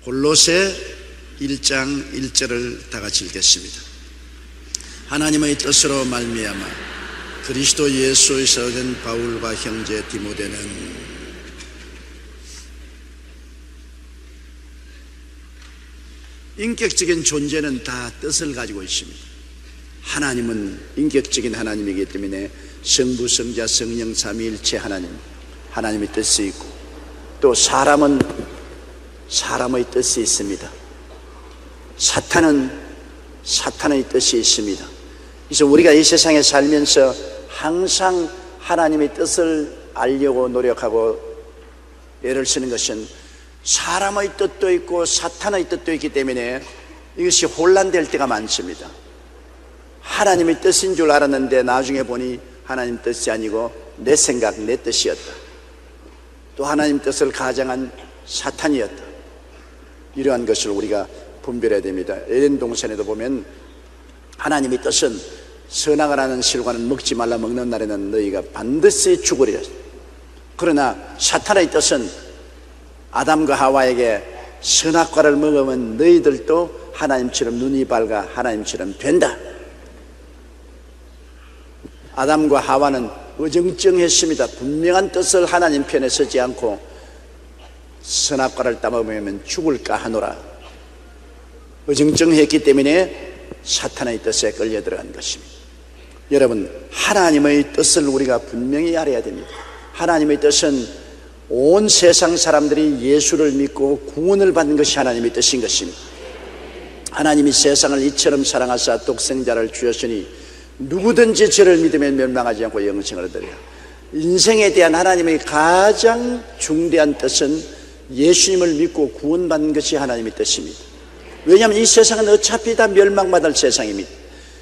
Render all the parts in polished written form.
골로새 1장 1절을 다 같이 읽겠습니다. 하나님의 뜻으로 말미암아 그리스도 예수에서 얻은 바울과 형제 디모데는 인격적인 존재는 다 뜻을 가지고 있습니다. 하나님은 인격적인 하나님이기 때문에 성부, 성자, 성령, 삼위일체 하나님의 뜻이 있고, 또 사람은 사람의 뜻이 있습니다. 사탄은 사탄의 뜻이 있습니다. 그래서 우리가 이 세상에 살면서 항상 하나님의 뜻을 알려고 노력하고 애를 쓰는 것은 사람의 뜻도 있고 사탄의 뜻도 있기 때문에 이것이 혼란될 때가 많습니다. 하나님의 뜻인 줄 알았는데 나중에 보니 하나님 뜻이 아니고 내 생각, 내 뜻이었다. 또 하나님 뜻을 가장한 사탄이었다. 이러한 것을 우리가 분별해야 됩니다. 에덴 동산에도 보면 하나님의 뜻은 선악을 하는 실과는 먹지 말라, 먹는 날에는 너희가 반드시 죽으리라. 그러나 사탄의 뜻은 아담과 하와에게 선악과를 먹으면 너희들도 하나님처럼 눈이 밝아 하나님처럼 된다. 아담과 하와는 어정쩡했습니다. 분명한 뜻을 하나님 편에 서지 않고 선악과를 따먹으면 죽을까 하노라. 어정쩡했기 때문에 사탄의 뜻에 끌려 들어간 것입니다. 여러분, 하나님의 뜻을 우리가 분명히 알아야 됩니다. 하나님의 뜻은 온 세상 사람들이 예수를 믿고 구원을 받는 것이 하나님의 뜻인 것입니다. 하나님이 세상을 이처럼 사랑하사 독생자를 주셨으니 누구든지 저를 믿으면 멸망하지 않고 영생을 얻으리라. 인생에 대한 하나님의 가장 중대한 뜻은 예수님을 믿고 구원받는 것이 하나님의 뜻입니다. 왜냐하면 이 세상은 어차피 다 멸망받을 세상입니다.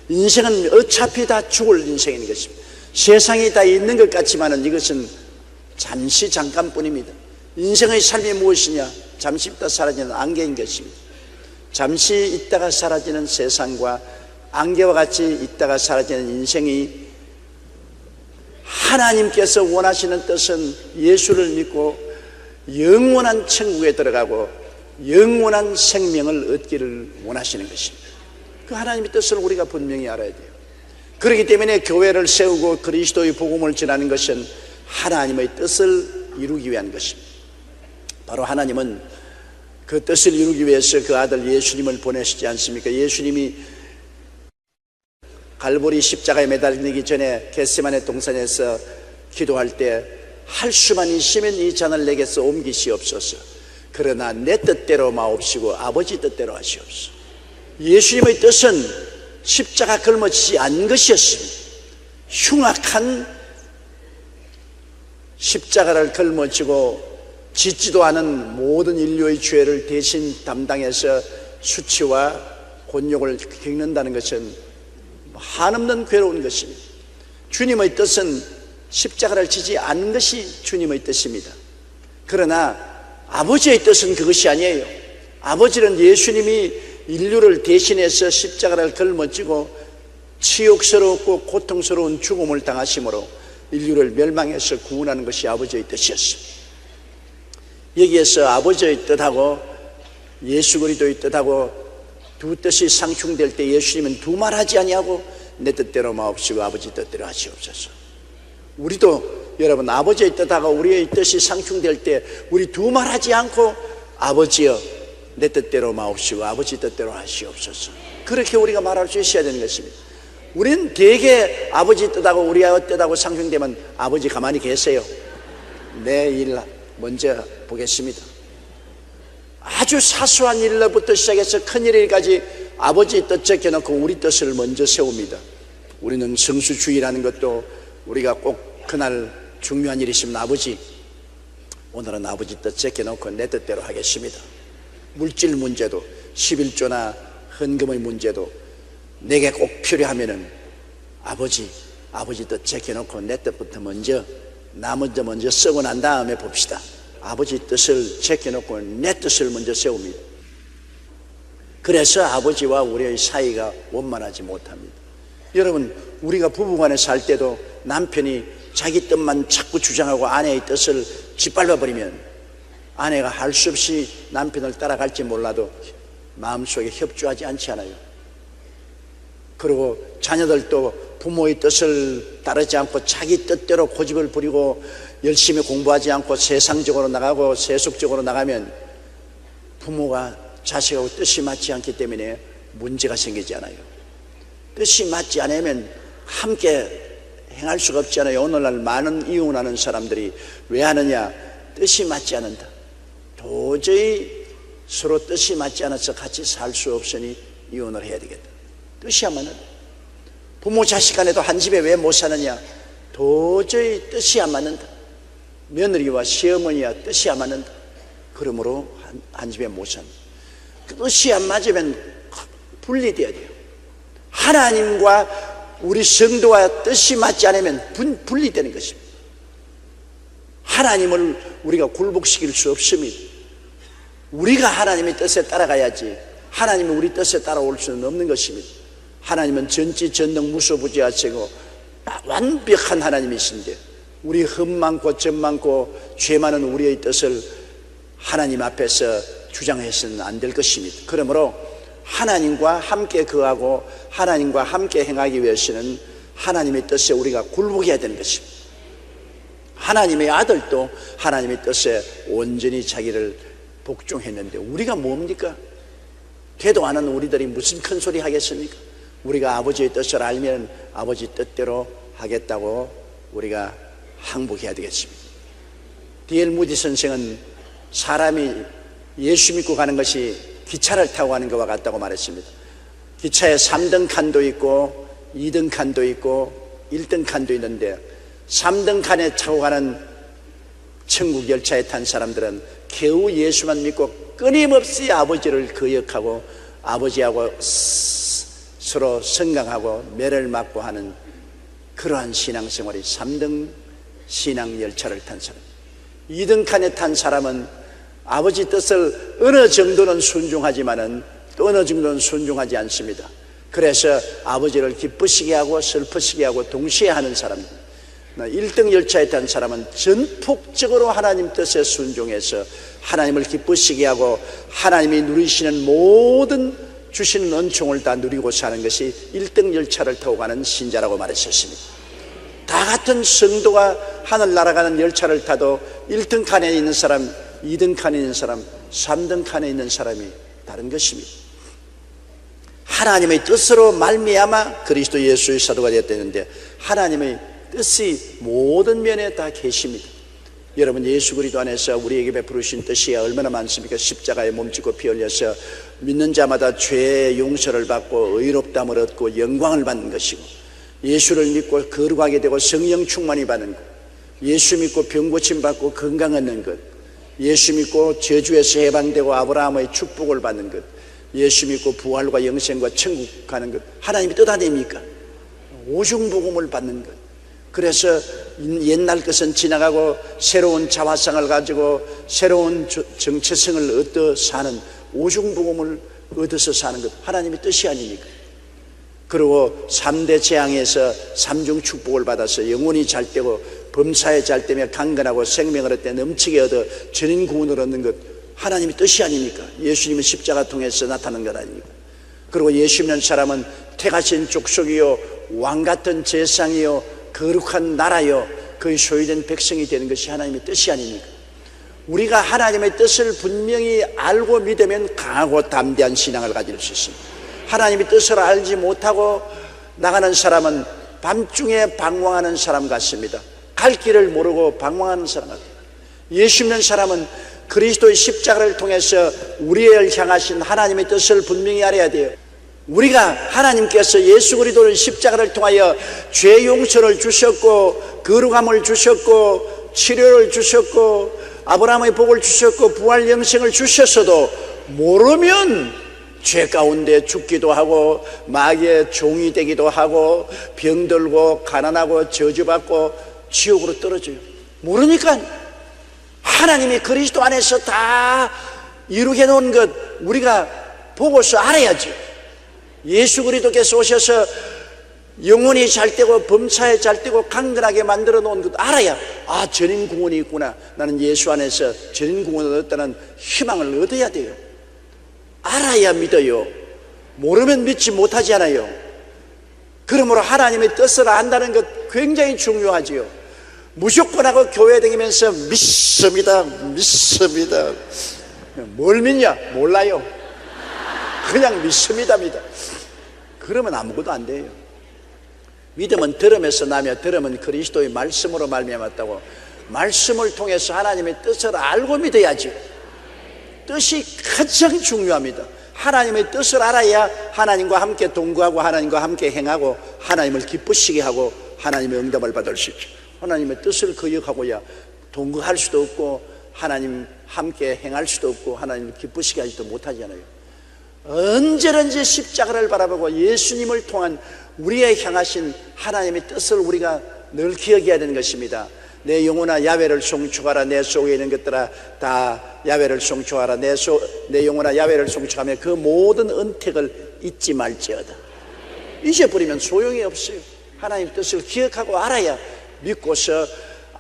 인생은 어차피 다 죽을 인생인 것입니다. 세상이 다 있는 것 같지만은 이것은 잠시 잠깐뿐입니다. 인생의 삶이 무엇이냐? 잠시 있다 사라지는 안개인 것입니다. 잠시 있다가 사라지는 세상과 안개와 같이 있다가 사라지는 인생이, 하나님께서 원하시는 뜻은 예수를 믿고 영원한 천국에 들어가고 영원한 생명을 얻기를 원하시는 것입니다. 그 하나님의 뜻을 우리가 분명히 알아야 돼요. 그렇기 때문에 교회를 세우고 그리스도의 복음을 전하는 것은 하나님의 뜻을 이루기 위한 것입니다. 바로 하나님은 그 뜻을 이루기 위해서 그 아들 예수님을 보내시지 않습니까? 예수님이 갈보리 십자가에 매달리기 전에 겟세마네 동산에서 기도할 때 할 수만 있으면 이 잔을 내게서 옮기시옵소서. 그러나 내 뜻대로 마옵시고 아버지 뜻대로 하시옵소서. 예수님의 뜻은 십자가 걸머지지 않은 것이었습니다. 흉악한 십자가를 걸머지고 짓지도 않은 모든 인류의 죄를 대신 담당해서 수치와 곤욕을 겪는다는 것은 한없는 괴로운 것입니다. 주님의 뜻은 십자가를 지지 않는 것이 주님의 뜻입니다. 그러나 아버지의 뜻은 그것이 아니에요. 아버지는 예수님이 인류를 대신해서 십자가를 걸머지고 치욕스럽고 고통스러운 죽음을 당하심으로 인류를 멸망해서 구원하는 것이 아버지의 뜻이었습니다. 여기에서 아버지의 뜻하고 예수 그리스도의 뜻하고 두 뜻이 상충될 때 예수님은 두 말 하지 아니하고 내 뜻대로 마옵시고 아버지 뜻대로 하시옵소서. 우리도 여러분 아버지의 뜻하고 우리의 뜻이 상충될 때 우리 두 말 하지 않고 아버지여 내 뜻대로 마옵시고 아버지 뜻대로 하시옵소서. 그렇게 우리가 말할 수 있어야 되는 것입니다. 우리는 대개 아버지 뜻하고 우리의 뜻하고 상충되면 아버지 가만히 계세요. 내 일 먼저 보겠습니다. 아주 사소한 일로부터 시작해서 큰 일까지 아버지 뜻 적혀놓고 우리 뜻을 먼저 세웁니다. 우리는 성수주의라는 것도 우리가 꼭 그날 중요한 일이 있으면 아버지, 오늘은 아버지 뜻 적혀놓고 내 뜻대로 하겠습니다. 물질 문제도 11조나 헌금의 문제도 내게 꼭 필요하면은 아버지 뜻 적혀놓고 내 뜻부터 나 먼저 쓰고 난 다음에 봅시다. 아버지 뜻을 제껴놓고 내 뜻을 먼저 세웁니다. 그래서 아버지와 우리의 사이가 원만하지 못합니다. 여러분, 우리가 부부간에 살 때도 남편이 자기 뜻만 자꾸 주장하고 아내의 뜻을 짓밟아버리면 아내가 할 수 없이 남편을 따라갈지 몰라도 마음속에 협조하지 않지 않아요? 그리고 자녀들도 부모의 뜻을 따르지 않고 자기 뜻대로 고집을 부리고 열심히 공부하지 않고 세상적으로 나가고 세속적으로 나가면 부모가 자식하고 뜻이 맞지 않기 때문에 문제가 생기지 않아요. 뜻이 맞지 않으면 함께 행할 수가 없잖아요. 오늘날 많은 이혼하는 사람들이 왜 하느냐? 뜻이 맞지 않는다. 도저히 서로 뜻이 맞지 않아서 같이 살 수 없으니 이혼을 해야 되겠다. 뜻이 안 맞는다. 부모 자식 간에도 한 집에 왜 못 사느냐? 도저히 뜻이 안 맞는다. 며느리와 시어머니와 뜻이 안 맞는다. 그러므로 한 집에 못 산다. 뜻이 안 맞으면 분리돼야 돼요. 하나님과 우리 성도와 뜻이 맞지 않으면 분리되는 것입니다. 하나님을 우리가 굴복시킬 수 없습니다. 우리가 하나님의 뜻에 따라가야지 하나님이 우리 뜻에 따라올 수는 없는 것입니다. 하나님은 전지전능 무소부지하시고 완벽한 하나님이신데 우리 흠 많고 점 많고 죄 많은 우리의 뜻을 하나님 앞에서 주장해서는 안 될 것입니다. 그러므로 하나님과 함께 거하고 하나님과 함께 행하기 위해서는 하나님의 뜻에 우리가 굴복해야 되는 것입니다. 하나님의 아들도 하나님의 뜻에 온전히 자기를 복종했는데 우리가 뭡니까? 되도 않은 우리들이 무슨 큰 소리 하겠습니까? 우리가 아버지의 뜻을 알면 아버지 뜻대로 하겠다고 우리가 항복해야 되겠습니다. D.L. 무디 선생은 사람이 예수 믿고 가는 것이 기차를 타고 가는 것과 같다고 말했습니다. 기차에 3등 칸도 있고 2등 칸도 있고 1등 칸도 있는데 3등 칸에 타고 가는 천국 열차에 탄 사람들은 겨우 예수만 믿고 끊임없이 아버지를 거역하고 아버지하고 서로 성강하고 매를 맞고 하는 그러한 신앙생활이 3등 신앙 열차를 탄 사람. 2등 칸에 탄 사람은 아버지 뜻을 어느 정도는 순종하지만은 또 어느 정도는 순종하지 않습니다. 그래서 아버지를 기쁘시게 하고 슬프시게 하고 동시에 하는 사람들. 1등 열차에 탄 사람은 전폭적으로 하나님 뜻에 순종해서 하나님을 기쁘시게 하고 하나님이 누리시는 모든 주시는 은총을 다 누리고 사는 것이 1등 열차를 타고 가는 신자라고 말했었습니다. 다 같은 성도가 하늘 날아가는 열차를 타도 1등 칸에 있는 사람, 2등 칸에 있는 사람, 3등 칸에 있는 사람이 다른 것입니다. 하나님의 뜻으로 말미암아 그리스도 예수의 사도가 되었다는데 하나님의 뜻이 모든 면에 다 계십니다. 여러분, 예수 그리스도 안에서 우리에게 베푸신 뜻이 얼마나 많습니까? 십자가에 몸짓고 피 흘려서 믿는 자마다 죄의 용서를 받고 의롭다함을 얻고 영광을 받는 것이고, 예수를 믿고 거룩하게 되고 성령 충만이 받는 것, 예수 믿고 병 고침 받고 건강 얻는 것, 예수 믿고 저주에서 해방되고 아브라함의 축복을 받는 것, 예수 믿고 부활과 영생과 천국 가는 것, 하나님이 뜻 아닙니까? 오중복음을 받는 것. 그래서 옛날 것은 지나가고 새로운 자화상을 가지고 새로운 정체성을 얻어 사는 오중복음을 얻어서 사는 것, 하나님의 뜻이 아닙니까? 그리고 3대 재앙에서 3중 축복을 받아서 영혼이 잘 되고 범사에 잘 되며 강건하고 생명을 얻되 넘치게 얻어 전인 구원을 얻는 것, 하나님의 뜻이 아닙니까? 예수님은 십자가 통해서 나타난 것 아닙니까? 그리고 예수 믿는 사람은 택하신 족속이요 왕같은 제상이요 거룩한 나라요 그의 소유된 백성이 되는 것이 하나님의 뜻이 아닙니까? 우리가 하나님의 뜻을 분명히 알고 믿으면 강하고 담대한 신앙을 가질 수 있습니다. 하나님의 뜻을 알지 못하고 나가는 사람은 밤중에 방황하는 사람 같습니다. 갈 길을 모르고 방황하는 사람 같아요. 예수 믿는 사람은 그리스도의 십자가를 통해서 우리를 향하신 하나님의 뜻을 분명히 알아야 돼요. 우리가 하나님께서 예수 그리스도의 십자가를 통하여 죄 용서를 주셨고 거룩함을 주셨고 치료를 주셨고 아브라함의 복을 주셨고 부활 영생을 주셨어도 모르면 죄 가운데 죽기도 하고 마귀의 종이 되기도 하고 병들고 가난하고 저주받고 지옥으로 떨어져요. 모르니까 하나님이 그리스도 안에서 다 이루게 놓은 것 우리가 보고서 알아야죠. 예수 그리스도께서 오셔서 영혼이 잘되고 범사에 잘되고 강건하게 만들어 놓은 것 알아야 전인 구원이 있구나. 나는 예수 안에서 전인 구원을 얻었다는 희망을 얻어야 돼요. 알아야 믿어요. 모르면 믿지 못하잖아요. 그러므로 하나님의 뜻을 안다는 것 굉장히 중요하지요. 무조건 하고 교회 다니면서 믿습니다. 뭘 믿냐? 몰라요. 그냥 믿습니다. 그러면 아무것도 안 돼요. 믿음은 들음에서 나며 들음은 그리스도의 말씀으로 말미암았다고. 말씀을 통해서 하나님의 뜻을 알고 믿어야지. 뜻이 가장 중요합니다. 하나님의 뜻을 알아야 하나님과 함께 동거하고 하나님과 함께 행하고 하나님을 기쁘시게 하고 하나님의 응답을 받을 수 있죠. 하나님의 뜻을 거역하고야 동거할 수도 없고 하나님 함께 행할 수도 없고 하나님을 기쁘시게 하지도 못하잖아요. 언제든지 십자가를 바라보고 예수님을 통한 우리의 향하신 하나님의 뜻을 우리가 늘 기억해야 되는 것입니다. 내 영혼아 야훼를 송축하라. 내 속에 있는 것들아 다 야훼를 송축하라. 내 영혼아 야훼를 송축하며 그 모든 은택을 잊지 말지어다. 잊어버리면 소용이 없어요. 하나님의 뜻을 기억하고 알아야 믿고서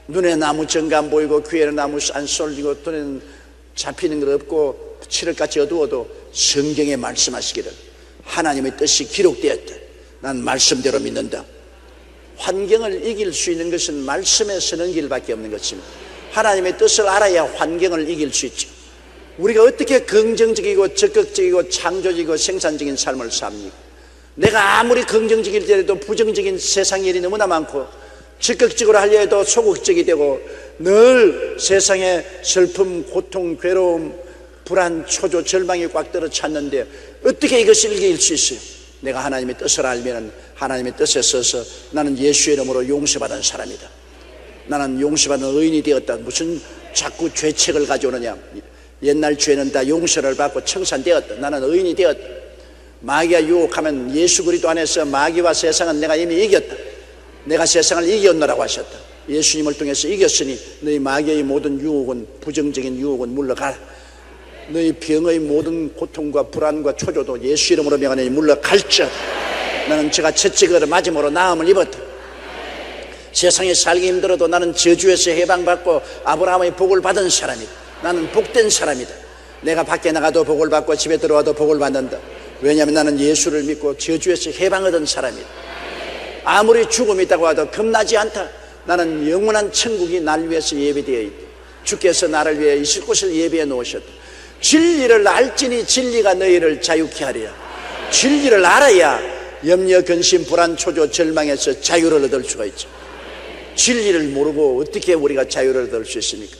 눈에 나무 정감 보이고 귀에는 나무 안 쏠리고 눈에는 잡히는 것 없고 칠흑같이 어두워도 성경에 말씀하시기를 하나님의 뜻이 기록되었다. 난 말씀대로 믿는다. 환경을 이길 수 있는 것은 말씀에 서는 길밖에 없는 것입니다. 하나님의 뜻을 알아야 환경을 이길 수 있죠. 우리가 어떻게 긍정적이고 적극적이고 창조적이고 생산적인 삶을 삽니까? 내가 아무리 긍정적일지라도 부정적인 세상 일이 너무나 많고 적극적으로 하려 해도 소극적이 되고 늘 세상에 슬픔, 고통, 괴로움, 불안, 초조, 절망이 꽉 들어 찼는데 어떻게 이것을 이길 수 있어요? 내가 하나님의 뜻을 알면 하나님의 뜻에 서서 나는 예수의 이름으로 용서받은 사람이다. 나는 용서받은 의인이 되었다. 무슨 자꾸 죄책을 가져오느냐. 옛날 죄는 다 용서를 받고 청산되었다. 나는 의인이 되었다. 마귀가 유혹하면 예수 그리스도 안에서 마귀와 세상은 내가 이미 이겼다. 내가 세상을 이겼노라고 하셨다. 예수님을 통해서 이겼으니 너희 마귀의 모든 유혹은, 부정적인 유혹은 물러가라. 너희 병의 모든 고통과 불안과 초조도 예수 이름으로 명하니 물러갈지어다. 나는 제가 첫째 걸음 맞음으로 나음을 입었다. 세상에 살기 힘들어도 나는 저주에서 해방받고 아브라함의 복을 받은 사람이다. 나는 복된 사람이다. 내가 밖에 나가도 복을 받고 집에 들어와도 복을 받는다. 왜냐하면 나는 예수를 믿고 저주에서 해방 얻은 사람이다. 아무리 죽음이 있다고 하도 겁나지 않다. 나는 영원한 천국이 날 위해서 예비되어 있다. 주께서 나를 위해 있을 곳을 예비해 놓으셨다. 진리를 알지니 진리가 너희를 자유케 하리라. 진리를 알아야 염려, 근심, 불안, 초조, 절망에서 자유를 얻을 수가 있죠. 진리를 모르고 어떻게 우리가 자유를 얻을 수 있습니까?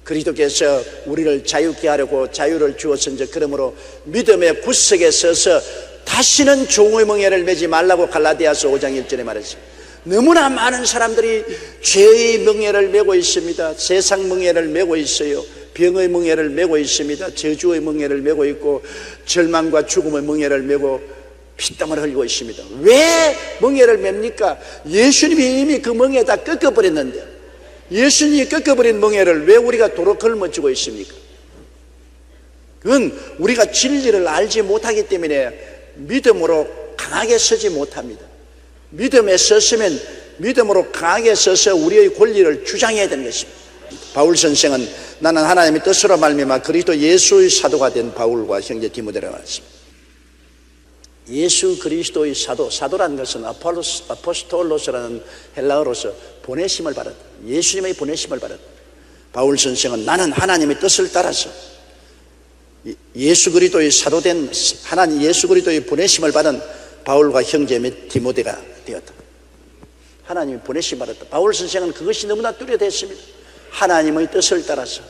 그리스도께서 우리를 자유케 하려고 자유를 주었은즉 그러므로 믿음의 구석에 서서 다시는 종의 멍에를 매지 말라고 갈라디아서 5장 1절에 말했습니다. 너무나 많은 사람들이 죄의 멍에를 메고 있습니다. 세상 멍에를 메고 있어요. 병의 멍에를 메고 있습니다. 저주의 멍에를 메고 있고 절망과 죽음의 멍에를 메고 피땀을 흘리고 있습니다. 왜 멍에를 맵니까? 예수님이 이미 그 멍에 다 꺾어버렸는데 예수님이 꺾어버린 멍에를 왜 우리가 도로 걸머쥐고 있습니까? 그건 우리가 진리를 알지 못하기 때문에 믿음으로 강하게 서지 못합니다. 믿음에 섰으면 믿음으로 강하게 서서 우리의 권리를 주장해야 되는 것입니다. 바울 선생은 나는 하나님의 뜻으로 말미암아 그리스도 예수의 사도가 된 바울과 형제 디모데라고 했습니다. 예수 그리스도의 사도라는 것은 아포스톨로스라는 헬라어로서 보내심을 받았다. 예수님의 보내심을 받았다. 바울 선생은 나는 하나님의 뜻을 따라서 예수 그리스도의 사도된 하나님 예수 그리스도의 보내심을 받은 바울과 형제 디모데가 되었다. 하나님이 보내심을 받았다. 바울 선생은 그것이 너무나 뚜렷했습니다. 하나님의 뜻을 따라서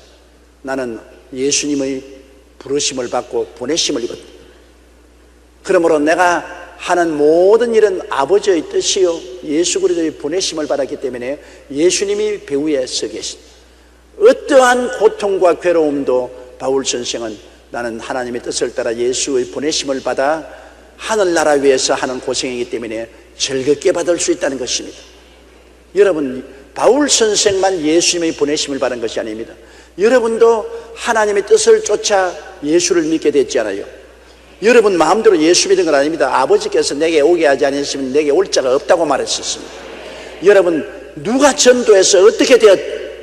나는 예수님의 부르심을 받고 보내심을 입었다. 그러므로 내가 하는 모든 일은 아버지의 뜻이요 예수 그리스도의 보내심을 받았기 때문에 예수님이 배후에 서 계십니다. 어떠한 고통과 괴로움도 바울 선생은 나는 하나님의 뜻을 따라 예수의 보내심을 받아 하늘나라 위해서 하는 고생이기 때문에 즐겁게 받을 수 있다는 것입니다. 여러분, 바울 선생만 예수님의 보내심을 받은 것이 아닙니다. 여러분도 하나님의 뜻을 쫓아 예수를 믿게 됐잖아요. 여러분 마음대로 예수 믿는 건 아닙니다. 아버지께서 내게 오게 하지 않으시면 내게 올 자가 없다고 말했었습니다. 여러분 누가 전도해서 어떻게 되어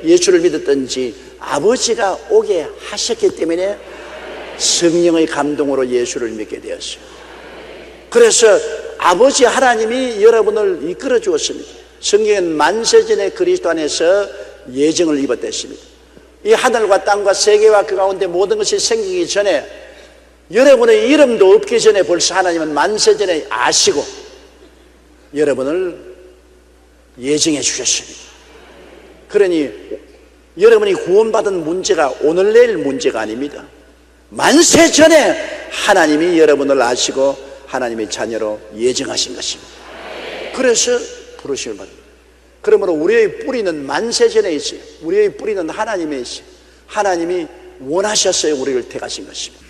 예수를 믿었든지 아버지가 오게 하셨기 때문에 성령의 감동으로 예수를 믿게 되었어요. 그래서 아버지 하나님이 여러분을 이끌어 주었습니다. 성경은 만세전에 그리스도 안에서 예정을 입었댔습니다. 이 하늘과 땅과 세계와 그 가운데 모든 것이 생기기 전에, 여러분의 이름도 없기 전에 벌써 하나님은 만세전에 아시고 여러분을 예정해 주셨습니다. 그러니 여러분이 구원받은 문제가 오늘 내일 문제가 아닙니다. 만세전에 하나님이 여러분을 아시고 하나님의 자녀로 예정하신 것입니다. 그래서 부르심을 받습니다. 그러므로 우리의 뿌리는 만세전에 있어요. 우리의 뿌리는 하나님에 있어요. 하나님이 원하셨어요. 우리를 택하신 것입니다.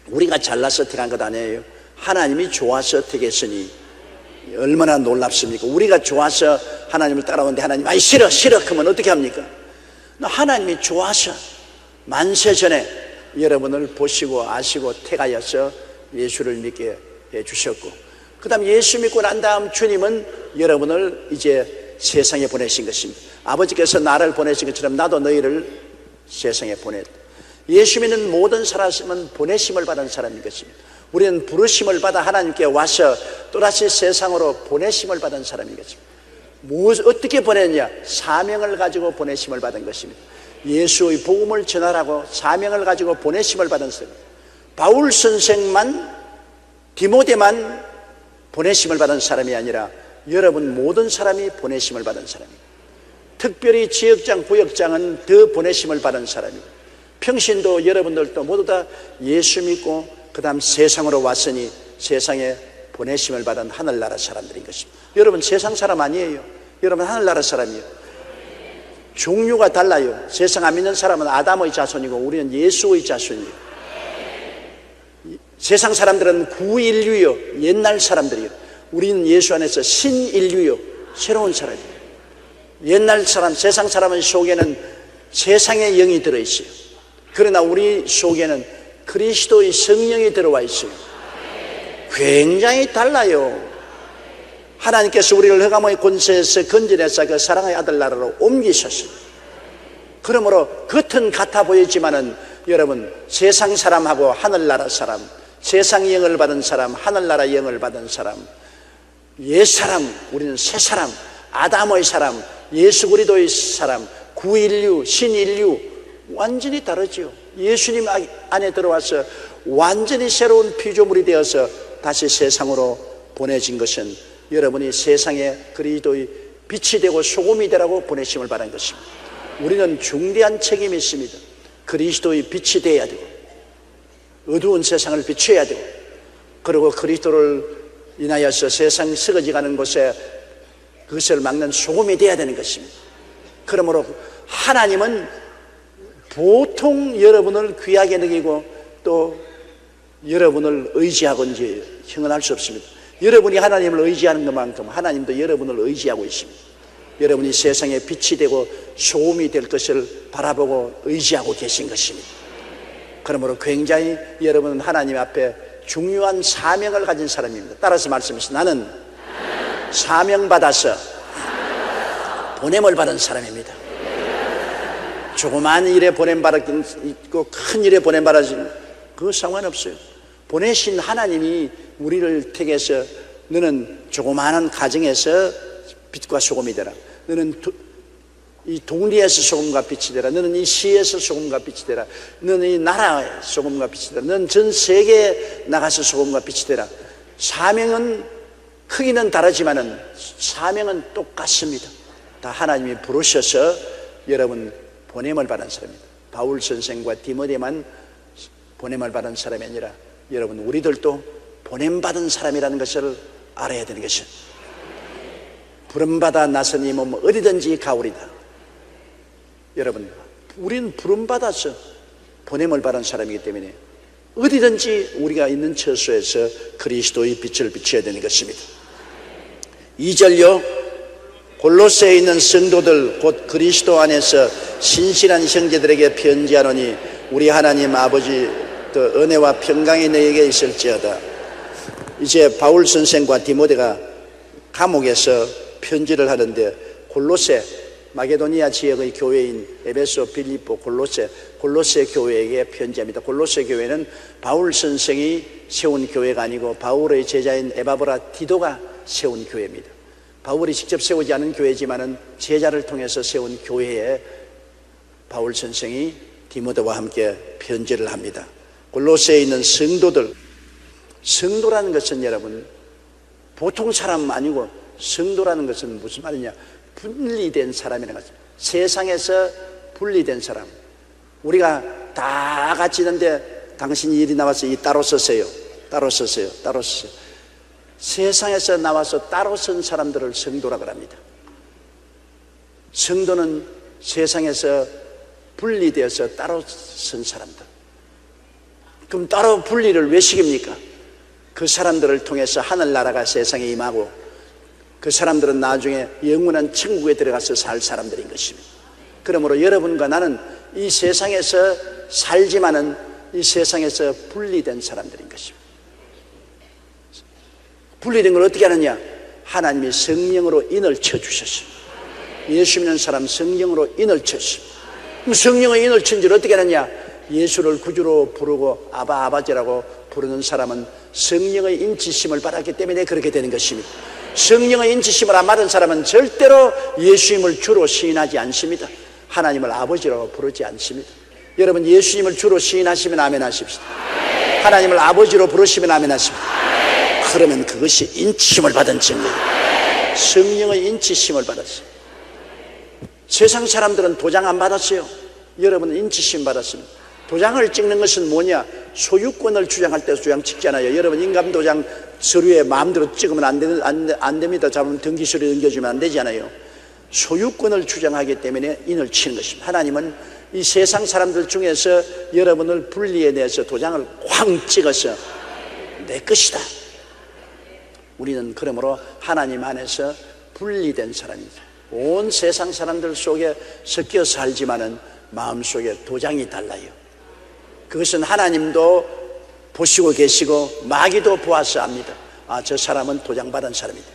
우리가 잘나서 택한 것 아니에요. 하나님이 좋아서 택했으니 얼마나 놀랍습니까? 우리가 좋아서 하나님을 따라오는데 하나님 아이 싫어 그러면 어떻게 합니까? 하나님이 좋아서 만세전에 여러분을 보시고 아시고 택하여서 예수를 믿게 해주셨고, 그 다음 예수 믿고 난 다음 주님은 여러분을 이제 세상에 보내신 것입니다. 아버지께서 나를 보내신 것처럼 나도 너희를 세상에 보냈다. 예수 믿는 모든 사람은 보내심을 받은 사람인 것입니다. 우리는 부르심을 받아 하나님께 와서 또다시 세상으로 보내심을 받은 사람인 것입니다. 어떻게 보냈냐? 사명을 가지고 보내심을 받은 것입니다. 예수의 복음을 전하라고 사명을 가지고 보내심을 받은 사람입니다. 바울 선생만, 디모데만 보내심을 받은 사람이 아니라 여러분 모든 사람이 보내심을 받은 사람입니다. 특별히 지역장, 구역장은 더 보내심을 받은 사람입니다. 평신도 여러분들도 모두 다 예수 믿고 그 다음 세상으로 왔으니 세상에 보내심을 받은 하늘나라 사람들인 것입니다. 여러분 세상 사람 아니에요. 여러분 하늘나라 사람이에요. 종류가 달라요. 세상 안 믿는 사람은 아담의 자손이고 우리는 예수의 자손이에요. 세상 사람들은 구인류요, 옛날 사람들이요. 우리는 예수 안에서 신인류요, 새로운 사람이에요. 옛날 사람, 세상 사람의 속에는 세상의 영이 들어있어요. 그러나 우리 속에는 그리스도의 성령이 들어와 있어요. 굉장히 달라요. 하나님께서 우리를 흑암의 권세에서 건져내서 그 사랑의 아들 나라로 옮기셨어요. 그러므로 겉은 같아 보이지만은 여러분 세상 사람하고 하늘나라 사람, 세상 영을 받은 사람, 하늘나라 영을 받은 사람, 옛사람, 우리는 새사람, 아담의 사람, 예수 그리스도의 사람, 구인류, 신인류 완전히 다르죠. 예수님 안에 들어와서 완전히 새로운 피조물이 되어서 다시 세상으로 보내진 것은 여러분이 세상에 그리스도의 빛이 되고 소금이 되라고 보내심을 받은 것입니다. 우리는 중대한 책임이 있습니다. 그리스도의 빛이 되어야 되고 어두운 세상을 비춰야 되고, 그리고 그리스도를 인하여서 세상 썩어지가는 곳에 그것을 막는 소금이 되어야 되는 것입니다. 그러므로 하나님은 보통 여러분을 귀하게 여기고 또 여러분을 의지하고 이제 형언할 수 없습니다. 여러분이 하나님을 의지하는 것만큼 하나님도 여러분을 의지하고 있습니다. 여러분이 세상에 빛이 되고 소금이 될 것을 바라보고 의지하고 계신 것입니다. 그러므로 굉장히 여러분은 하나님 앞에 중요한 사명을 가진 사람입니다. 따라서 말씀하시죠. 나는 사명받아서 보냄을 받은 사람입니다. 조그만 일에 보냄받은 있고 큰 일에 보냄받은 그거 상관없어요. 보내신 하나님이 우리를 택해서 너는 조그마한 가정에서 빛과 소금이 되라. 너는 이 동리에서 소금과 빛이 되라. 너는 이 시에서 소금과 빛이 되라. 너는 이 나라에 소금과 빛이 되라. 너는 전 세계에 나가서 소금과 빛이 되라. 사명은 크기는 다르지만은 사명은 똑같습니다. 다 하나님이 부르셔서 여러분 보냄을 받은 사람입니다. 바울 선생과 디모데만 보냄을 받은 사람이 아니라 여러분 우리들도 보냄받은 사람이라는 것을 알아야 되는 것이죠. 부름받아 나선 이 몸 어디든지 가오리다. 여러분 우리는 부름받아서 보냄을 받은 사람이기 때문에 어디든지 우리가 있는 처소에서 그리스도의 빛을 비춰야 되는 것입니다. 2절요. 골로새에 있는 성도들 곧 그리스도 안에서 신실한 형제들에게 편지하노니 우리 하나님 아버지 하나님으로부터 은혜와 평강이 너에게 있을지어다. 이제 바울 선생과 디모데가 감옥에서 편지를 하는데 골로새 마게도니아 지역의 교회인 에베소, 빌립보, 골로새 교회에게 편지합니다. 골로새 교회는 바울 선생이 세운 교회가 아니고 바울의 제자인 에바브라 디도가 세운 교회입니다. 바울이 직접 세우지 않은 교회지만은 제자를 통해서 세운 교회에 바울 선생이 디모데와 함께 편지를 합니다. 골로새에 있는 성도들, 성도라는 것은 여러분 보통 사람 아니고 성도라는 것은 무슨 말이냐, 분리된 사람이라는 거죠. 세상에서 분리된 사람. 우리가 다 같이 있는데 당신이 일이 나와서 따로 서세요. 따로 서세요. 따로 서세요. 세상에서 나와서 따로 선 사람들을 성도라고 합니다. 성도는 세상에서 분리되어서 따로 선 사람들. 그럼 따로 분리를 왜 시킵니까? 그 사람들을 통해서 하늘나라가 세상에 임하고 그 사람들은 나중에 영원한 천국에 들어가서 살 사람들인 것입니다. 그러므로 여러분과 나는 이 세상에서 살지만은 이 세상에서 분리된 사람들인 것입니다. 분리된 걸 어떻게 하느냐? 하나님이 성령으로 인을 쳐주셨습니다. 예수 믿는 사람 성령으로 인을 쳤습니다. 그럼 성령의 인을 친 줄 어떻게 하느냐? 예수를 구주로 부르고 아바 아버지라고 부르는 사람은 성령의 인치심을 받았기 때문에 그렇게 되는 것입니다. 성령의 인치심을 안 받은 사람은 절대로 예수님을 주로 시인하지 않습니다. 하나님을 아버지라고 부르지 않습니다. 여러분 예수님을 주로 시인하시면 아멘 하십시다. 하나님을 아버지로 부르시면 아멘 하십시다. 그러면 그것이 인치심을 받은 증거예요. 성령의 인치심을 받았어요. 세상 사람들은 도장 안 받았어요. 여러분은 인치심 받았습니다. 도장을 찍는 것은 뭐냐? 소유권을 주장할 때 도장 찍잖아요. 여러분 인감도장 서류에 마음대로 찍으면 안 됩니다. 잡으면 등기서류 넘겨주면 안 되잖아요. 소유권을 주장하기 때문에 인을 치는 것입니다. 하나님은 이 세상 사람들 중에서 여러분을 분리해내서 도장을 확 찍어서 내 것이다. 우리는 그러므로 하나님 안에서 분리된 사람입니다. 온 세상 사람들 속에 섞여 살지만은 마음속에 도장이 달라요. 그것은 하나님도 보시고 계시고 마귀도 보아서 압니다. 아, 저 사람은 도장받은 사람이다.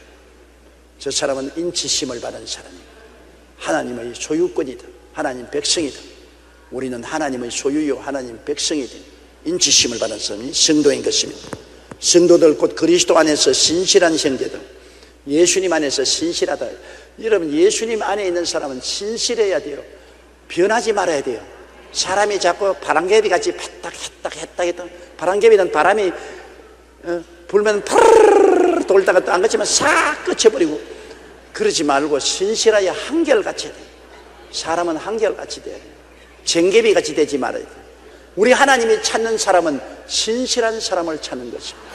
저 사람은 인치심을 받은 사람이다. 하나님의 소유권이다. 하나님 백성이다. 우리는 하나님의 소유요 하나님 백성이다. 인치심을 받은 사람이 성도인 것입니다. 성도들 곧 그리스도 안에서 신실한 형제들, 예수님 안에서 신실하다. 여러분 예수님 안에 있는 사람은 신실해야 돼요. 변하지 말아야 돼요. 사람이 자꾸 바람개비 같이 했다 바람개비는 바람이 불면 푸르르 돌다가 또 안 그치면 싹 끝쳐버리고, 그러지 말고 신실하여 한결같이 해야 돼요. 사람은 한결같이 돼야 돼요. 쟁개비 같이 되지 말아야 돼요. 우리 하나님이 찾는 사람은 신실한 사람을 찾는 것입니다.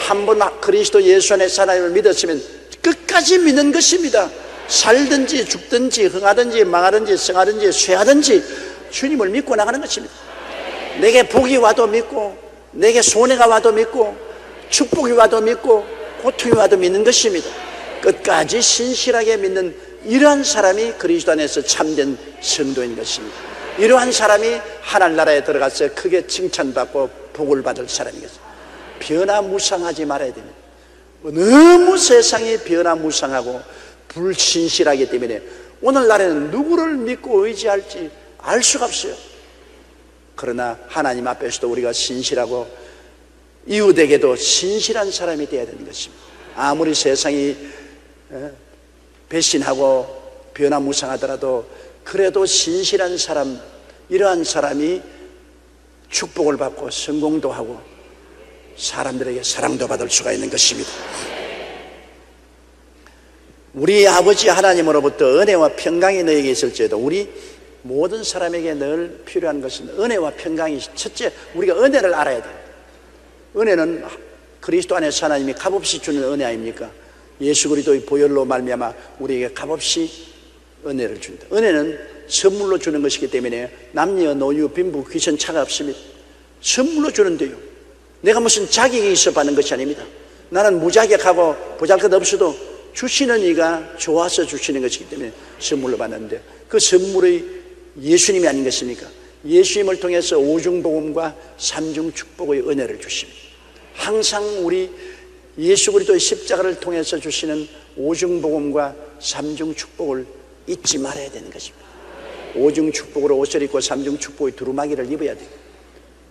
한번 그리스도 예수 안에 하나님을 믿었으면 끝까지 믿는 것입니다. 살든지 죽든지 흥하든지 망하든지 성하든지 쇠하든지 주님을 믿고 나가는 것입니다. 내게 복이 와도 믿고, 내게 손해가 와도 믿고, 축복이 와도 믿고, 고통이 와도 믿는 것입니다. 끝까지 신실하게 믿는 이러한 사람이 그리스도 안에서 참된 성도인 것입니다. 이러한 사람이 하늘나라에 들어가서 크게 칭찬받고 복을 받을 사람이겠습니다. 변화무쌍하지 말아야 됩니다. 너무 세상이 변화무쌍하고 불신실하기 때문에 오늘날에는 누구를 믿고 의지할지 알 수가 없어요. 그러나 하나님 앞에서도 우리가 신실하고 이웃에게도 신실한 사람이 되어야 되는 것입니다. 아무리 세상이 배신하고 변화무쌍하더라도 그래도 신실한 사람, 이러한 사람이 축복을 받고 성공도 하고 사람들에게 사랑도 받을 수가 있는 것입니다. 우리 아버지 하나님으로부터 은혜와 평강이 너에게 있을지어도, 우리 모든 사람에게 늘 필요한 것은 은혜와 평강이, 첫째 우리가 은혜를 알아야 돼요. 은혜는 그리스도 안에서 하나님이 값없이 주는 은혜 아닙니까? 예수 그리스도의 보혈로 말미암아 우리에게 값없이 은혜를 준다. 은혜는 선물로 주는 것이기 때문에 남녀 노유 빈부 귀천 차가 없습니다. 선물로 주는데요, 내가 무슨 자격이 있어 받는 것이 아닙니다. 나는 무자격하고 보잘것 없어도 주시는 이가 좋아서 주시는 것이기 때문에 선물로 받는데, 그 선물의 예수님이 아닌 것입니까? 예수님을 통해서 오중복음과 삼중축복의 은혜를 주십니다. 항상 우리 예수 그리스도의 십자가를 통해서 주시는 오중복음과 삼중축복을 잊지 말아야 되는 것입니다. 오중축복으로 옷을 입고 삼중축복의 두루마기를 입어야 돼요.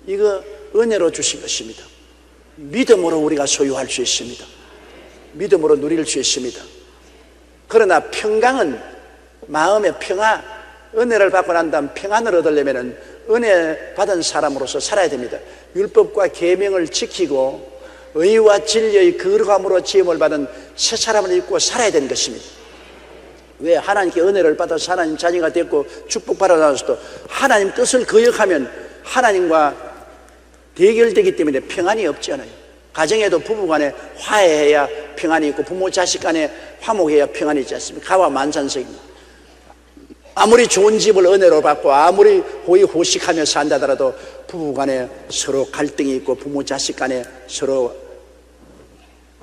이거 은혜로 주신 것입니다. 믿음으로 우리가 소유할 수 있습니다. 믿음으로 누릴 수 있습니다. 그러나 평강은 마음의 평화, 은혜를 받고 난 다음 평안을 얻으려면 은혜 받은 사람으로서 살아야 됩니다. 율법과 계명을 지키고 의와 진리의 거룩함으로 지음을 받은 새 사람을 입고 살아야 되는 것입니다. 왜? 하나님께 은혜를 받아서 하나님 자녀가 됐고 축복받아 나서도 하나님 뜻을 거역하면 하나님과 대결되기 때문에 평안이 없지 않아요. 가정에도 부부간에 화해해야 평안이 있고 부모 자식 간에 화목해야 평안이 있지 않습니까? 가와 만찬석입니다. 아무리 좋은 집을 은혜로 받고 아무리 호의호식하며 산다더라도 부부간에 서로 갈등이 있고 부모 자식 간에 서로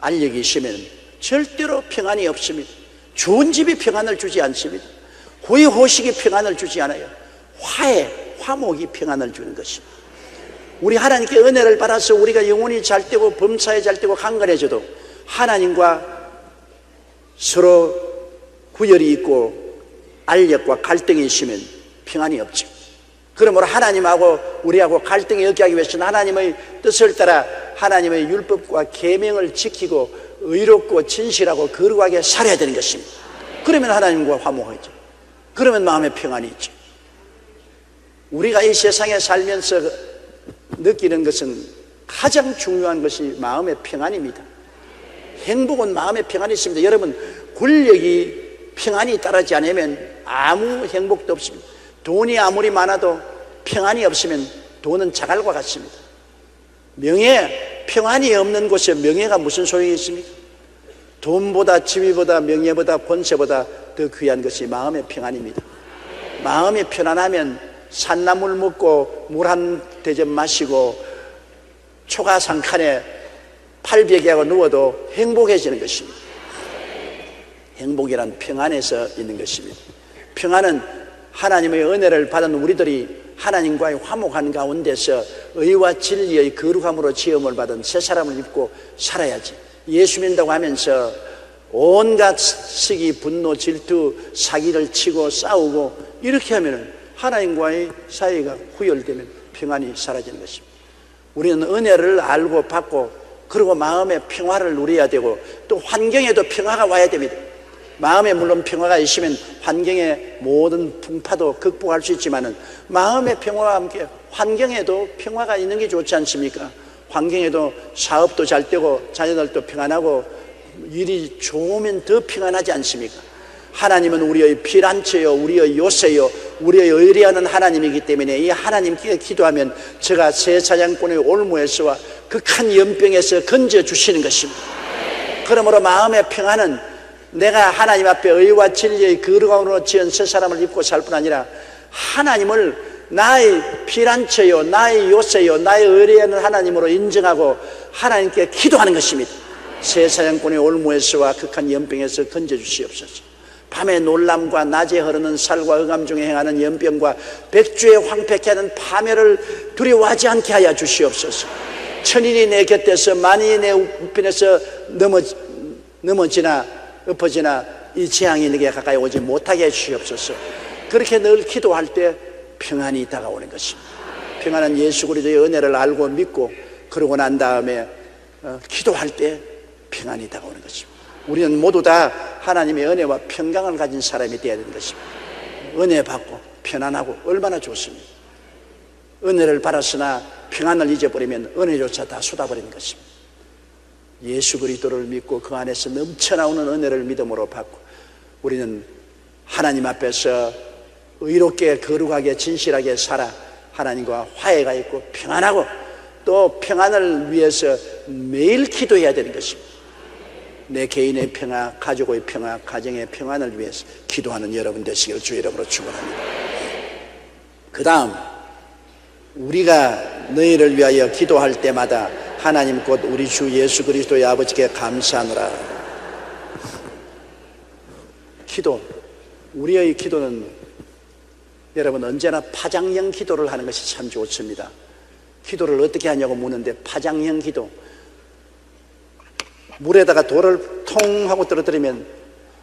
알력이 있으면 절대로 평안이 없습니다. 좋은 집이 평안을 주지 않습니다. 호의호식이 평안을 주지 않아요. 화해, 화목이 평안을 주는 것입니다. 우리 하나님께 은혜를 받아서 우리가 영혼이 잘 되고 범사에 잘 되고 강건해져도 하나님과 서로 구열이 있고 알력과 갈등이 있으면 평안이 없죠. 그러므로 하나님하고 우리하고 갈등이 없게 하기 위해서는 하나님의 뜻을 따라 하나님의 율법과 계명을 지키고 의롭고 진실하고 거룩하게 살아야 되는 것입니다. 그러면 하나님과 화목하죠. 그러면 마음의 평안이 있죠. 우리가 이 세상에 살면서 느끼는 것은 가장 중요한 것이 마음의 평안입니다. 행복은 마음의 평안이 있습니다. 여러분, 권력이 평안이 따르지 않으면 아무 행복도 없습니다. 돈이 아무리 많아도 평안이 없으면 돈은 자갈과 같습니다. 명예, 평안이 없는 곳에 명예가 무슨 소용이 있습니까? 돈보다 지위보다 명예보다 권세보다 더 귀한 것이 마음의 평안입니다. 마음이 편안하면 산나물 먹고 물 한 대접 마시고 초가상칸에 팔베개하고 누워도 행복해지는 것입니다. 행복이란 평안에서 있는 것입니다. 평안은 하나님의 은혜를 받은 우리들이 하나님과의 화목한 가운데서 의와 진리의 거룩함으로 지음을 받은 새 사람을 입고 살아야지. 예수 믿는다고 하면서 온갖 시기, 분노, 질투, 사기를 치고 싸우고 이렇게 하면 하나님과의 사이가 후열되면 평안이 사라지는 것입니다. 우리는 은혜를 알고 받고 그리고 마음의 평화를 누려야 되고 또 환경에도 평화가 와야 됩니다. 마음에 물론 평화가 있으면 환경의 모든 풍파도 극복할 수 있지만 마음의 평화와 함께 환경에도 평화가 있는 게 좋지 않습니까? 환경에도 사업도 잘 되고 자녀들도 평안하고 일이 좋으면 더 평안하지 않습니까? 하나님은 우리의 피난처요, 우리의 요새요, 우리의 의리하는 하나님이기 때문에 이 하나님께 기도하면 제가 새 사냥꾼의 올무에서와 극한 연병에서 건져주시는 것입니다. 그러므로 마음의 평안은 내가 하나님 앞에 의와 진리의 거룩함으로 지은 새 사람을 입고 살 뿐 아니라 하나님을 나의 피난처요, 나의 요새요, 나의 의리하는 하나님으로 인정하고 하나님께 기도하는 것입니다. 새 사냥꾼의 올무에서와 극한 연병에서 건져주시옵소서. 밤의 놀람과 낮에 흐르는 살과 흑암 중에 행하는 연병과 백주에 황폐케 하는 파멸을 두려워하지 않게 하여 주시옵소서. 천인이 내 곁에서 만인이 내 우편에서 넘어지나 엎어지나 이 재앙이 내게 가까이 오지 못하게 해주시옵소서. 그렇게 늘 기도할 때 평안이 다가오는 것입니다. 평안은 예수 그리스도의 은혜를 알고 믿고 그러고 난 다음에 기도할 때 평안이 다가오는 것입니다. 우리는 모두 다 하나님의 은혜와 평강을 가진 사람이 되어야 되는 것입니다. 은혜 받고 편안하고 얼마나 좋습니다. 은혜를 받았으나 평안을 잊어버리면 은혜조차 다 쏟아버리는 것입니다. 예수 그리스도를 믿고 그 안에서 넘쳐나오는 은혜를 믿음으로 받고 우리는 하나님 앞에서 의롭게 거룩하게 진실하게 살아 하나님과 화해가 있고 평안하고 또 평안을 위해서 매일 기도해야 되는 것입니다. 내 개인의 평화, 가족의 평화, 가정의 평안을 위해서 기도하는 여러분 되시기를 주의 이름으로 축원합니다. 그 다음 우리가 너희를 위하여 기도할 때마다 하나님 곧 우리 주 예수 그리스도의 아버지께 감사하노라. 기도, 우리의 기도는 여러분 언제나 파장형 기도를 하는 것이 참 좋습니다. 기도를 어떻게 하냐고 묻는데 파장형 기도. 물에다가 돌을 통 하고 떨어뜨리면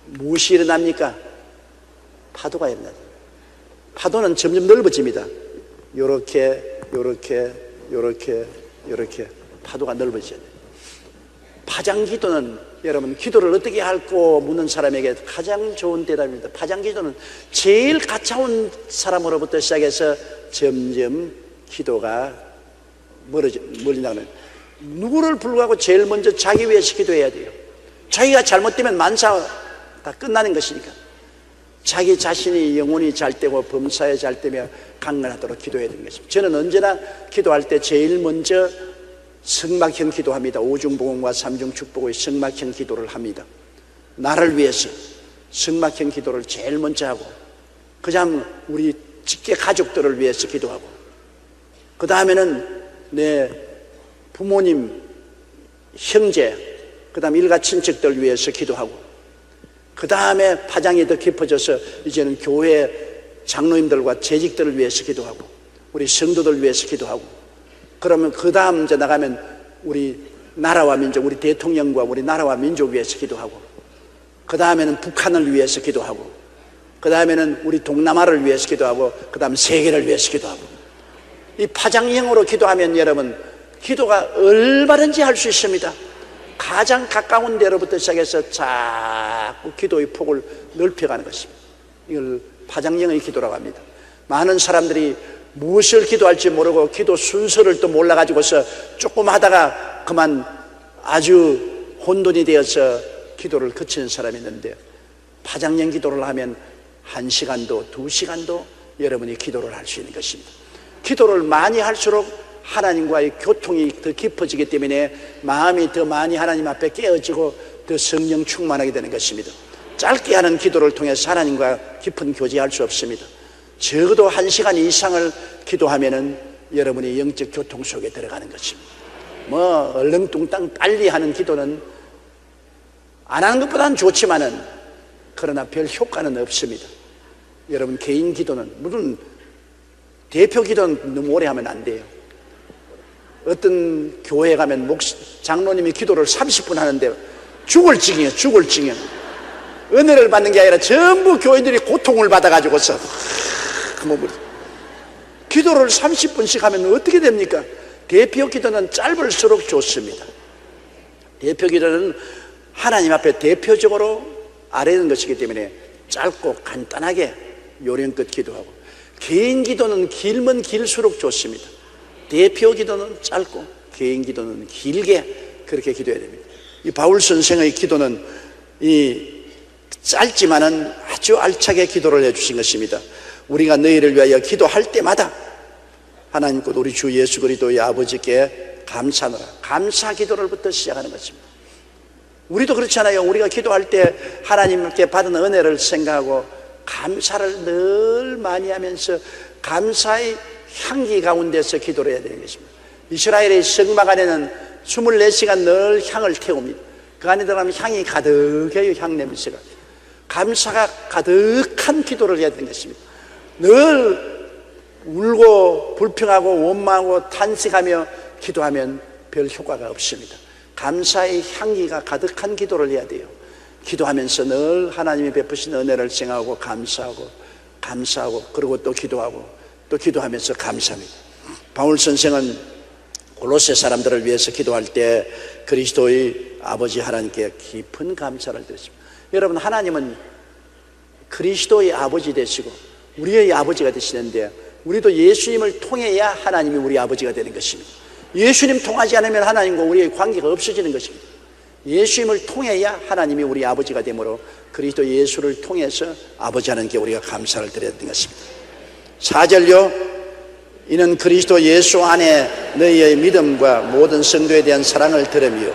무엇이 일어납니까? 파도가 일어나요. 파도는 점점 넓어집니다. 요렇게 파도가 넓어져야 돼요. 파장 기도는 여러분 기도를 어떻게 할고 묻는 사람에게 가장 좋은 대답입니다. 파장 기도는 제일 가까운 사람으로부터 시작해서 점점 기도가 멀리 나가는, 누구를 불구하고 제일 먼저 자기 위해서 기도해야 돼요. 자기가 잘못되면 만사 다 끝나는 것이니까 자기 자신이 영혼이 잘 되고 범사에 잘 되며 강건하도록 기도해야 되는 것입니다. 저는 언제나 기도할 때 제일 먼저 성막형 기도합니다. 오중복음과 삼중축복의 성막형 기도를 합니다. 나를 위해서 성막형 기도를 제일 먼저 하고, 그 다음 우리 직계 가족들을 위해서 기도하고, 그 다음에는 내 부모님, 형제, 그 다음 일가 친척들 위해서 기도하고, 그 다음에 파장이 더 깊어져서 이제는 교회 장로님들과 재직들을 위해서 기도하고, 우리 성도들 위해서 기도하고, 그러면 그 다음 이제 나가면 우리 나라와 민족, 우리 대통령과 우리 나라와 민족 위해서 기도하고, 그 다음에는 북한을 위해서 기도하고, 그 다음에는 우리 동남아를 위해서 기도하고, 그 다음 세계를 위해서 기도하고. 이 파장형으로 기도하면 여러분 기도가 얼마든지 할 수 있습니다. 가장 가까운 데로부터 시작해서 자꾸 기도의 폭을 넓혀가는 것입니다. 이걸 파장형의 기도라고 합니다. 많은 사람들이 무엇을 기도할지 모르고 기도 순서를 또 몰라가지고서 조금 하다가 그만 아주 혼돈이 되어서 기도를 그치는 사람이 있는데, 파장형 기도를 하면 1시간도 2시간도 여러분이 기도를 할 수 있는 것입니다. 기도를 많이 할수록 하나님과의 교통이 더 깊어지기 때문에 마음이 더 많이 하나님 앞에 깨어지고 더 성령 충만하게 되는 것입니다. 짧게 하는 기도를 통해서 하나님과 깊은 교제할 수 없습니다. 적어도 1시간 이상을 기도하면은 여러분이 영적 교통 속에 들어가는 것입니다. 뭐 얼렁뚱땅 빨리 하는 기도는 안 하는 것보다는 좋지만은 그러나 별 효과는 없습니다. 여러분 개인 기도는, 물론 대표 기도는 너무 오래 하면 안 돼요. 어떤 교회 가면 장로님이 기도를 30분 하는데 죽을 지경이에요. 죽을 지경. 은혜를 받는 게 아니라 전부 교인들이 고통을 받아가지고서 기도를 30분씩 하면 어떻게 됩니까? 대표 기도는 짧을수록 좋습니다. 대표 기도는 하나님 앞에 대표적으로 아뢰는 것이기 때문에 짧고 간단하게 요령껏 기도하고, 개인 기도는 길면 길수록 좋습니다. 대표 기도는 짧고 개인 기도는 길게 그렇게 기도해야 됩니다. 이 바울 선생의 기도는 이 짧지만은 아주 알차게 기도를 해주신 것입니다. 우리가 너희를 위하여 기도할 때마다 하나님 곧 우리 주 예수 그리스도의 아버지께 감사하노라. 감사 기도를부터 시작하는 것입니다. 우리도 그렇잖아요. 우리가 기도할 때 하나님께 받은 은혜를 생각하고 감사를 늘 많이 하면서 감사의 향기 가운데서 기도를 해야 되는 것입니다. 이스라엘의 성막 안에는 24시간 늘 향을 태웁니다. 그 안에 들어가면 향이 가득해요. 향 냄새가. 감사가 가득한 기도를 해야 되는 것입니다. 늘 울고 불평하고 원망하고 탄식하며 기도하면 별 효과가 없습니다. 감사의 향기가 가득한 기도를 해야 돼요. 기도하면서 늘 하나님이 베푸신 은혜를 생각하고 감사하고 그리고 또 기도하고 또 기도하면서 감사합니다. 바울 선생은 골로새 사람들을 위해서 기도할 때 그리스도의 아버지 하나님께 깊은 감사를 드렸습니다. 여러분, 하나님은 그리스도의 아버지 되시고 우리의 아버지가 되시는데, 우리도 예수님을 통해야 하나님이 우리 아버지가 되는 것입니다. 예수님 통하지 않으면 하나님과 우리의 관계가 없어지는 것입니다. 예수님을 통해야 하나님이 우리 아버지가 되므로 그리스도 예수를 통해서 아버지 하나님께 우리가 감사를 드려야 되는 것입니다. 4절요. 이는 그리스도 예수 안에 너희의 믿음과 모든 성도에 대한 사랑을 들으며,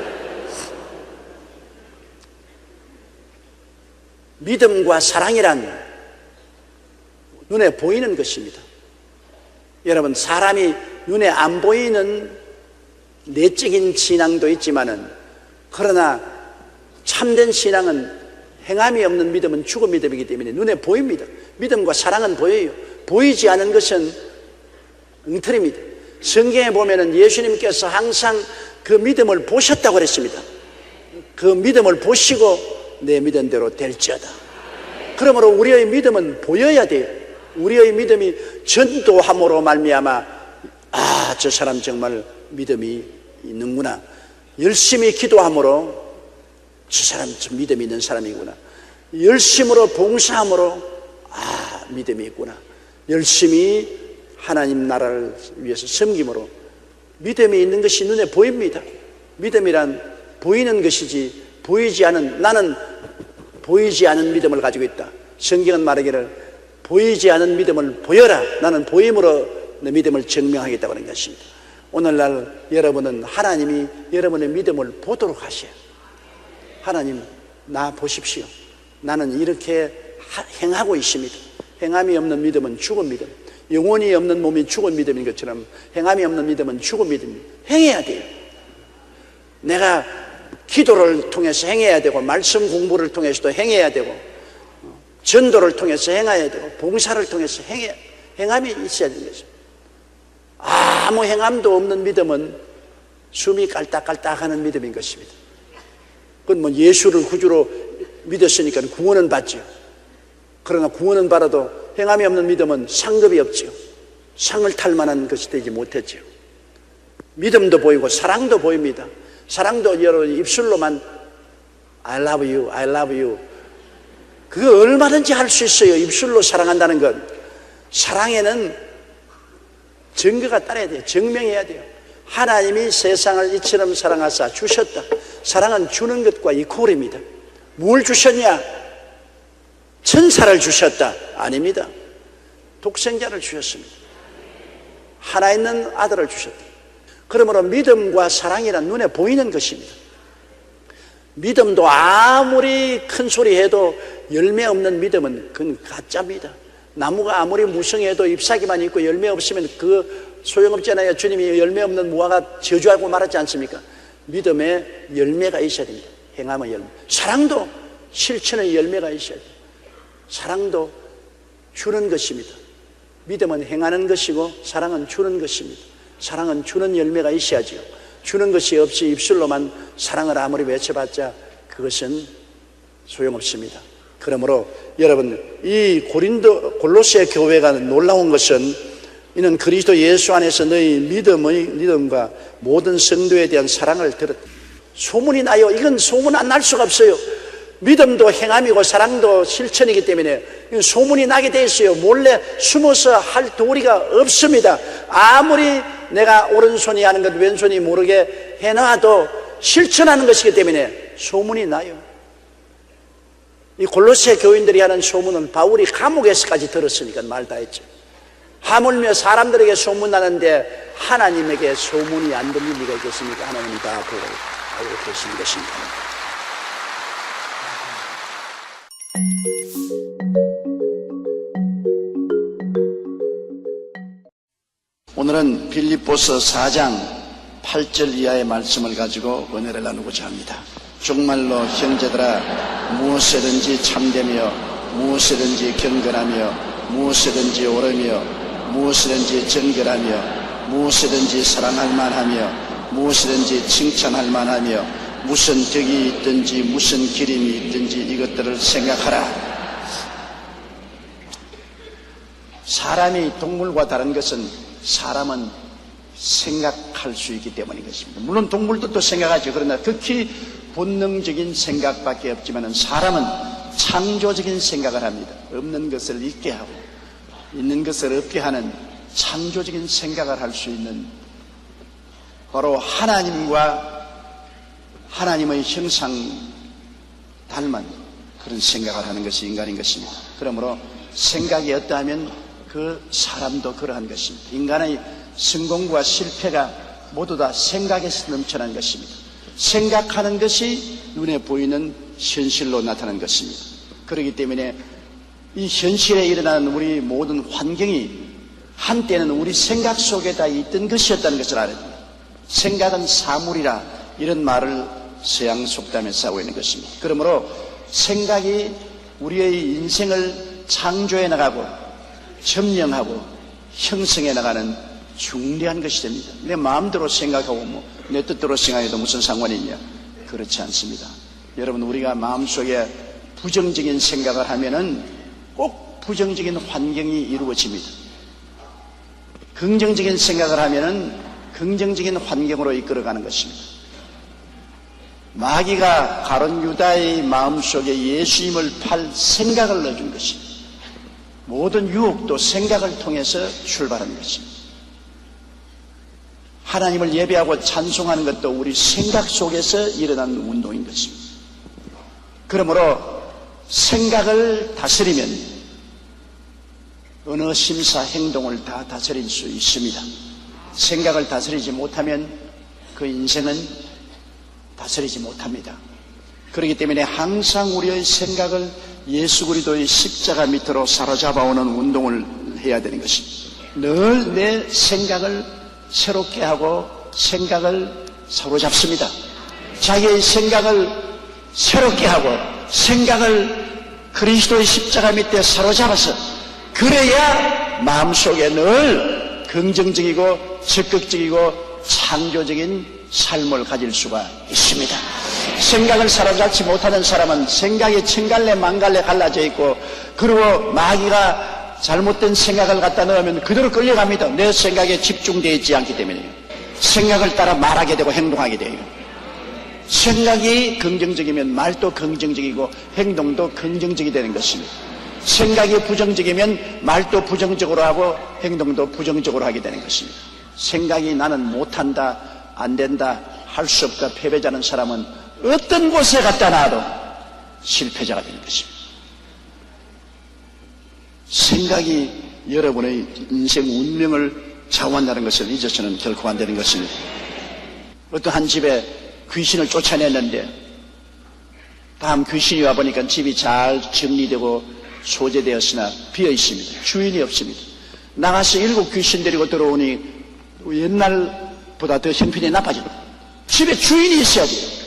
믿음과 사랑이란 눈에 보이는 것입니다. 여러분, 사람이 눈에 안 보이는 내적인 신앙도 있지만은, 그러나 참된 신앙은 행함이 없는 믿음은 죽은 믿음이기 때문에 눈에 보입니다. 믿음과 사랑은 보여요. 보이지 않은 것은 엉터리입니다. 성경에 보면은 예수님께서 항상 그 믿음을 보셨다고 그랬습니다. 그 믿음을 보시고 내 믿은 대로 될지어다. 그러므로 우리의 믿음은 보여야 돼요. 우리의 믿음이 전도함으로 말미암아 저 사람 정말 믿음이 있는구나. 열심히 기도함으로 저 사람 좀 믿음이 있는 사람이구나. 열심으로 봉사함으로 믿음이 있구나. 열심히 하나님 나라를 위해서 섬김으로 믿음이 있는 것이 눈에 보입니다. 믿음이란 보이는 것이지 보이지 않은, 나는 보이지 않은 믿음을 가지고 있다. 성경은 말하기를 보이지 않은 믿음을 보여라. 나는 보임으로 내 믿음을 증명하겠다고 하는 것입니다. 오늘날 여러분은 하나님이 여러분의 믿음을 보도록 하셔요. 하나님, 나 보십시오. 나는 이렇게 행하고 있습니다. 행함이 없는 믿음은 죽은 믿음, 영혼이 없는 몸이 죽은 믿음인 것처럼 행함이 없는 믿음은 죽은 믿음입니다. 행해야 돼요. 내가 기도를 통해서 행해야 되고, 말씀 공부를 통해서도 행해야 되고, 전도를 통해서 행해야 되고, 봉사를 통해서 행함이 있어야 되는 거죠. 아무 행함도 없는 믿음은 숨이 깔딱깔딱하는 믿음인 것입니다. 그건 뭐 예수를 구주로 믿었으니까 구원은 받죠. 그러나 구원은 받아도 행함이 없는 믿음은 상급이 없지요. 상을 탈 만한 것이 되지 못했지요. 믿음도 보이고 사랑도 보입니다. 사랑도 여러분 입술로만 I love you, I love you, 그거 얼마든지 할 수 있어요. 입술로 사랑한다는 건. 사랑에는 증거가 따라야 돼요. 증명해야 돼요. 하나님이 세상을 이처럼 사랑하사 주셨다. 사랑은 주는 것과 이퀄입니다. 뭘 주셨냐? 천사를 주셨다? 아닙니다. 독생자를 주셨습니다. 하나 있는 아들을 주셨다. 그러므로 믿음과 사랑이란 눈에 보이는 것입니다. 믿음도 아무리 큰 소리 해도 열매 없는 믿음은 그건 가짜입니다. 나무가 아무리 무성해도 잎사귀만 있고 열매 없으면 그 소용없잖아요. 주님이 열매 없는 무화과 저주하고 말하지 않습니까? 믿음에 열매가 있어야 됩니다. 행함의 열매. 사랑도 실천의 열매가 있어야 됩니다. 사랑도 주는 것입니다. 믿음은 행하는 것이고 사랑은 주는 것입니다. 사랑은 주는 열매가 있어야죠. 주는 것이 없이 입술로만 사랑을 아무리 외쳐봤자 그것은 소용없습니다. 그러므로 여러분, 이 골로새 교회가 놀라운 것은 이는 그리스도 예수 안에서 너희 믿음과 모든 성도에 대한 사랑을 들었다. 소문이 나요. 이건 소문 안 날 수가 없어요. 믿음도 행함이고 사랑도 실천이기 때문에 소문이 나게 돼 있어요. 몰래 숨어서 할 도리가 없습니다. 아무리 내가 오른손이 하는 것 왼손이 모르게 해놔도 실천하는 것이기 때문에 소문이 나요. 이 골로새 교인들이 하는 소문은 바울이 감옥에서까지 들었으니까 말 다 했죠. 하물며 사람들에게 소문나는데 하나님에게 소문이 안 들릴 리가 있겠습니까? 하나님이 다 보고 알고 계신 것입니다. 오늘은 빌립보서 4장 8절 이하의 말씀을 가지고 은혜를 나누고자 합니다. 정말로 형제들아, 무엇이든지 참되며 무엇이든지 경건하며 무엇이든지 옳으며 무엇이든지 정결하며 무엇이든지 사랑할 만하며 무엇이든지 칭찬할 만하며 무슨 덕이 있든지 무슨 기림이 있든지 이것들을 생각하라. 사람이 동물과 다른 것은 사람은 생각할 수 있기 때문인 것입니다. 물론 동물들도 생각하죠. 그러나 극히 본능적인 생각밖에 없지만 사람은 창조적인 생각을 합니다. 없는 것을 있게 하고 있는 것을 없게 하는 창조적인 생각을 할 수 있는, 바로 하나님의 형상 닮은 그런 생각을 하는 것이 인간인 것입니다. 그러므로 생각이 어떠하면 그 사람도 그러한 것입니다. 인간의 성공과 실패가 모두 다 생각에서 넘쳐난 것입니다. 생각하는 것이 눈에 보이는 현실로 나타나는 것입니다. 그렇기 때문에 이 현실에 일어나는 우리 모든 환경이 한때는 우리 생각 속에 다 있던 것이었다는 것을 알아야 됩니다. 생각은 사물이라, 이런 말을 서양 속담에 쓰고 있는 것입니다. 그러므로 생각이 우리의 인생을 창조해 나가고 점령하고 형성해 나가는 중대한 것이 됩니다. 내 마음대로 생각하고 내 뜻대로 생각해도 무슨 상관이 있냐? 그렇지 않습니다. 여러분, 우리가 마음속에 부정적인 생각을 하면은 꼭 부정적인 환경이 이루어집니다. 긍정적인 생각을 하면은 긍정적인 환경으로 이끌어가는 것입니다. 마귀가 가룟 유다의 마음속에 예수님을 팔 생각을 넣어준 것입니다. 모든 유혹도 생각을 통해서 출발하는 것입니다. 하나님을 예배하고 찬송하는 것도 우리 생각 속에서 일어나는 운동인 것입니다. 그러므로 생각을 다스리면 어느 심사 행동을 다 다스릴 수 있습니다. 생각을 다스리지 못하면 그 인생은 다스리지 못합니다. 그렇기 때문에 항상 우리의 생각을 예수 그리스도의 십자가 밑으로 사로잡아오는 운동을 해야 되는 것입니다. 늘 내 생각을 새롭게 하고 생각을 사로잡습니다. 자기의 생각을 새롭게 하고 생각을 그리스도의 십자가 밑에 사로잡아서 그래야 마음속에 늘 긍정적이고 적극적이고 창조적인 삶을 가질 수가 있습니다. 생각을 사로잡지 못하는 사람은 생각이 천갈래 만갈래 갈라져 있고, 그리고 마귀가 잘못된 생각을 갖다 넣으면 그대로 끌려갑니다. 내 생각에 집중되어 있지 않기 때문에요. 생각을 따라 말하게 되고 행동하게 돼요. 생각이 긍정적이면 말도 긍정적이고 행동도 긍정적이 되는 것입니다. 생각이 부정적이면 말도 부정적으로 하고 행동도 부정적으로 하게 되는 것입니다. 생각이 나는 못한다, 안 된다, 할 수 없다, 패배자는 사람은 어떤 곳에 갖다 놔도 실패자가 되는 것입니다. 생각이 여러분의 인생 운명을 좌우한다는 것을 잊어서는 결코 안 되는 것입니다. 어떤 한 집에 귀신을 쫓아냈는데 다음 귀신이 와보니까 집이 잘 정리되고 소재되었으나 비어 있습니다. 주인이 없습니다. 나가서 7 귀신 데리고 들어오니 옛날보다 더 형편이 나빠집니다. 집에 주인이 있어야 돼요.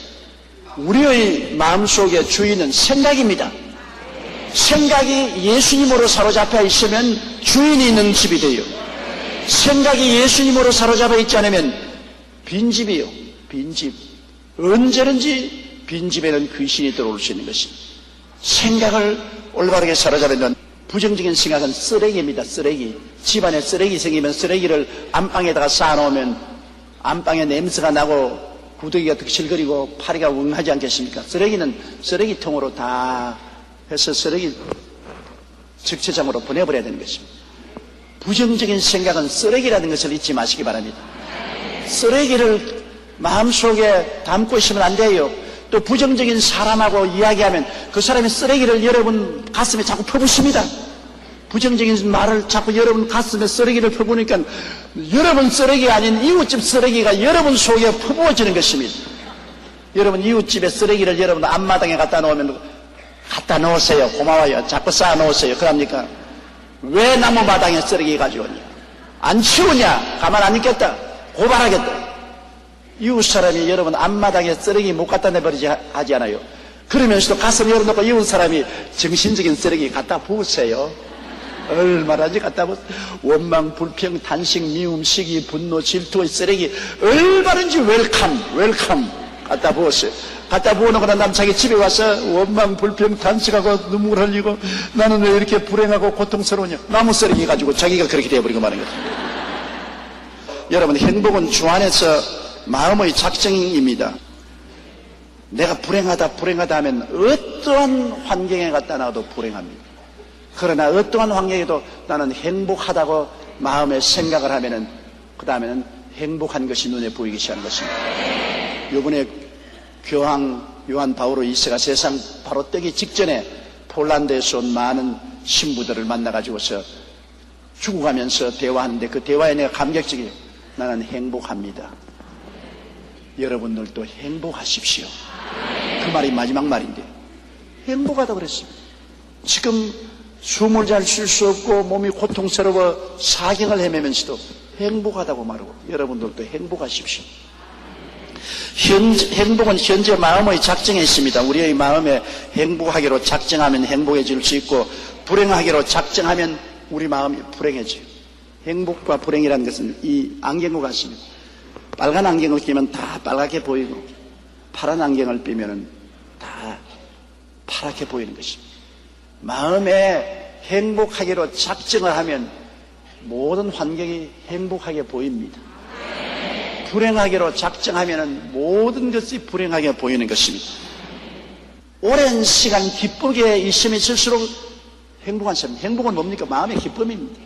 우리의 마음속의 주인은 생각입니다. 생각이 예수님으로 사로잡혀 있으면 주인이 있는 집이 돼요. 생각이 예수님으로 사로잡혀 있지 않으면 빈집이요. 빈집. 언제든지 빈집에는 귀신이 들어올 수 있는 것입니다. 생각을 올바르게 사로잡으면 부정적인 생각은 쓰레기입니다. 쓰레기. 집안에 쓰레기 생기면 쓰레기를 안방에다가 쌓아놓으면 안방에 냄새가 나고 구더기가 득실거리고 파리가 웅하지 않겠습니까? 쓰레기는 쓰레기통으로 다 해서 쓰레기 적체장으로 보내버려야 되는 것입니다. 부정적인 생각은 쓰레기라는 것을 잊지 마시기 바랍니다. 쓰레기를 마음속에 담고 있으면 안 돼요. 또 부정적인 사람하고 이야기하면 그 사람의 쓰레기를 여러분 가슴에 자꾸 퍼붓습니다. 부정적인 말을 자꾸 여러분 가슴에 쓰레기를 퍼부으니까 여러분 쓰레기가 아닌 이웃집 쓰레기가 여러분 속에 퍼부어지는 것입니다. 여러분 이웃집에 쓰레기를 여러분 앞마당에 갖다 놓으면 갖다 놓으세요. 고마워요. 자꾸 쌓아 놓으세요. 그럽니까? 왜 나무 마당에 쓰레기 가져오냐? 안 치우냐? 가만 안 있겠다. 고발하겠다. 이웃 사람이 여러분 앞마당에 쓰레기 못 갖다 내버리지 하지 않아요? 그러면서도 가슴 열어놓고 이웃 사람이 정신적인 쓰레기 갖다 부으세요. 얼마나지 갖다 부으세요. 원망, 불평, 탄식, 미움, 시기, 분노, 질투의 쓰레기 얼마든지 웰컴 갖다 부었어요. 갖다 부어놓고 난 다음 자기 집에 와서 원망, 불평, 탄식하고 눈물 흘리고 나는 왜 이렇게 불행하고 고통스러우냐? 나무 쓰레기 가지고 자기가 그렇게 되어버리고 마는 거죠. 여러분, 행복은 주 안에서 마음의 작정입니다. 내가 불행하다 하면 어떠한 환경에 갖다 놔도 불행합니다. 그러나 어떠한 환경에도 나는 행복하다고 마음에 생각을 하면은 그 다음에는 행복한 것이 눈에 보이기 시작하는 것입니다. 이번에 교황 요한 바오로 2세가 세상 바로 뜨기 직전에 폴란드에서 온 많은 신부들을 만나가지고서 죽어가면서 대화하는데 그 대화에 내가 감격적이에요. 나는 행복합니다. 여러분들도 행복하십시오. 그 말이 마지막 말인데 행복하다고 그랬습니다. 지금 숨을 잘 쉴 수 없고 몸이 고통스러워 사경을 헤매면서도 행복하다고 말하고 여러분들도 행복하십시오. 행복은 현재 마음의 작정에 있습니다. 우리의 마음에 행복하기로 작정하면 행복해질 수 있고 불행하기로 작정하면 우리 마음이 불행해져요. 행복과 불행이라는 것은 이 안경과 같습니다. 빨간 안경을 끼면 다 빨갛게 보이고 파란 안경을 끼면 다 파랗게 보이는 것입니다. 마음에 행복하기로 작정을 하면 모든 환경이 행복하게 보입니다. 불행하기로 작정하면 모든 것이 불행하게 보이는 것입니다. 오랜 시간 기쁘게 있으면 있을수록 행복한 사람. 행복은 뭡니까? 마음의 기쁨입니다.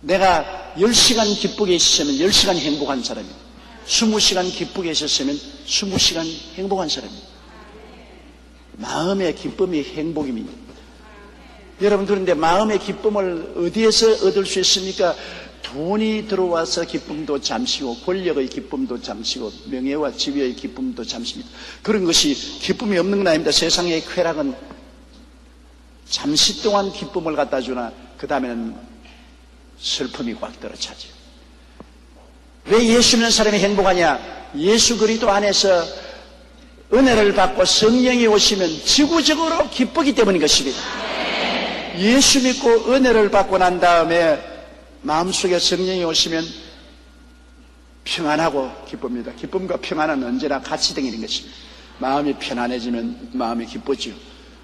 내가 10시간 기쁘게 있었으면 10시간 행복한 사람입니다. 20시간 기쁘게 있었으면 20시간 행복한 사람입니다. 마음의 기쁨이 행복입니다. 여러분, 그런데 마음의 기쁨을 어디에서 얻을 수 있습니까? 돈이 들어와서 기쁨도 잠시고, 권력의 기쁨도 잠시고, 명예와 지위의 기쁨도 잠시입니다. 그런 것이 기쁨이 없는 건 아닙니다. 세상의 쾌락은 잠시 동안 기쁨을 갖다 주나 그 다음에는 슬픔이 꽉 들어차죠. 왜 예수 믿는 사람이 행복하냐? 예수 그리스도 안에서 은혜를 받고 성령이 오시면 지구적으로 기쁘기 때문인 것입니다. 예수 믿고 은혜를 받고 난 다음에 마음속에 성령이 오시면 평안하고 기쁩니다. 기쁨과 평안은 언제나 같이 다니는 것입니다. 마음이 편안해지면 마음이 기쁘지요.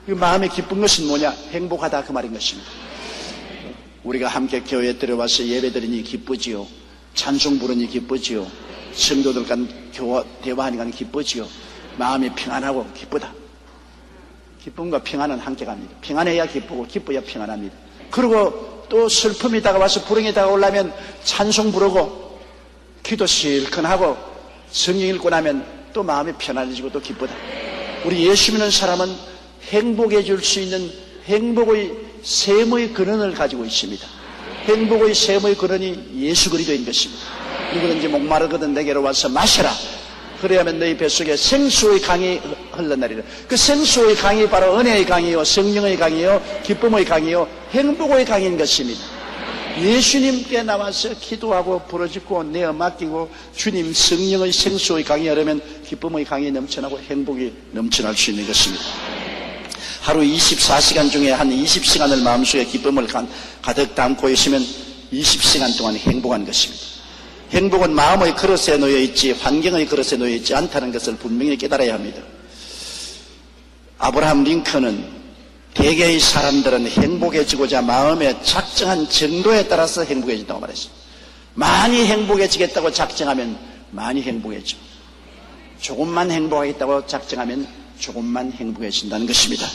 그 마음이 기쁜 것은 뭐냐? 행복하다 그 말인 것입니다. 우리가 함께 교회에 들어와서 예배드리니 기쁘지요. 찬송 부르니 기쁘지요. 성도들과 대화하니까 기쁘지요. 마음이 평안하고 기쁘다. 기쁨과 평안은 함께 갑니다. 평안해야 기쁘고 기뻐야 평안합니다. 그리고 또 슬픔이 다가와서 불행이 다가오려면 찬송 부르고 기도 실컷 하고 성경 읽고 나면 또 마음이 편안해지고 또 기쁘다. 우리 예수 믿는 사람은 행복해 줄 수 있는 행복의 셈의 근원을 가지고 있습니다. 행복의 셈의 근원이 예수 그리스도인 것입니다. 누구든지 목마르거든 내게로 와서 마셔라. 그래야만 너희 뱃속에 생수의 강이 흘러내리라. 그 생수의 강이 바로 은혜의 강이요, 성령의 강이요, 기쁨의 강이요, 행복의 강인 것입니다. 예수님께 나와서 기도하고 부르짖고 내어 맡기고 주님 성령의 생수의 강이 흐르면 기쁨의 강이 넘쳐나고 행복이 넘쳐날 수 있는 것입니다. 하루 24시간 중에 한 20시간을 마음속에 기쁨을 가득 담고 있으면 20시간 동안 행복한 것입니다. 행복은 마음의 그릇에 놓여 있지 환경의 그릇에 놓여 있지 않다는 것을 분명히 깨달아야 합니다. 아브라함 링컨은 대개의 사람들은 행복해지고자 마음의 작정한 정도에 따라서 행복해진다고 말했습니다. 많이 행복해지겠다고 작정하면 많이 행복해져. 조금만 행복하겠다고 작정하면 조금만 행복해진다는 것입니다.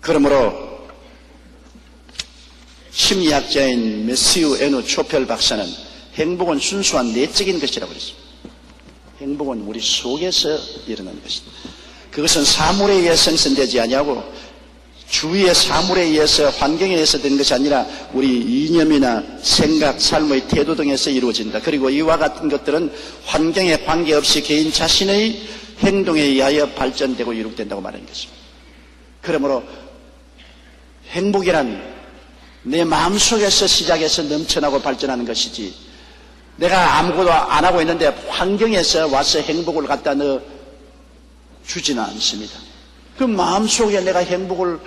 그러므로 심리학자인 매스유 에누 초펠 박사는 행복은 순수한 내적인 것이라고 그랬습니다. 행복은 우리 속에서 일어나는 것입니다. 그것은 사물에 의해 생성되지 아니하고 주위의 사물에 의해서 환경에 의해서 된 것이 아니라 우리 이념이나 생각, 삶의 태도 등에서 이루어진다. 그리고 이와 같은 것들은 환경에 관계없이 개인 자신의 행동에 의하여 발전되고 이룩된다고 말하는 것입니다. 그러므로 행복이란 내 마음속에서 시작해서 넘쳐나고 발전하는 것이지 내가 아무것도 안 하고 있는데 환경에서 와서 행복을 갖다 넣어 주지는 않습니다. 그 마음속에 내가 행복을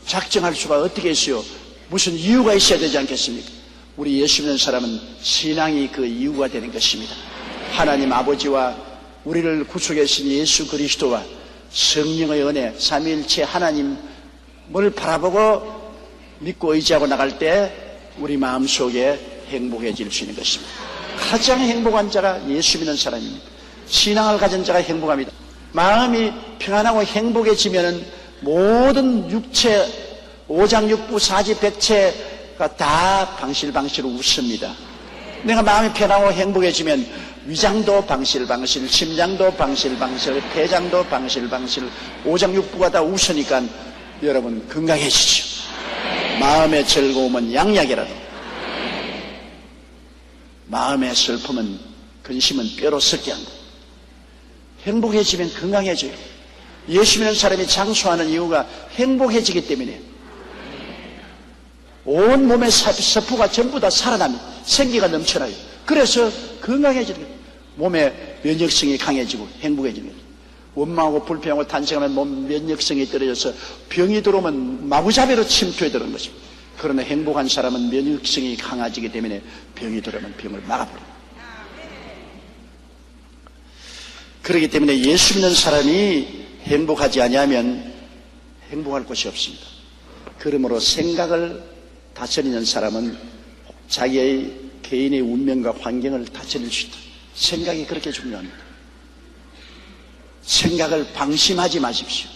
작정할 수가 어떻게 있어요? 무슨 이유가 있어야 되지 않겠습니까? 우리 예수 믿는 사람은 신앙이 그 이유가 되는 것입니다. 하나님 아버지와 우리를 구속하신 예수 그리스도와 성령의 은혜, 삼위일체 하나님을 바라보고 믿고 의지하고 나갈 때 우리 마음속에 행복해질 수 있는 것입니다. 가장 행복한 자가 예수 믿는 사람입니다. 신앙을 가진 자가 행복합니다. 마음이 평안하고 행복해지면은 모든 육체, 오장육부, 사지백체가 다 방실방실 웃습니다. 내가 마음이 편하고 행복해지면 위장도 방실방실, 심장도 방실방실, 폐장도 방실방실, 오장육부가 다 웃으니까 여러분 건강해지죠. 마음의 즐거움은 양약이라도 마음의 슬픔은 근심은 뼈로 썩게 한다. 행복해지면 건강해져요. 예수 믿는 사람이 장수하는 이유가 행복해지기 때문에 온 몸의 세포가 전부 다 살아납니다. 생기가 넘쳐나요. 그래서 건강해지는 거예요. 몸의 면역성이 강해지고 행복해지는 거예요. 원망하고 불평하고 탄식하면 몸 면역성이 떨어져서 병이 들어오면 마구잡이로 침투해 들어오는 것입니다. 그러나 행복한 사람은 면역성이 강해지기 때문에 병이 들어오면 병을 막아버립니다. 그렇기 때문에 예수 믿는 사람이 행복하지 아니하면 행복할 곳이 없습니다. 그러므로 생각을 다스리는 사람은 자기의 개인의 운명과 환경을 다스릴 수 있다. 생각이 그렇게 중요합니다. 생각을 방심하지 마십시오.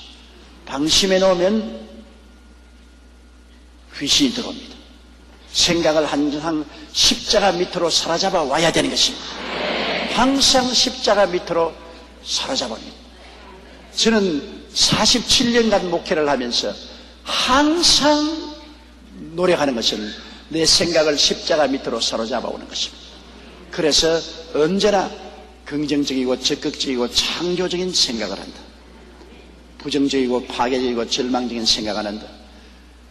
방심해 놓으면 귀신이 들어옵니다. 생각을 항상 십자가 밑으로 사로잡아 와야 되는 것입니다. 항상 십자가 밑으로 사로잡아옵니다. 저는 47년간 목회를 하면서 항상 노력하는 것은 내 생각을 십자가 밑으로 사로잡아 오는 것입니다. 그래서 언제나 긍정적이고 적극적이고 창조적인 생각을 한다. 부정적이고 파괴적이고 절망적인 생각 안 한다.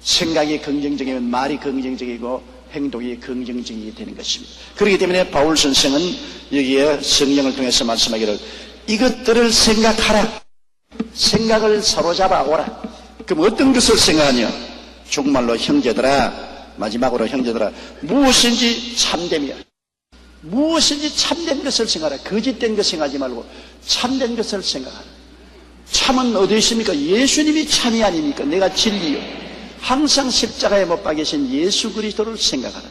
생각이 긍정적이면 말이 긍정적이고 행동이 긍정적이게 되는 것입니다. 그렇기 때문에 바울 선생은 여기에 성령을 통해서 말씀하기를 이것들을 생각하라. 생각을 사로잡아 오라. 그럼 어떤 것을 생각하냐? 정말로 형제들아, 마지막으로 형제들아, 무엇인지 참됨이야. 무엇인지 참된 것을 생각하라. 거짓된 것 생각하지 말고 참된 것을 생각하라. 참은 어디 있습니까? 예수님이 참이 아닙니까? 내가 진리요. 항상 십자가에 못 박이신 예수 그리스도를 생각하라.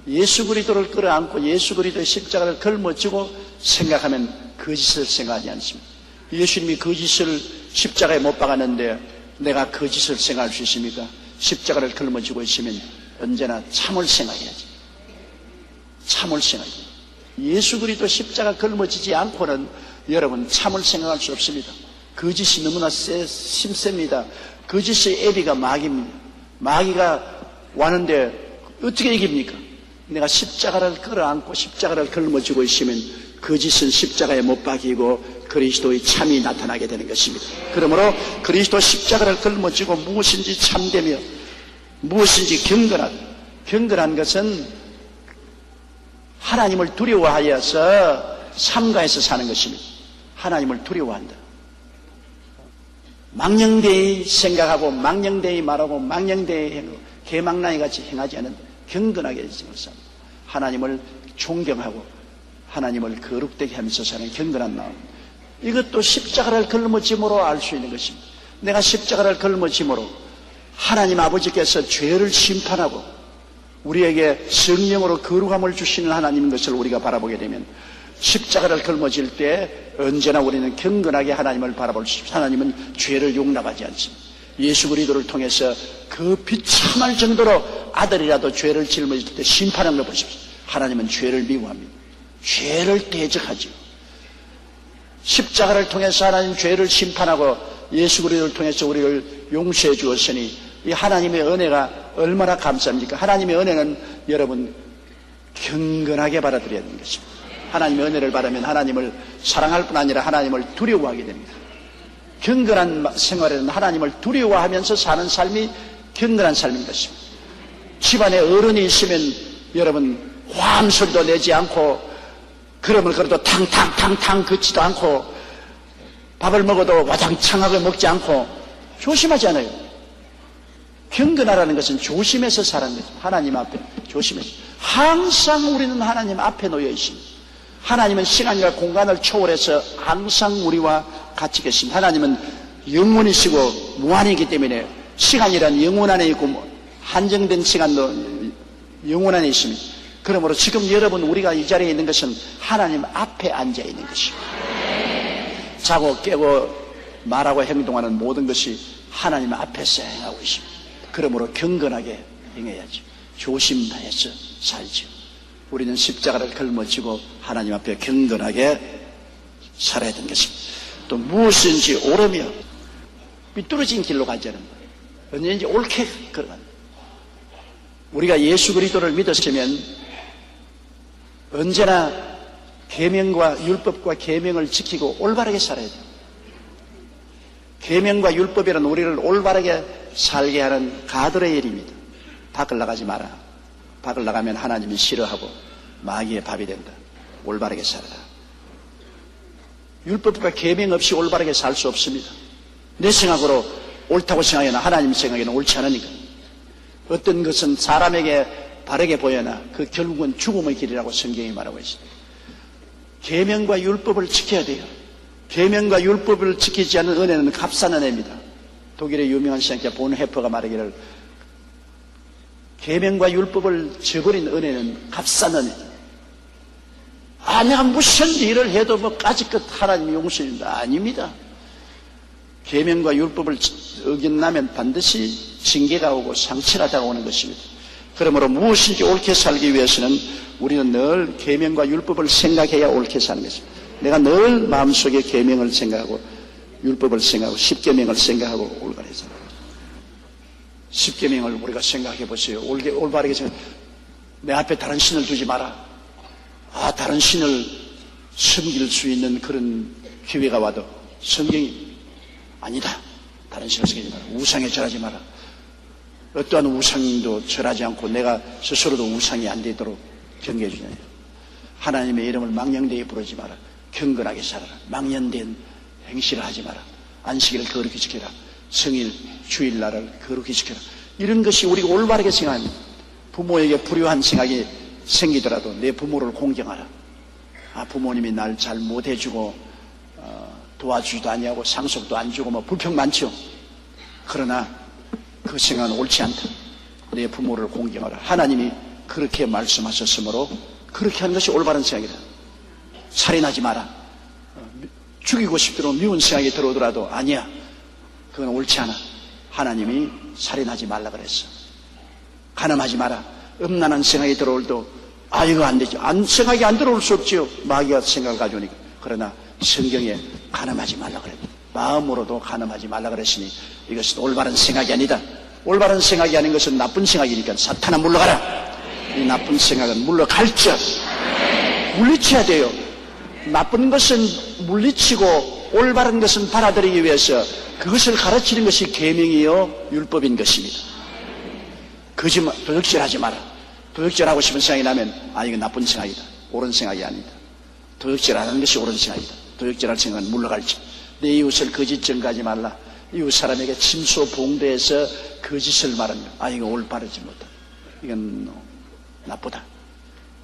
예수 그리스도를 끌어안고 예수 그리스도의 십자가를 걸머쥐고 생각하면 거짓을 생각하지 않습니다. 예수님이 거짓을 십자가에 못 박았는데 내가 거짓을 생각할 수 있습니까? 십자가를 걸머쥐고 있으면 언제나 참을 생각해야지. 참을 생각해야지. 예수 그리스도 십자가 걸머쥐지 않고는 여러분 참을 생각할 수 없습니다. 거짓이 너무나 심셉니다. 거짓의 애비가 마귀입니다. 마귀가 왔는데 어떻게 이깁니까? 내가 십자가를 끌어안고 십자가를 걸머쥐고 있으면 거짓은 십자가에 못 박이고 그리스도의 참이 나타나게 되는 것입니다. 그러므로 그리스도 십자가를 걸머쥐고 무엇인지 참되며 무엇인지 경건한 것은 하나님을 두려워하여서 삼가해서 사는 것입니다. 하나님을 두려워한다. 망령되이 생각하고 망령되이 말하고 망령되이 행하고 개망나니 같이 행하지 않은 경건하게 생을 삽니다. 하나님을 존경하고 하나님을 거룩되게 하면서 사는 경건한 마음. 이것도 십자가를 걸머짐으로 알 수 있는 것입니다. 내가 십자가를 걸머짐으로 하나님 아버지께서 죄를 심판하고 우리에게 성령으로 거룩함을 주시는 하나님인 것을 우리가 바라보게 되면 십자가를 걸머질 때 언제나 우리는 경건하게 하나님을 바라볼 수 있습니다. 하나님은 죄를 용납하지 않습니다. 예수 그리스도를 통해서 그 비참할 정도로 아들이라도 죄를 짊어질 때 심판한 걸 보십시오. 하나님은 죄를 미워합니다. 죄를 대적하죠. 십자가를 통해서 하나님 죄를 심판하고 예수 그리스도를 통해서 우리를 용서해 주었으니 이 하나님의 은혜가 얼마나 감사합니까? 하나님의 은혜는 여러분 경건하게 받아들여야 되는 것입니다. 하나님의 은혜를 받으면 하나님을 사랑할 뿐 아니라 하나님을 두려워하게 됩니다. 경건한 생활에는 하나님을 두려워하면서 사는 삶이 경건한 삶인 것입니다. 집안에 어른이 있으면 여러분 화음소리도 내지 않고 그러면 그래도 탕탕탕탕 걷지도 않고 밥을 먹어도 와장창하게 먹지 않고 조심하지 않아요. 경건하라는 것은 조심해서 사는 거죠. 하나님 앞에 조심해서. 항상 우리는 하나님 앞에 놓여 있습니다. 하나님은 시간과 공간을 초월해서 항상 우리와 같이 계십니다. 하나님은 영원이시고 무한이기 때문에 시간이란 영원 안에 있고 한정된 시간도 영원 안에 있습니다. 그러므로 지금 여러분 우리가 이 자리에 있는 것은 하나님 앞에 앉아 있는 것입니다. 자고 깨고 말하고 행동하는 모든 것이 하나님 앞에서 행하고 있습니다. 그러므로 경건하게 행해야죠. 조심해서 살죠. 우리는 십자가를 걸머쥐고 하나님 앞에 경건하게 살아야 되는 것입니다. 또 무엇인지 오르며 삐뚤어진 길로 가지 않는 거예요. 언제든지 옳게 걸어간다. 우리가 예수 그리스도를 믿었으면 언제나 계명과 율법과 계명을 지키고 올바르게 살아야 돼요. 계명과 율법이란 우리를 올바르게 살게 하는 가드레일입니다. 밖을 나가지 마라. 밖을 나가면 하나님이 싫어하고 마귀의 밥이 된다. 올바르게 살아라. 율법과 계명 없이 올바르게 살 수 없습니다. 내 생각으로 옳다고 생각하나 하나님 생각에는 옳지 않으니까. 어떤 것은 사람에게 바르게 보여나 그 결국은 죽음의 길이라고 성경이 말하고 있습니다. 계명과 율법을 지켜야 돼요. 계명과 율법을 지키지 않는 은혜는 값싼 은혜입니다. 독일의 유명한 신학자 본헤퍼가 말하기를 계명과 율법을 저버린 은혜는 값싼 은혜. 내가 무슨 일을 해도 까짓것 하나님이 용서해준다. 아닙니다. 계명과 율법을 어긴다면 반드시 징계가 오고 상처가 다가오는 것입니다. 그러므로 무엇인지 옳게 살기 위해서는 우리는 늘 계명과 율법을 생각해야 옳게 사는 것입니다. 내가 늘 마음속에 계명을 생각하고 율법을 생각하고 십계명을 생각하고 올바르게 살아요. 십계명을 우리가 생각해 보세요. 올바르게 생각. 내 앞에 다른 신을 두지 마라. 다른 신을 섬길 수 있는 그런 기회가 와도 성경이 아니다. 다른 신을 섬기지 마라. 우상에 절하지 마라. 어떠한 우상도 절하지 않고 내가 스스로도 우상이 안 되도록 경계해 주냐. 하나님의 이름을 망령되게 부르지 마라. 경건하게 살아라. 망연된 행실을 하지 마라. 안식일을 거룩히 지켜라. 성일, 주일날을 거룩히 지켜라. 이런 것이 우리가 올바르게 생각합니다. 부모에게 불효한 생각이 생기더라도 내 부모를 공경하라. 부모님이 날 잘 못해주고 도와주지도 아니하고 상속도 안 주고 불평 많죠. 그러나 그 생각은 옳지 않다. 내 부모를 공경하라. 하나님이 그렇게 말씀하셨으므로 그렇게 하는 것이 올바른 생각이다. 살인하지 마라. 죽이고 싶도록 미운 생각이 들어오더라도 아니야. 그건 옳지 않아. 하나님이 살인하지 말라 그랬어. 간음하지 마라. 음란한 생각이 들어올도 이거 안 되죠. 생각이 안 들어올 수 없지요. 마귀가 생각을 가져오니까. 그러나 성경에 간음하지 말라 그랬다. 마음으로도 간음하지 말라 그랬으니 이것은 올바른 생각이 아니다. 올바른 생각이 아닌 것은 나쁜 생각이니까 사탄아 물러가라. 이 나쁜 생각은 물러갈지어다. 물리쳐야 돼요. 나쁜 것은 물리치고 올바른 것은 받아들이기 위해서 그것을 가르치는 것이 계명이요 율법인 것입니다. 거짓말, 도둑질하지 마라. 도둑질하고 싶은 생각이 나면 이건 나쁜 생각이다. 옳은 생각이 아니다. 도둑질하는 것이 옳은 생각이다. 도둑질할 생각은 물러갈지. 내 이웃을 거짓 증거하지 말라. 이웃 사람에게 침소 봉대해서 거짓을 말하면 이거 올바르지 못하다. 이건 나쁘다.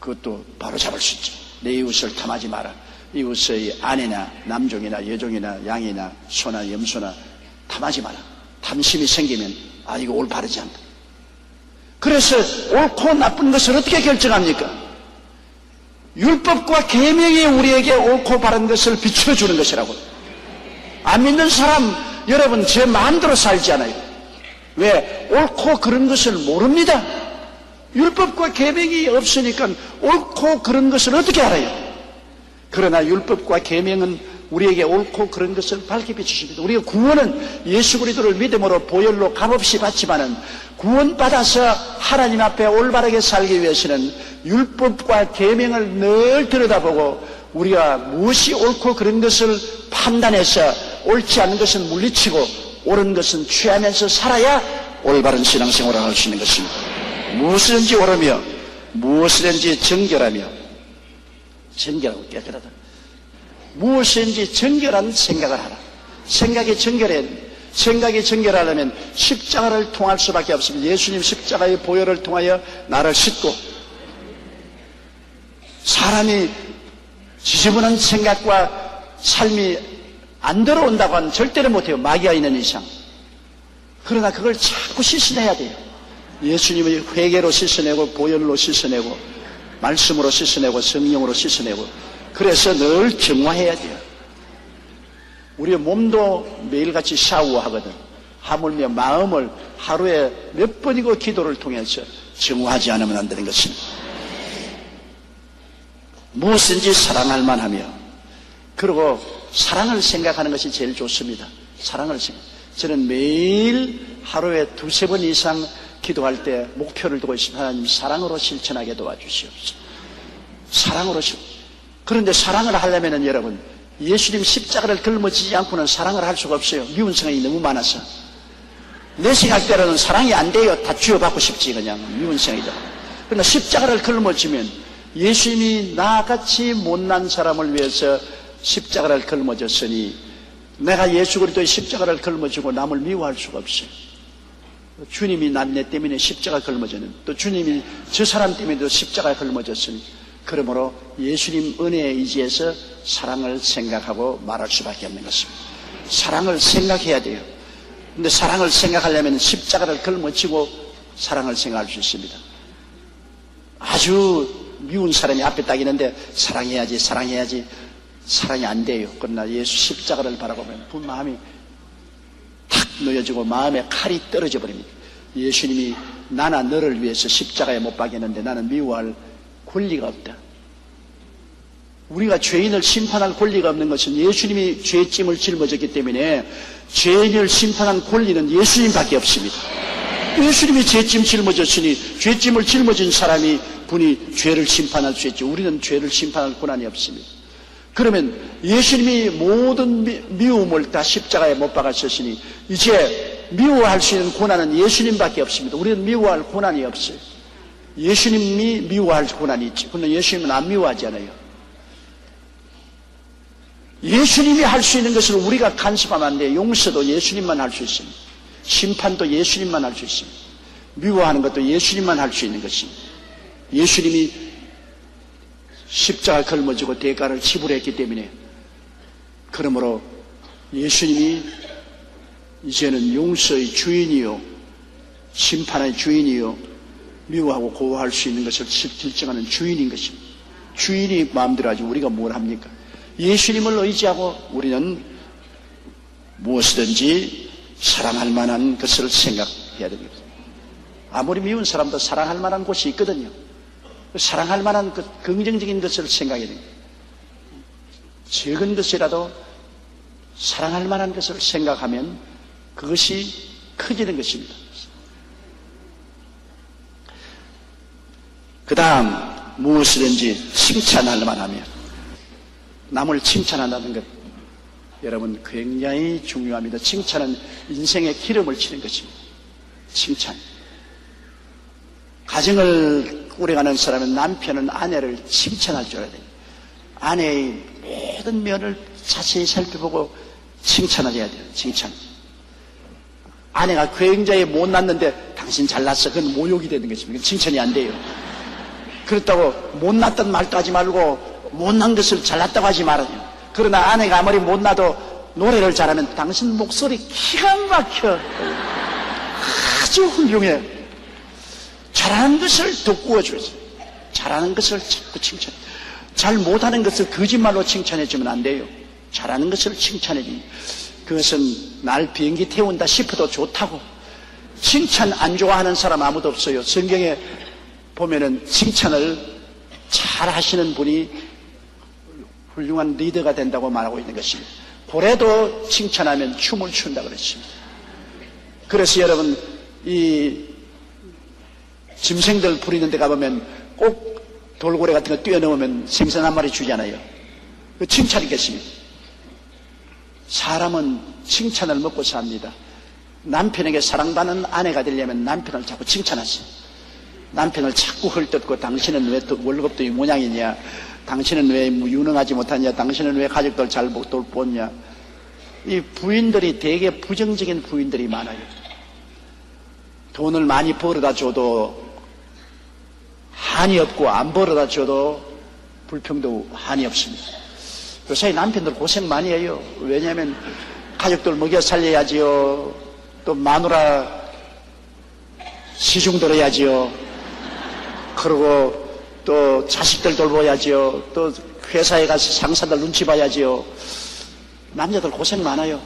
그것도 바로 잡을 수 있지. 내 이웃을 탐하지 마라. 이웃의 아내나 남종이나 여종이나 양이나 소나 염소나 탐하지 마라. 탐심이 생기면 이거 올바르지 않다. 그래서 옳고 나쁜 것을 어떻게 결정합니까? 율법과 계명이 우리에게 옳고 바른 것을 비춰주는 것이라고. 안 믿는 사람 여러분 제 마음대로 살지 않아요. 왜? 옳고 그런 것을 모릅니다. 율법과 계명이 없으니까 옳고 그런 것을 어떻게 알아요? 그러나 율법과 계명은 우리에게 옳고 그런 것을 밝게 비추십니다. 우리가 구원은 예수 그리스도를 믿음으로 보혈로 값없이 받지만은 구원받아서 하나님 앞에 올바르게 살기 위해서는 율법과 계명을 늘 들여다보고 우리가 무엇이 옳고 그런 것을 판단해서 옳지 않은 것은 물리치고 옳은 것은 취하면서 살아야 올바른 신앙생활을 할 수 있는 것입니다. 무엇이든지 옳으며 무엇이든지 정결하며 정결하고 깨끗하다. 무엇인지 정결한 생각을 하라. 생각이 정결해야 됩니다. 생각이 정결하려면 십자가를 통할 수밖에 없습니다. 예수님 십자가의 보혈을 통하여 나를 씻고 사람이 지저분한 생각과 삶이 안 들어온다고 하면 절대로 못해요. 마귀가 있는 이상. 그러나 그걸 자꾸 씻어내야 돼요. 예수님의 회개로 씻어내고 보혈로 씻어내고 말씀으로 씻어내고 성령으로 씻어내고 그래서 늘 정화해야 돼요. 우리 몸도 매일같이 샤워하거든. 하물며 마음을 하루에 몇 번이고 기도를 통해서 정화하지 않으면 안 되는 것입니다. 무엇인지 사랑할 만하며 그리고 사랑을 생각하는 것이 제일 좋습니다. 사랑을 생각. 저는 매일 하루에 2-3번 이상 기도할 때 목표를 두고 있습니다. 하나님 사랑으로 실천하게 도와주시옵소서. 사랑으로 그런데 사랑을 하려면은 여러분 예수님 십자가를 걸머지지 않고는 사랑을 할 수가 없어요. 미운 생각이 너무 많아서. 내 생각대로는 사랑이 안 돼요. 다 쥐어받고 싶지 그냥 미운 생각이다. 그러나 십자가를 걸머지면 예수님이 나같이 못난 사람을 위해서 십자가를 걸머졌으니 내가 예수 그리스도의 십자가를 걸머지고 남을 미워할 수가 없어요. 주님이 내 때문에 십자가 걸머졌는, 또 주님이 저 사람 때문에도 십자가 걸머졌으니, 그러므로 예수님 은혜에 의지해서 사랑을 생각하고 말할 수밖에 없는 것입니다. 사랑을 생각해야 돼요. 근데 사랑을 생각하려면 십자가를 걸머지고 사랑을 생각할 수 있습니다. 아주 미운 사람이 앞에 딱 있는데 사랑해야지 사랑이 안 돼요. 그러나 예수 십자가를 바라보면 그 마음이 탁 놓여지고 마음에 칼이 떨어져 버립니다. 예수님이 나나 너를 위해서 십자가에 못 박였는데 나는 미워할 권리가 없다. 우리가 죄인을 심판할 권리가 없는 것은 예수님이 죄짐을 짊어졌기 때문에 죄인을 심판할 권리는 예수님밖에 없습니다. 예수님이 죄짐 짊어졌으니 죄짐을 짊어진 사람이 분이 죄를 심판할 수 있죠. 우리는 죄를 심판할 권한이 없습니다. 그러면 예수님이 모든 미움을 다 십자가에 못 박았으니 이제 미워할 수 있는 권한은 예수님밖에 없습니다. 우리는 미워할 권한이 없어요. 예수님이 미워할 권한이 있지. 그러나 예수님은 안 미워하잖아요. 예수님이 할 수 있는 것을 우리가 간섭하면 안 돼요. 용서도 예수님만 할 수 있습니다. 심판도 예수님만 할 수 있습니다. 미워하는 것도 예수님만 할 수 있는 것입니다. 예수님이 십자가 걸머지고 대가를 지불했기 때문에, 그러므로 예수님이 이제는 용서의 주인이요 심판의 주인이요 미워하고 고호할 수 있는 것을 결정하는 주인인 것입니다. 주인이 마음대로 하지 우리가 뭘 합니까? 예수님을 의지하고 우리는 무엇이든지 사랑할 만한 것을 생각해야 됩니다. 아무리 미운 사람도 사랑할 만한 곳이 있거든요. 사랑할 만한 긍정적인 것을 생각해야 됩니다. 적은 것이라도 사랑할 만한 것을 생각하면 그것이 커지는 것입니다. 그 다음 무엇이든지 칭찬할 만하면, 남을 칭찬한다는 것 여러분 굉장히 중요합니다. 칭찬은 인생의 기름을 치는 것입니다. 칭찬. 가정을 꾸려가는 사람은 남편은 아내를 칭찬할 줄 알아야 돼요. 아내의 모든 면을 자세히 살펴보고 칭찬을 해야 돼요. 칭찬. 아내가 굉장히 못났는데 당신 잘났어. 그건 모욕이 되는 것입니다. 칭찬이 안 돼요. 그렇다고 못났던 말도 하지 말고 못난 것을 잘났다고 하지 말아요. 그러나 아내가 아무리 못나도 노래를 잘하면 당신 목소리 기가 막혀. 아주 훌륭해. 잘하는 것을 돋구어줘야지. 잘하는 것을 자꾸 칭찬해. 잘 못하는 것을 거짓말로 칭찬해주면 안 돼요. 잘하는 것을 칭찬해줍니다. 그것은 날 비행기 태운다 싶어도 좋다고. 칭찬 안 좋아하는 사람 아무도 없어요. 성경에 보면은 칭찬을 잘 하시는 분이 훌륭한 리더가 된다고 말하고 있는 것입니다. 고래도 칭찬하면 춤을 춘다 그랬습니다. 그래서 여러분 이 짐승들 부리는 데 가보면 꼭 돌고래 같은 거 뛰어넘으면 생선 한 마리 주잖아요. 그 칭찬이겠습니다. 사람은 칭찬을 먹고 삽니다. 남편에게 사랑받는 아내가 되려면 남편을 자꾸 칭찬하세요. 남편을 자꾸 헐뜯고 당신은 왜 월급도 이 모양이냐, 당신은 왜 유능하지 못하냐, 당신은 왜 가족들 잘 못 돌보냐. 이 부인들이 되게 부정적인 부인들이 많아요. 돈을 많이 벌어다 줘도 한이 없고 안 벌어다 줘도 불평도 한이 없습니다. 요새 남편들 고생 많이 해요. 왜냐하면 가족들 먹여 살려야지요. 또 마누라 시중 들어야지요. 그리고 또 자식들 돌봐야지요. 또 회사에 가서 상사들 눈치 봐야지요. 남자들 고생 많아요.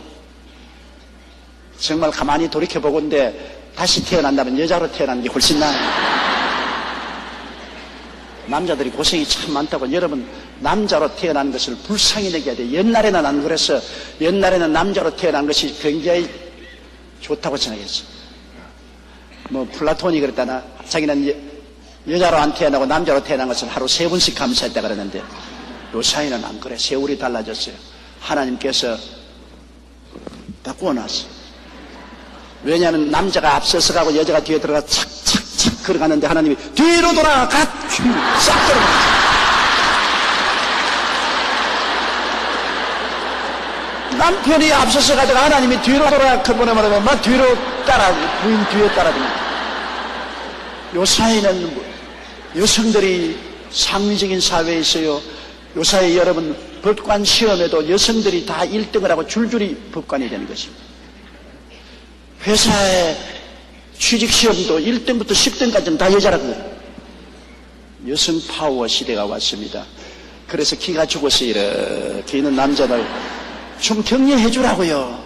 정말 가만히 돌이켜보건데 다시 태어난다면 여자로 태어나는 게 훨씬 나아요. 남자들이 고생이 참 많다고. 여러분 남자로 태어난 것을 불쌍히 여겨야 돼요. 옛날에는 안 그래서 옛날에는 남자로 태어난 것이 굉장히 좋다고 생각했어요. 뭐 플라톤이 그랬다나 자기는 여자로 안 태어나고 남자로 태어난 것을 하루 3번씩 감사했다 그러는데 요사이는 안 그래. 세월이 달라졌어요. 하나님께서 다 구워놨어요. 왜냐하면 남자가 앞서서 가고 여자가 뒤에 들어가 착착착 걸어가는데 하나님이 뒤로 돌아가 싹 들어가. 남편이 앞서서 가다가 하나님이 뒤로 돌아 보내면 막 뒤로 부인 뒤에 따라듭니다. 요 사회는 여성들이 상위적인 사회에 있어요. 요 사회 여러분 법관 시험에도 여성들이 다 1등을 하고 줄줄이 법관이 되는 것입니다. 회사의 취직 시험도 1등부터 10등까지는 다 여자라거든요. 여성 파워 시대가 왔습니다. 그래서 기가 죽어서 이렇게 있는 남자들 좀 격려해 주라고요.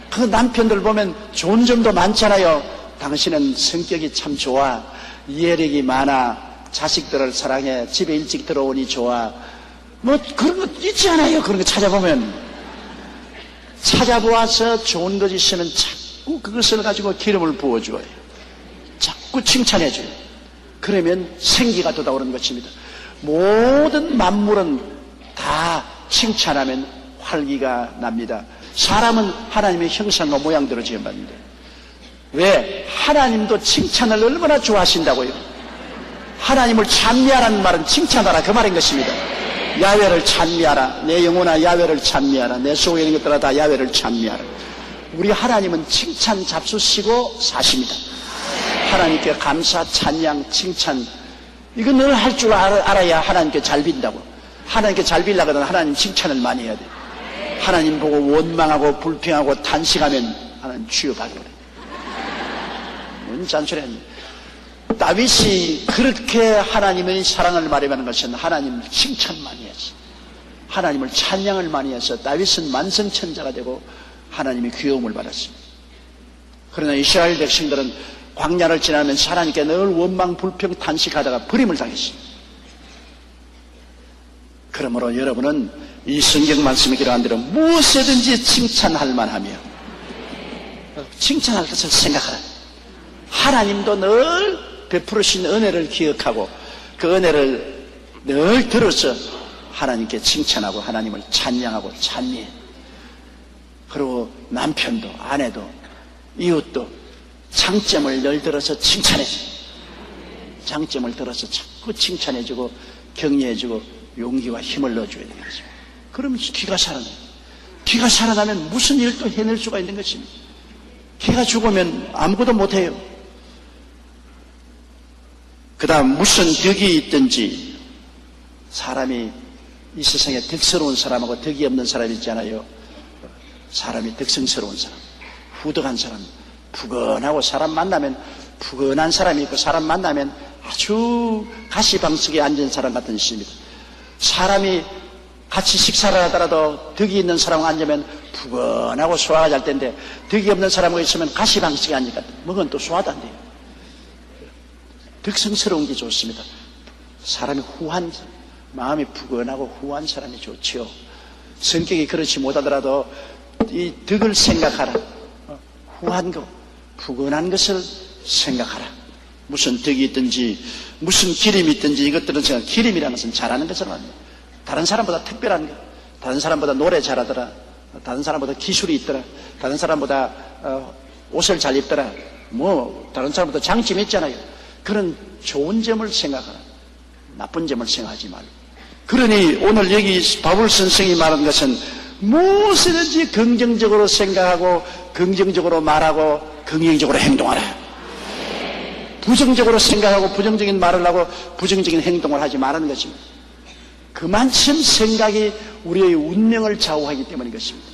그 남편들 보면 좋은 점도 많잖아요. 당신은 성격이 참 좋아, 이해력이 많아, 자식들을 사랑해, 집에 일찍 들어오니 좋아, 뭐 그런 거 있지 않아요? 그런 거 찾아보면. 찾아보아서 좋은 것 있으면 자꾸 그것을 가지고 기름을 부어줘요. 자꾸 칭찬해줘요. 그러면 생기가 돋아오르는 것입니다. 모든 만물은 다 칭찬하면 활기가 납니다. 사람은 하나님의 형상과 모양대로 지음받는데 왜? 하나님도 칭찬을 얼마나 좋아하신다고요? 하나님을 찬미하라는 말은 칭찬하라 그 말인 것입니다. 야훼를 찬미하라. 내 영혼아 야훼를 찬미하라. 내 속에 있는 것들아 다 야훼를 찬미하라. 우리 하나님은 칭찬 잡수시고 사십니다. 하나님께 감사, 찬양, 칭찬 이거 늘 할 줄 알아야 하나님께 잘 빈다고. 하나님께 잘 빌려거든 하나님 칭찬을 많이 해야 돼. 하나님 보고 원망하고 불평하고 탄식하면 하나님 취업하거든. 뭔 잔소리야. 다윗이 그렇게 하나님의 사랑을 말해가는 것은 하나님을 칭찬 많이 했어. 하나님을 찬양을 많이 해서 다윗은 만성천자가 되고 하나님의 귀여움을 받았습니다. 그러나 이스라엘 백성들은 광야를 지나면서 하나님께 늘 원망 불평 탄식하다가 버림을 당했습니다. 그러므로 여러분은 이 성경 말씀에 기록한 대로 무엇이든지 칭찬할 만하며 칭찬할 것을 생각하라. 하나님도 늘 베풀으신 은혜를 기억하고 그 은혜를 늘 들어서 하나님께 칭찬하고 하나님을 찬양하고 찬미해. 그리고 남편도 아내도 이웃도 장점을 늘 들어서 칭찬해주고 장점을 들어서 자꾸 칭찬해주고 격려해주고 용기와 힘을 넣어줘야 되는 것입니다. 그러면 기가 살아나요. 기가 살아나면 무슨 일도 해낼 수가 있는 것입니다. 기가 죽으면 아무것도 못해요. 그 다음 무슨 덕이 있든지 사람이 이 세상에 덕스러운 사람하고 덕이 없는 사람이 있잖아요. 사람이 덕성스러운 사람, 후덕한 사람, 푸근하고 사람 만나면 푸근한 사람이 있고 사람 만나면 아주 가시방석에 앉은 사람 같은 것입니다. 사람이 같이 식사를 하더라도 덕이 있는 사람과 앉으면 푸근하고 소화가 잘 텐데 덕이 없는 사람과 있으면 가시방석에 앉으니까 먹은 또 소화도 안 돼요. 덕성스러운 게 좋습니다. 사람이 후한, 마음이 푸근하고 후한 사람이 좋지요. 성격이 그렇지 못하더라도 이 덕을 생각하라. 후한 거, 푸근한 것을 생각하라. 무슨 덕이 있든지 무슨 기름이 있든지 이것들은 제가 기름이라는 것은 잘하는 것은 아닙니다. 다른 사람보다 특별한 것, 다른 사람보다 노래 잘하더라, 다른 사람보다 기술이 있더라, 다른 사람보다 옷을 잘 입더라, 뭐 다른 사람보다 장점이 있잖아요. 그런 좋은 점을 생각하라. 나쁜 점을 생각하지 말고. 그러니 오늘 여기 바울 선생이 말한 것은 무엇이든지 긍정적으로 생각하고 긍정적으로 말하고 긍정적으로 행동하라. 부정적으로 생각하고 부정적인 말을 하고 부정적인 행동을 하지 말라는 것입니다. 그만큼 생각이 우리의 운명을 좌우하기 때문인 것입니다.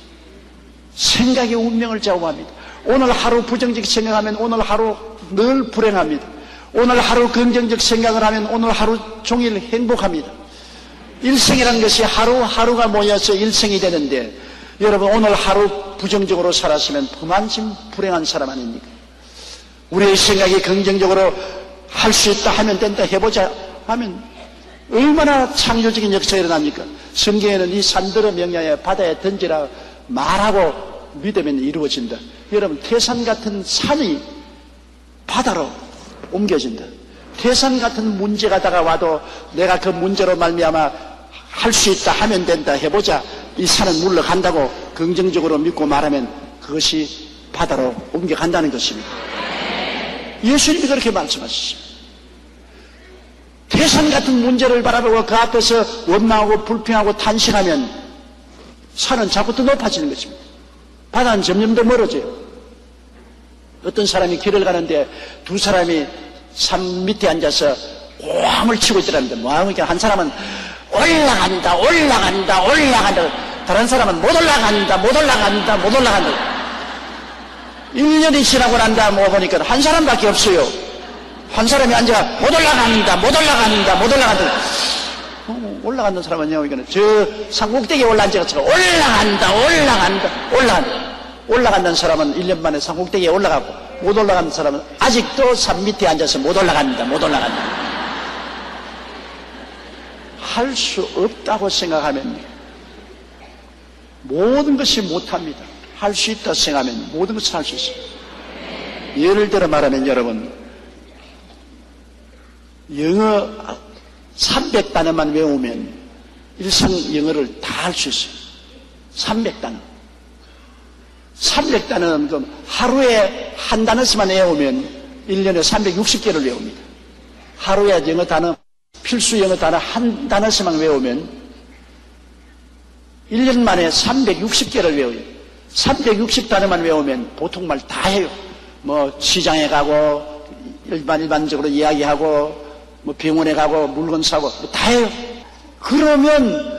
생각이 운명을 좌우합니다. 오늘 하루 부정적 생각하면 오늘 하루 늘 불행합니다. 오늘 하루 긍정적 생각을 하면 오늘 하루 종일 행복합니다. 일생이라는 것이 하루하루가 모여서 일생이 되는데 여러분 오늘 하루 부정적으로 살았으면 그만큼 불행한 사람 아닙니까? 우리의 생각이 긍정적으로 할 수 있다 하면 된다 해보자 하면 얼마나 창조적인 역사가 일어납니까? 성경에는 이 산들의 명령에 바다에 던지라 말하고 믿으면 이루어진다. 여러분 태산 같은 산이 바다로 옮겨진다. 태산 같은 문제가 다가와도 내가 그 문제로 말미암아 할 수 있다 하면 된다 해보자 이 산은 물러간다고 긍정적으로 믿고 말하면 그것이 바다로 옮겨간다는 것입니다. 예수님이 그렇게 말씀하셨습니다. 태산 같은 문제를 바라보고 그 앞에서 원망하고 불평하고 탄식하면 산은 자꾸 더 높아지는 것입니다. 바다는 점점 더 멀어져요. 어떤 사람이 길을 가는데 두 사람이 산 밑에 앉아서 고함을 치고 있더랍니다. 뭐하니까 한 사람은 올라간다 올라간다 올라간다, 다른 사람은 못 올라간다 못 올라간다 못 올라간다. 1년이 지나고 난 다음에 보니까 한 사람밖에 없어요. 한 사람이 앉아 못 올라간다 못 올라간다 못 올라간다. 올라가는 사람은요, 이거는 저 산꼭대기에 올라앉아서 올라간다 올라간다 올라간다. 올라간다는 사람은 1년 만에 산꼭대기에 올라가고, 못 올라가는 사람은 아직도 산 밑에 앉아서 못 올라간다 못 올라간다. 할 수 없다고 생각하면 모든 것이 못합니다. 할 수 있다고 생각하면 모든 것을 할 수 있어요. 예를 들어 말하면 여러분, 영어 300단어만 외우면 일상 영어를 다 할 수 있어요. 300단어. 300단어는 그럼 하루에 한 단어씩만 외우면 1년에 360개를 외웁니다. 하루에 영어 단어, 필수 영어 단어 한 단어씩만 외우면 1년 만에 360개를 외워요. 360단어만 외우면 보통 말 다 해요. 뭐 시장에 가고 일반적으로 이야기하고 뭐 병원에 가고 물건 사고 뭐 다 해요. 그러면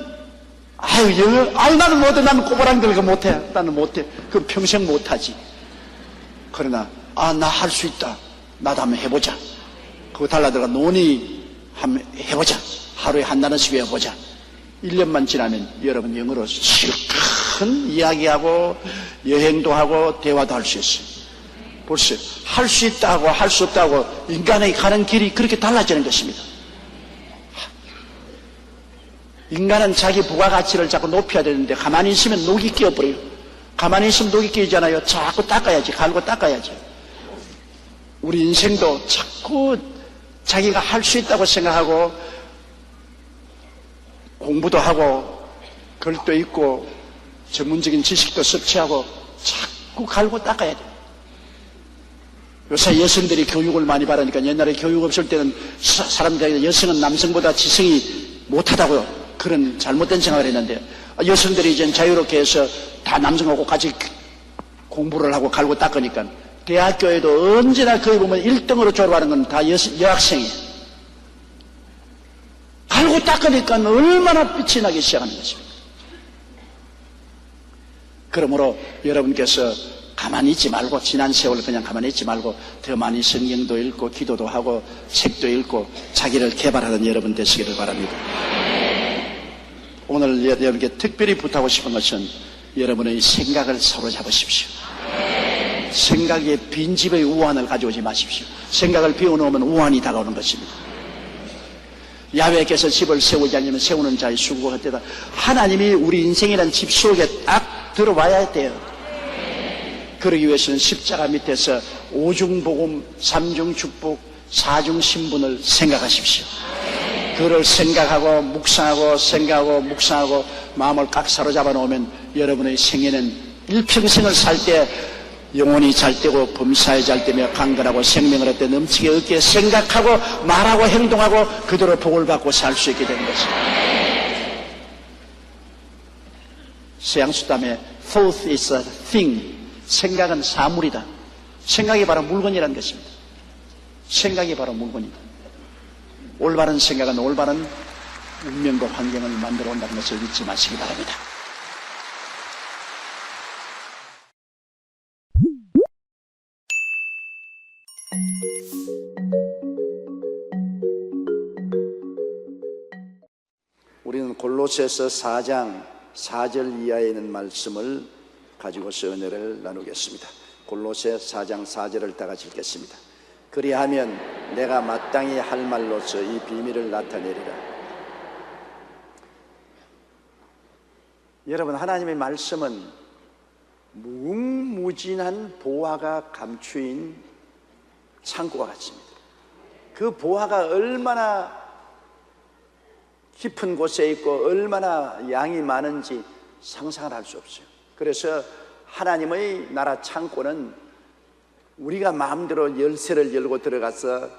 영어 나는 못해. 나는 꼬부랑 들고 못해. 나는 못해. 그럼 평생 못하지. 그러나 나 할 수 있다. 나도 한번 해보자. 그거 달라들어가 논의 한번 해보자. 하루에 한 단어씩 외워보자. 1년만 지나면 여러분 영어로 실컷 이야기하고 여행도 하고 대화도 할 수 있어요. 벌써 할 수 있다고 할 수 없다고 인간의 가는 길이 그렇게 달라지는 것입니다. 인간은 자기 부가가치를 자꾸 높여야 되는데 가만히 있으면 녹이 끼어버려요. 가만히 있으면 녹이 끼잖아요. 자꾸 닦아야지. 갈고 닦아야지. 우리 인생도 자꾸 자기가 할 수 있다고 생각하고 공부도 하고 글도 읽고 전문적인 지식도 섭취하고 자꾸 갈고 닦아야 돼요. 요새 여성들이 교육을 많이 받으니까 옛날에 교육 없을 때는 사람들이 여성은 남성보다 지성이 못하다고요. 그런 잘못된 생각을 했는데 여성들이 이제 자유롭게 해서 다 남성하고 같이 공부를 하고 갈고 닦으니까 대학교에도 언제나 거기 보면 1등으로 졸업하는 건 다 여학생이에요. 갈고 닦으니까 얼마나 빛이 나기 시작하는 것입니다. 그러므로 여러분께서 가만히 있지 말고 지난 세월을 그냥 가만히 있지 말고 더 많이 성경도 읽고 기도도 하고 책도 읽고 자기를 개발하는 여러분 되시기를 바랍니다. 오늘 여러분께 특별히 부탁하고 싶은 것은 여러분의 생각을 사로잡으십시오. 생각에 빈집의 우환을 가져오지 마십시오. 생각을 비워놓으면 우환이 다가오는 것입니다. 야훼께서 집을 세우지 않으면 세우는 자의 수고가 헛되다. 하나님이 우리 인생이라는 집 속에 딱 들어와야 돼요. 그러기 위해서는 십자가 밑에서 오중복음, 삼중축복, 사중신분을 생각하십시오. 그를 생각하고 묵상하고 생각하고 묵상하고 마음을 꽉 사로잡아 놓으면 여러분의 생애는 일평생을 살 때 영혼이 잘 되고 범사에 잘 되며 강건하고 생명을 얻되 넘치게 얻게 생각하고 말하고 행동하고 그대로 복을 받고 살 수 있게 되는 것입니다. 서양수담에 thought is a thing. 생각은 사물이다. 생각이 바로 물건이라는 것입니다. 생각이 바로 물건이다. 올바른 생각은 올바른 운명과 환경을 만들어 온다는 것을 잊지 마시기 바랍니다. 우리는 골로새서 4장 4절 이하에 있는 말씀을 가지고서 은혜를 나누겠습니다. 골로새 4장 4절을 다 같이 읽겠습니다. 그리하면 내가 마땅히 할 말로서 이 비밀을 나타내리라. 여러분, 하나님의 말씀은 무궁무진한 보화가 감추인 창고와 같습니다. 그 보화가 얼마나 깊은 곳에 있고 얼마나 양이 많은지 상상을 할 수 없어요. 그래서 하나님의 나라 창고는 우리가 마음대로 열쇠를 열고 들어가서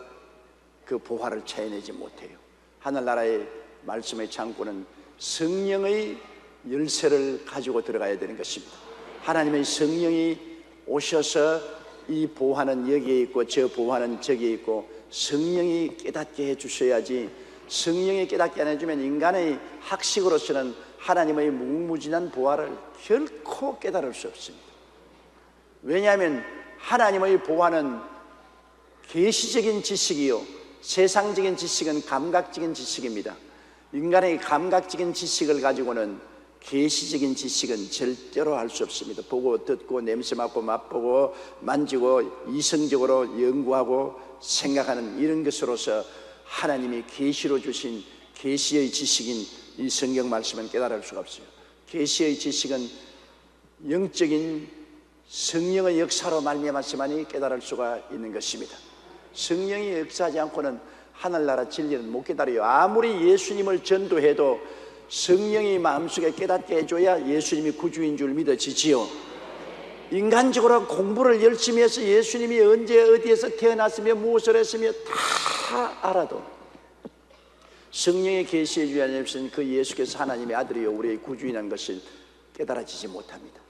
그 보화를 찾아내지 못해요. 하늘나라의 말씀의 창고는 성령의 열쇠를 가지고 들어가야 되는 것입니다. 하나님의 성령이 오셔서 이 보화는 여기에 있고 저 보화는 저기에 있고 성령이 깨닫게 해주셔야지, 성령이 깨닫게 안 해주면 인간의 학식으로서는 하나님의 무궁무진한 보화를 결코 깨달을 수 없습니다. 왜냐하면 하나님의 보화는 계시적인 지식이요, 세상적인 지식은 감각적인 지식입니다. 인간의 감각적인 지식을 가지고는 계시적인 지식은 절대로 할 수 없습니다. 보고 듣고 냄새 맡고 맛보고 만지고 이성적으로 연구하고 생각하는 이런 것으로서 하나님이 계시로 주신 계시의 지식인 이 성경 말씀은 깨달을 수가 없어요. 계시의 지식은 영적인 성령의 역사로 말미암아서만이 깨달을 수가 있는 것입니다. 성령이 역사하지 않고는 하늘나라 진리는 못 깨달아요. 아무리 예수님을 전도해도 성령이 마음속에 깨닫게 해줘야 예수님이 구주인 줄 믿어지지요. 인간적으로 공부를 열심히 해서 예수님이 언제 어디에서 태어났으며 무엇을 했으며 다 알아도 성령의 계시해 주지 않으면 그 예수께서 하나님의 아들이요 우리의 구주인한 것을 깨달아지지 못합니다.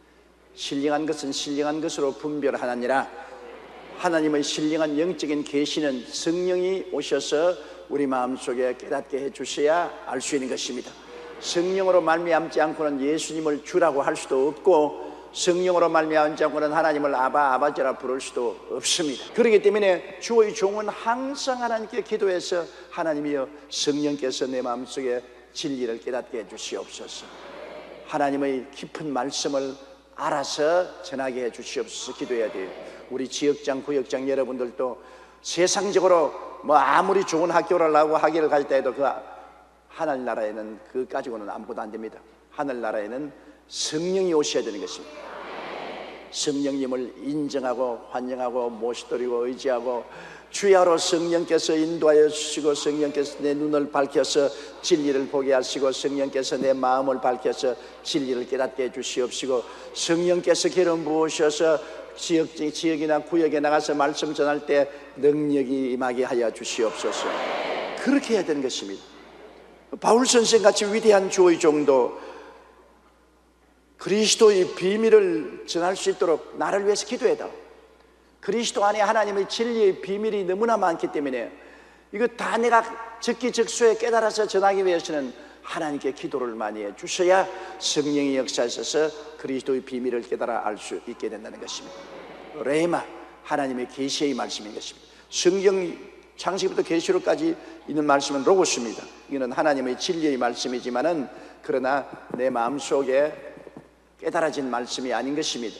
신령한 것은 신령한 것으로 분별하느니라. 하나님의 신령한 영적인 계시는 성령이 오셔서 우리 마음속에 깨닫게 해주셔야 알 수 있는 것입니다. 성령으로 말미암지 않고는 예수님을 주라고 할 수도 없고, 성령으로 말미암지 않고는 하나님을 아바 아버지라 부를 수도 없습니다. 그렇기 때문에 주의 종은 항상 하나님께 기도해서 하나님이여 성령께서 내 마음속에 진리를 깨닫게 해주시옵소서, 하나님의 깊은 말씀을 알아서 전하게 해주시옵소서 기도해야 돼요. 우리 지역장 구역장 여러분들도 세상적으로 아무리 좋은 학교를 나오고 학위를 가졌다 해도 그 하늘나라에는 그 가지고는 아무것도 안 됩니다. 하늘나라에는 성령이 오셔야 되는 것입니다. 성령님을 인정하고 환영하고 모시드리고 의지하고 주야로 성령께서 인도하여 주시고, 성령께서 내 눈을 밝혀서 진리를 보게 하시고, 성령께서 내 마음을 밝혀서 진리를 깨닫게 해주시옵시고, 성령께서 기름 부으셔서 지역이나 구역에 나가서 말씀 전할 때 능력이 임하게 하여 주시옵소서. 그렇게 해야 되는 것입니다. 바울 선생같이 위대한 주의 종도 그리스도의 비밀을 전할 수 있도록 나를 위해서 기도해다. 그리스도 안에 하나님의 진리의 비밀이 너무나 많기 때문에 이거 다 내가 적기적소에 깨달아서 전하기 위해서는 하나님께 기도를 많이 해 주셔야 성령의 역사하셔서 그리스도의 비밀을 깨달아 알 수 있게 된다는 것입니다. 레마, 하나님의 계시의 말씀인 것입니다. 성경 창세기부터 계시록까지 있는 말씀은 로고스입니다. 이거는 하나님의 진리의 말씀이지만은 그러나 내 마음속에 깨달아진 말씀이 아닌 것입니다.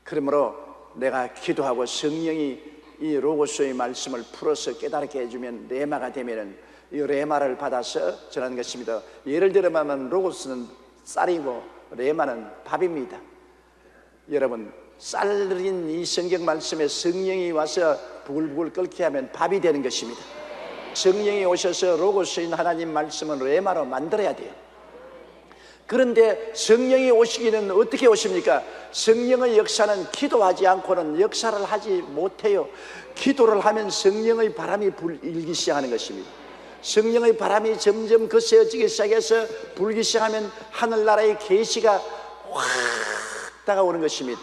그러므로 내가 기도하고 성령이 이 로고스의 말씀을 풀어서 깨닫게 해주면 레마가 되면은 이 레마를 받아서 전하는 것입니다. 예를 들면 로고스는 쌀이고 레마는 밥입니다. 여러분, 쌀인 이 성경 말씀에 성령이 와서 부글부글 끓게 하면 밥이 되는 것입니다. 성령이 오셔서 로고스인 하나님 말씀은 레마로 만들어야 돼요. 그런데 성령이 오시기는 어떻게 오십니까? 성령의 역사는 기도하지 않고는 역사를 하지 못해요. 기도를 하면 성령의 바람이 일기 시작하는 것입니다. 성령의 바람이 점점 거세어지기 시작해서 불기 시작하면 하늘나라의 계시가 확 다가오는 것입니다.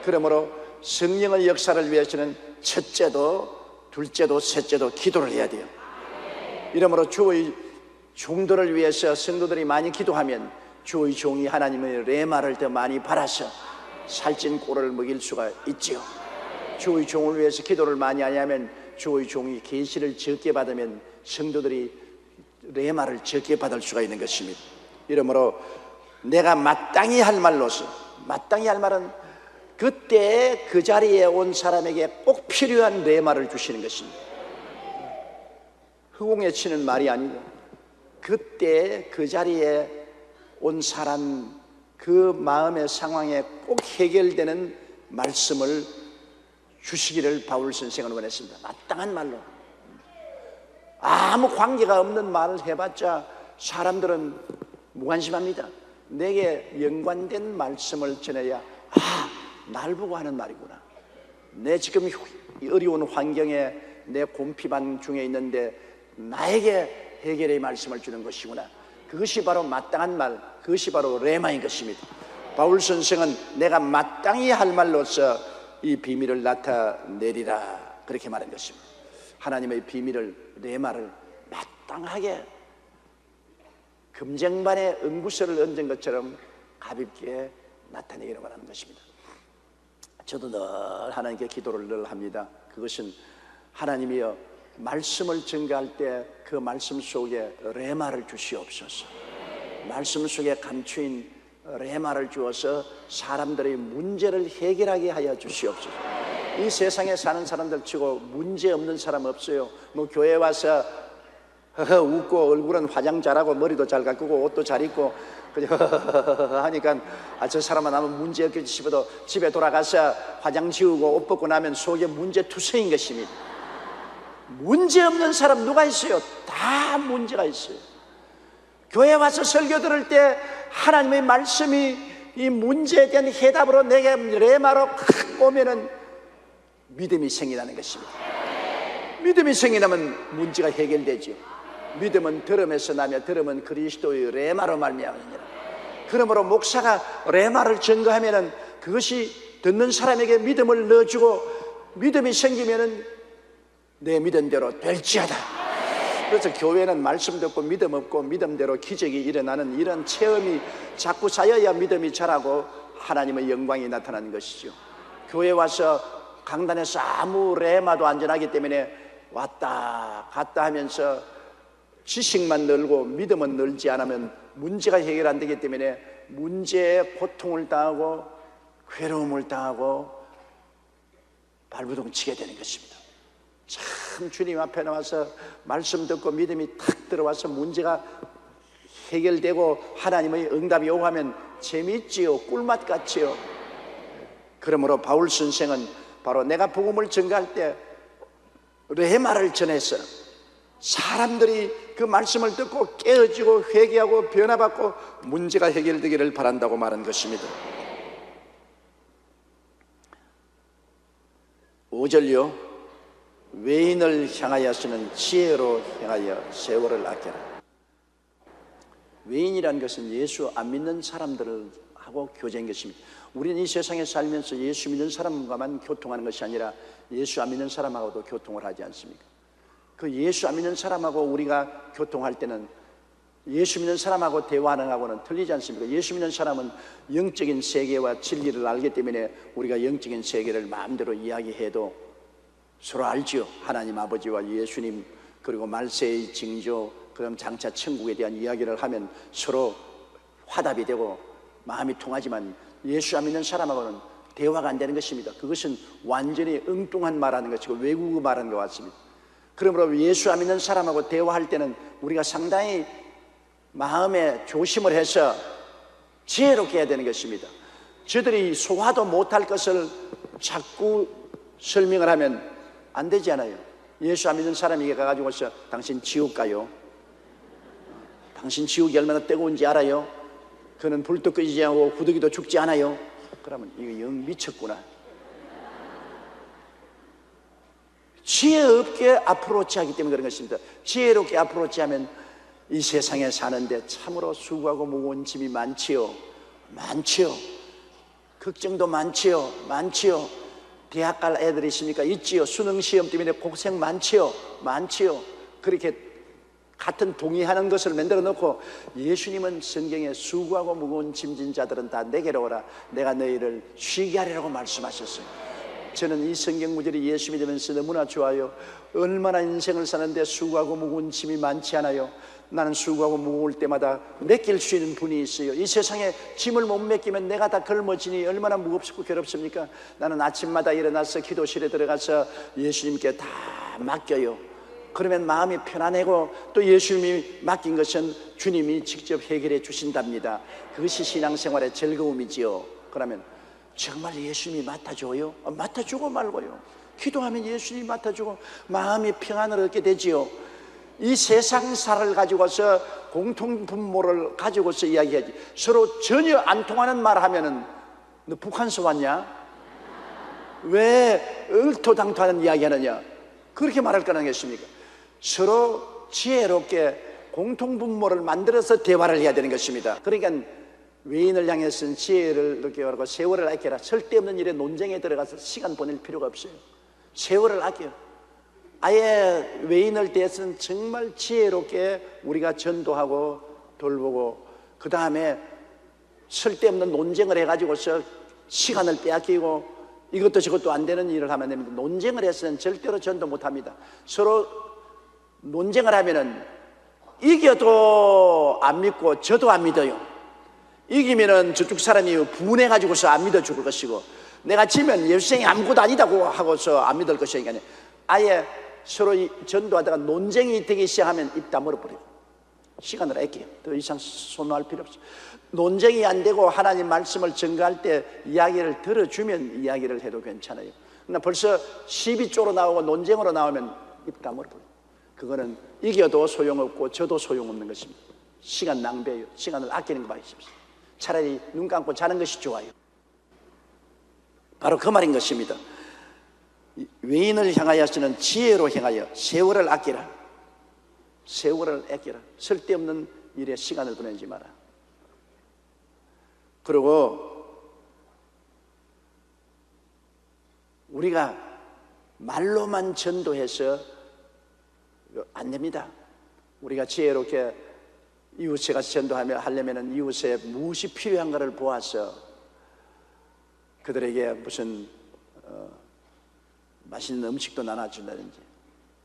그러므로 성령의 역사를 위해서는 첫째도 둘째도 셋째도 기도를 해야 돼요. 이러므로 주의 종들을 위해서 성도들이 많이 기도하면 주의 종이 하나님의 레마를 더 많이 바라서 살찐 꼴을 먹일 수가 있지요. 주의 종을 위해서 기도를 많이 하냐면 주의 종이 계시를 적게 받으면 성도들이 레마를 적게 받을 수가 있는 것입니다. 이러므로 내가 마땅히 할 말로서, 마땅히 할 말은 그때 그 자리에 온 사람에게 꼭 필요한 레마를 주시는 것입니다. 허공에 치는 말이 아니고 그때 그 자리에 온 사람 그 마음의 상황에 꼭 해결되는 말씀을 주시기를 바울 선생은 원했습니다. 마땅한 말로. 아무 관계가 없는 말을 해봤자 사람들은 무관심합니다. 내게 연관된 말씀을 전해야 날 보고 하는 말이구나. 내 지금 어려운 환경에 내 곰피반 중에 있는데 나에게 해결의 말씀을 주는 것이구나. 그것이 바로 마땅한 말, 그것이 바로 레마인 것입니다. 바울 선생은 내가 마땅히 할 말로서 이 비밀을 나타내리라 그렇게 말한 것입니다. 하나님의 비밀을, 레마를 마땅하게 금쟁반에 은구슬을 얹은 것처럼 가볍게 나타내기를 원하는 것입니다. 저도 늘 하나님께 기도를 늘 합니다. 그것은 하나님이여, 말씀을 증거할 때 그 말씀 속에 레마를 주시옵소서. 말씀 속에 감추인 레마를 주어서 사람들의 문제를 해결하게 하여 주시옵소서. 이 세상에 사는 사람들 치고 문제 없는 사람 없어요. 뭐 교회 와서 웃고 얼굴은 화장 잘하고 머리도 잘 가꾸고 옷도 잘 입고 하니까 저 사람은 아무 문제 없겠지 싶어도 집에 돌아가서 화장 지우고 옷 벗고 나면 속에 문제투성인 것입니다. 문제 없는 사람 누가 있어요? 다 문제가 있어요. 교회 와서 설교 들을 때 하나님의 말씀이 이 문제에 대한 해답으로 내게 레마로 오면은 믿음이 생기는 것입니다. 믿음이 생기면 문제가 해결되죠. 믿음은 들음에서 나며 들음은 그리스도의 레마로 말미암으니라. 그러므로 목사가 레마를 증거하면은 그것이 듣는 사람에게 믿음을 넣어주고 믿음이 생기면은 내 믿음대로 될지어다. 그래서 교회는 말씀 듣고 믿음 없고 믿음대로 기적이 일어나는 이런 체험이 자꾸 쌓여야 믿음이 자라고 하나님의 영광이 나타나는 것이죠. 교회 와서 강단에서 아무 레마도 안 전하기 때문에 왔다 갔다 하면서 지식만 늘고 믿음은 늘지 않으면 문제가 해결 안 되기 때문에 문제에 고통을 당하고 괴로움을 당하고 발부둥 치게 되는 것입니다. 참 주님 앞에 나와서 말씀 듣고 믿음이 탁 들어와서 문제가 해결되고 하나님의 응답이 오고 하면 재미있지요. 꿀맛 같지요. 그러므로 바울 선생은 바로 내가 복음을 전가할 때 레마를 전해서 사람들이 그 말씀을 듣고 깨어지고 회개하고 변화받고 문제가 해결되기를 바란다고 말한 것입니다. 5절요. 외인을 향하여서는 지혜로 향하여 세월을 아껴라. 외인이라는 것은 예수 안 믿는 사람들하고 교제인 것입니다. 우리는 이 세상에 살면서 예수 믿는 사람과만 교통하는 것이 아니라 예수 안 믿는 사람하고도 교통을 하지 않습니까? 그 예수 안 믿는 사람하고 우리가 교통할 때는 예수 믿는 사람하고 대화하는 하고는 틀리지 않습니까? 예수 믿는 사람은 영적인 세계와 진리를 알기 때문에 우리가 영적인 세계를 마음대로 이야기해도 서로 알죠. 하나님 아버지와 예수님 그리고 말세의 징조 그럼 장차 천국에 대한 이야기를 하면 서로 화답이 되고 마음이 통하지만 예수 안 믿는 사람하고는 대화가 안 되는 것입니다. 그것은 완전히 엉뚱한 말하는 것이고 외국어 말하는 것 같습니다. 그러므로 예수 안 믿는 사람하고 대화할 때는 우리가 상당히 마음에 조심을 해서 지혜롭게 해야 되는 것입니다. 저들이 소화도 못할 것을 자꾸 설명을 하면 안 되지 않아요. 예수 안 믿는 사람에게 가가지고서 당신 지옥 가요. 당신 지옥이 얼마나 뜨거운지 알아요? 그는 불도 끄지 않고 구더기도 죽지 않아요. 그러면 이거 영 미쳤구나. 지혜 없게 어프로치하기 때문에 그런 것입니다. 지혜롭게 어프로치하면 이 세상에 사는데 참으로 수고하고 무거운 짐이 많지요. 많지요. 걱정도 많지요. 많지요. 대학 갈 애들이 있으니까 있지요. 수능 시험 때문에 고생 많지요. 많지요. 그렇게 같은 동의하는 것을 만들어 놓고 예수님은 성경에 수고하고 무거운 짐진 자들은 다 내게로 오라. 내가 너희를 쉬게 하리라고 말씀하셨어요. 저는 이 성경 구절이 예수 믿으면서 너무나 좋아요. 얼마나 인생을 사는데 수고하고 무거운 짐이 많지 않아요. 나는 수고하고 무거울 때마다 맡길 수 있는 분이 있어요. 이 세상에 짐을 못 맡기면 내가 다 걸머지니 얼마나 무겁고 괴롭습니까? 나는 아침마다 일어나서 기도실에 들어가서 예수님께 다 맡겨요. 그러면 마음이 편안하고 또 예수님이 맡긴 것은 주님이 직접 해결해 주신답니다. 그것이 신앙생활의 즐거움이지요. 그러면 정말 예수님이 맡아줘요? 맡아주고 말고요. 기도하면 예수님이 맡아주고 마음이 평안을 얻게 되지요. 이 세상사를 가지고서 공통분모를 가지고서 이야기하지. 서로 전혀 안 통하는 말 하면은 너 북한서 왔냐? 왜 얼토당토하는 이야기 하느냐? 그렇게 말할 거는 겠습니까? 서로 지혜롭게 공통분모를 만들어서 대화를 해야 되는 것입니다. 그러니까 외인을 향해서는 지혜를 이렇게 말하고 세월을 아껴라. 쓸데없는 일에 논쟁에 들어가서 시간 보낼 필요가 없어요. 세월을 아껴. 아예 외인을 대해서는 정말 지혜롭게 우리가 전도하고 돌보고, 그 다음에 쓸데없는 논쟁을 해가지고서 시간을 빼앗기고 이것도 저것도 안 되는 일을 하면 됩니다. 논쟁을 해서는 절대로 전도 못합니다. 서로 논쟁을 하면은 이겨도 안 믿고 저도 안 믿어요. 이기면은 저쪽 사람이 분해가지고서 안 믿어 죽을 것이고, 내가 지면 예수생이 아무것도 아니다고 하고서 안 믿을 것이니까 아예 서로 전도하다가 논쟁이 되기 시작하면 입 다물어 버려요. 시간을 아껴요. 더 이상 소노할 필요 없어요. 논쟁이 안 되고 하나님 말씀을 전가할 때 이야기를 들어주면 이야기를 해도 괜찮아요. 그러나 벌써 시비 쪽으로 나오고 논쟁으로 나오면 입 다물어 버려요. 그거는 이겨도 소용없고 저도 소용없는 것입니다. 시간 낭비예요. 시간을 아끼는 거 마십시오. 차라리 눈 감고 자는 것이 좋아요. 바로 그 말인 것입니다. 외인을 향하여서는 지혜로 행하여 세월을 아끼라. 세월을 아끼라. 쓸데없는 일에 시간을 보내지 마라. 그리고 우리가 말로만 전도해서 안 됩니다. 우리가 지혜롭게 이웃에 가서 전도하려면 이웃에 무엇이 필요한가를 보아서 그들에게 무슨 맛있는 음식도 나눠준다든지,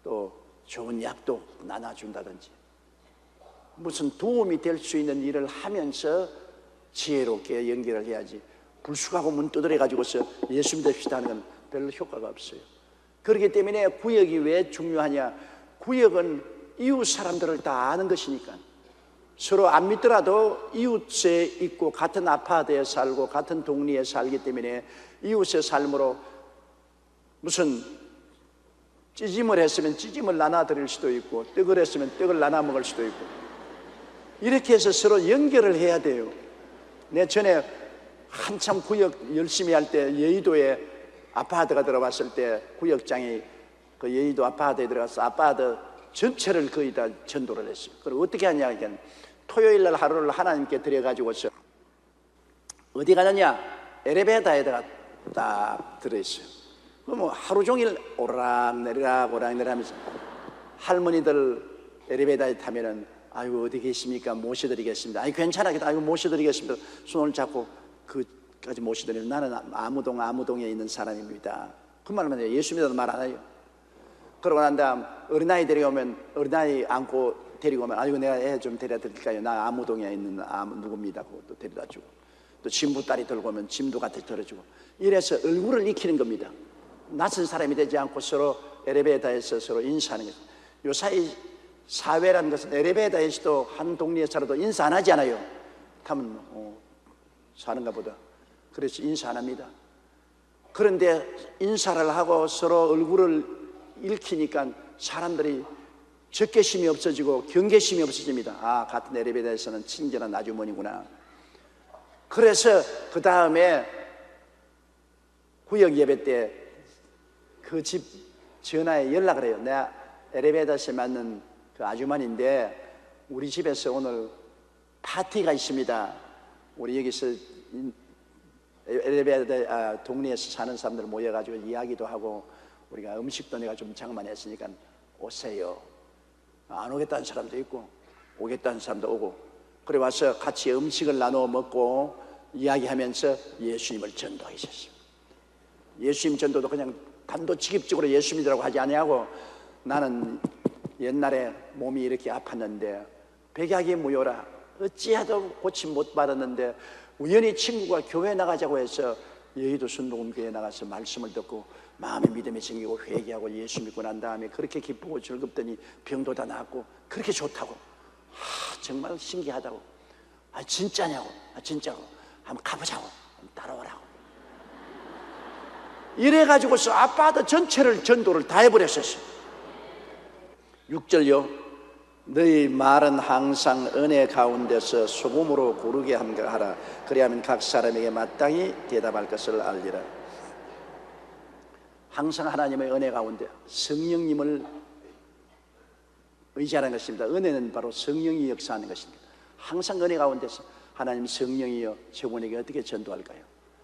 또 좋은 약도 나눠준다든지, 무슨 도움이 될 수 있는 일을 하면서 지혜롭게 연결을 해야지, 불쑥하고 문 두드려 가지고서 예수 믿읍시다 하는 건 별로 효과가 없어요. 그렇기 때문에 구역이 왜 중요하냐? 구역은 이웃 사람들을 다 아는 것이니까. 서로 안 믿더라도 이웃에 있고 같은 아파트에 살고 같은 동리에 살기 때문에 이웃의 삶으로 무슨 찌짐을 했으면 찌짐을 나눠 드릴 수도 있고, 떡을 했으면 떡을 나눠 먹을 수도 있고, 이렇게 해서 서로 연결을 해야 돼요. 내 전에 한참 구역 열심히 할 때 여의도에 아파트가 들어왔을 때 구역장이 그 여의도 아파트에 들어가서 아파트 전체를 거의 다 전도를 했어요. 그리고 어떻게 하냐, 이게 토요일 날 하루를 하나님께 드려가지고서 어디 가느냐, 엘리베이터에다가 딱 들어있어요. 그럼 하루 종일 오르락내리락 하면서 할머니들 엘리베이터에 타면은 아이고 어디 계십니까? 모셔드리겠습니다. 아이 괜찮아, 아이고 모셔드리겠습니다. 손을 잡고 그까지 모셔드리면 나는 아무동에 있는 사람입니다. 그 말만 해요. 예수 믿어도 말 안 해요. 그러고 난 다음 어린아이 데려오면 어린아이 안고 데리고 오면 아이고 내가 애 좀 데려다 드릴까요? 나 아무동에 있는 누굽니다. 그것도 데려다 주고, 또 짐부 딸이 들고 오면 짐도 같이 들어주고, 이래서 얼굴을 익히는 겁니다. 낯선 사람이 되지 않고 서로 엘리베이터에서 서로 인사하는 거죠. 요사이 사회라는 것은 엘리베이터에서도 한 동네에 살아도 인사 안 하지 않아요. 타면 사는가 보다. 그래서 인사 안 합니다. 그런데 인사를 하고 서로 얼굴을 읽히니까 사람들이 적개심이 없어지고 경계심이 없어집니다. 아, 같은 엘리베이터에서는 친절한 아주머니구나. 그래서 그 다음에 구역 예배 때 그 집 전화에 연락을 해요. 내가 엘리베이터에서 만난 그 아주머니인데 우리 집에서 오늘 파티가 있습니다. 우리 여기서 엘리베이터 동네에서 사는 사람들 모여가지고 이야기도 하고 우리가 음식도 내가 좀 장만했으니까 오세요. 안 오겠다는 사람도 있고 오겠다는 사람도 오고, 그래 와서 같이 음식을 나누어 먹고 이야기하면서 예수님을 전도하셨어요. 예수님 전도도 그냥 단도직입적으로 예수 믿으라고 하지 아니하고, 나는 옛날에 몸이 이렇게 아팠는데 백약이 무효라 어찌해도 고침 못 받았는데 우연히 친구가 교회 나가자고 해서 여의도 순복음교회에 나가서 말씀을 듣고 마음의 믿음이 생기고 회개하고 예수 믿고 난 다음에 그렇게 기쁘고 즐겁더니 병도 다 나았고 그렇게 좋다고. 정말 신기하다고. 진짜냐고. 진짜고. 한번 가보자고. 따라오라고. 이래가지고서 아파트 전체를 전도를 다 해버렸었어요. 6절요. 너희 말은 항상 은혜 가운데서 소금으로 고르게 하라. 그리하면 각 사람에게 마땅히 대답할 것을 알리라. 항상 하나님의 은혜 가운데 성령님을 의지하는 것입니다. 은혜는 바로 성령이 역사하는 것입니다. 항상 은혜 가운데서 하나님 성령이여 저분에게 어떻게 전도할까요?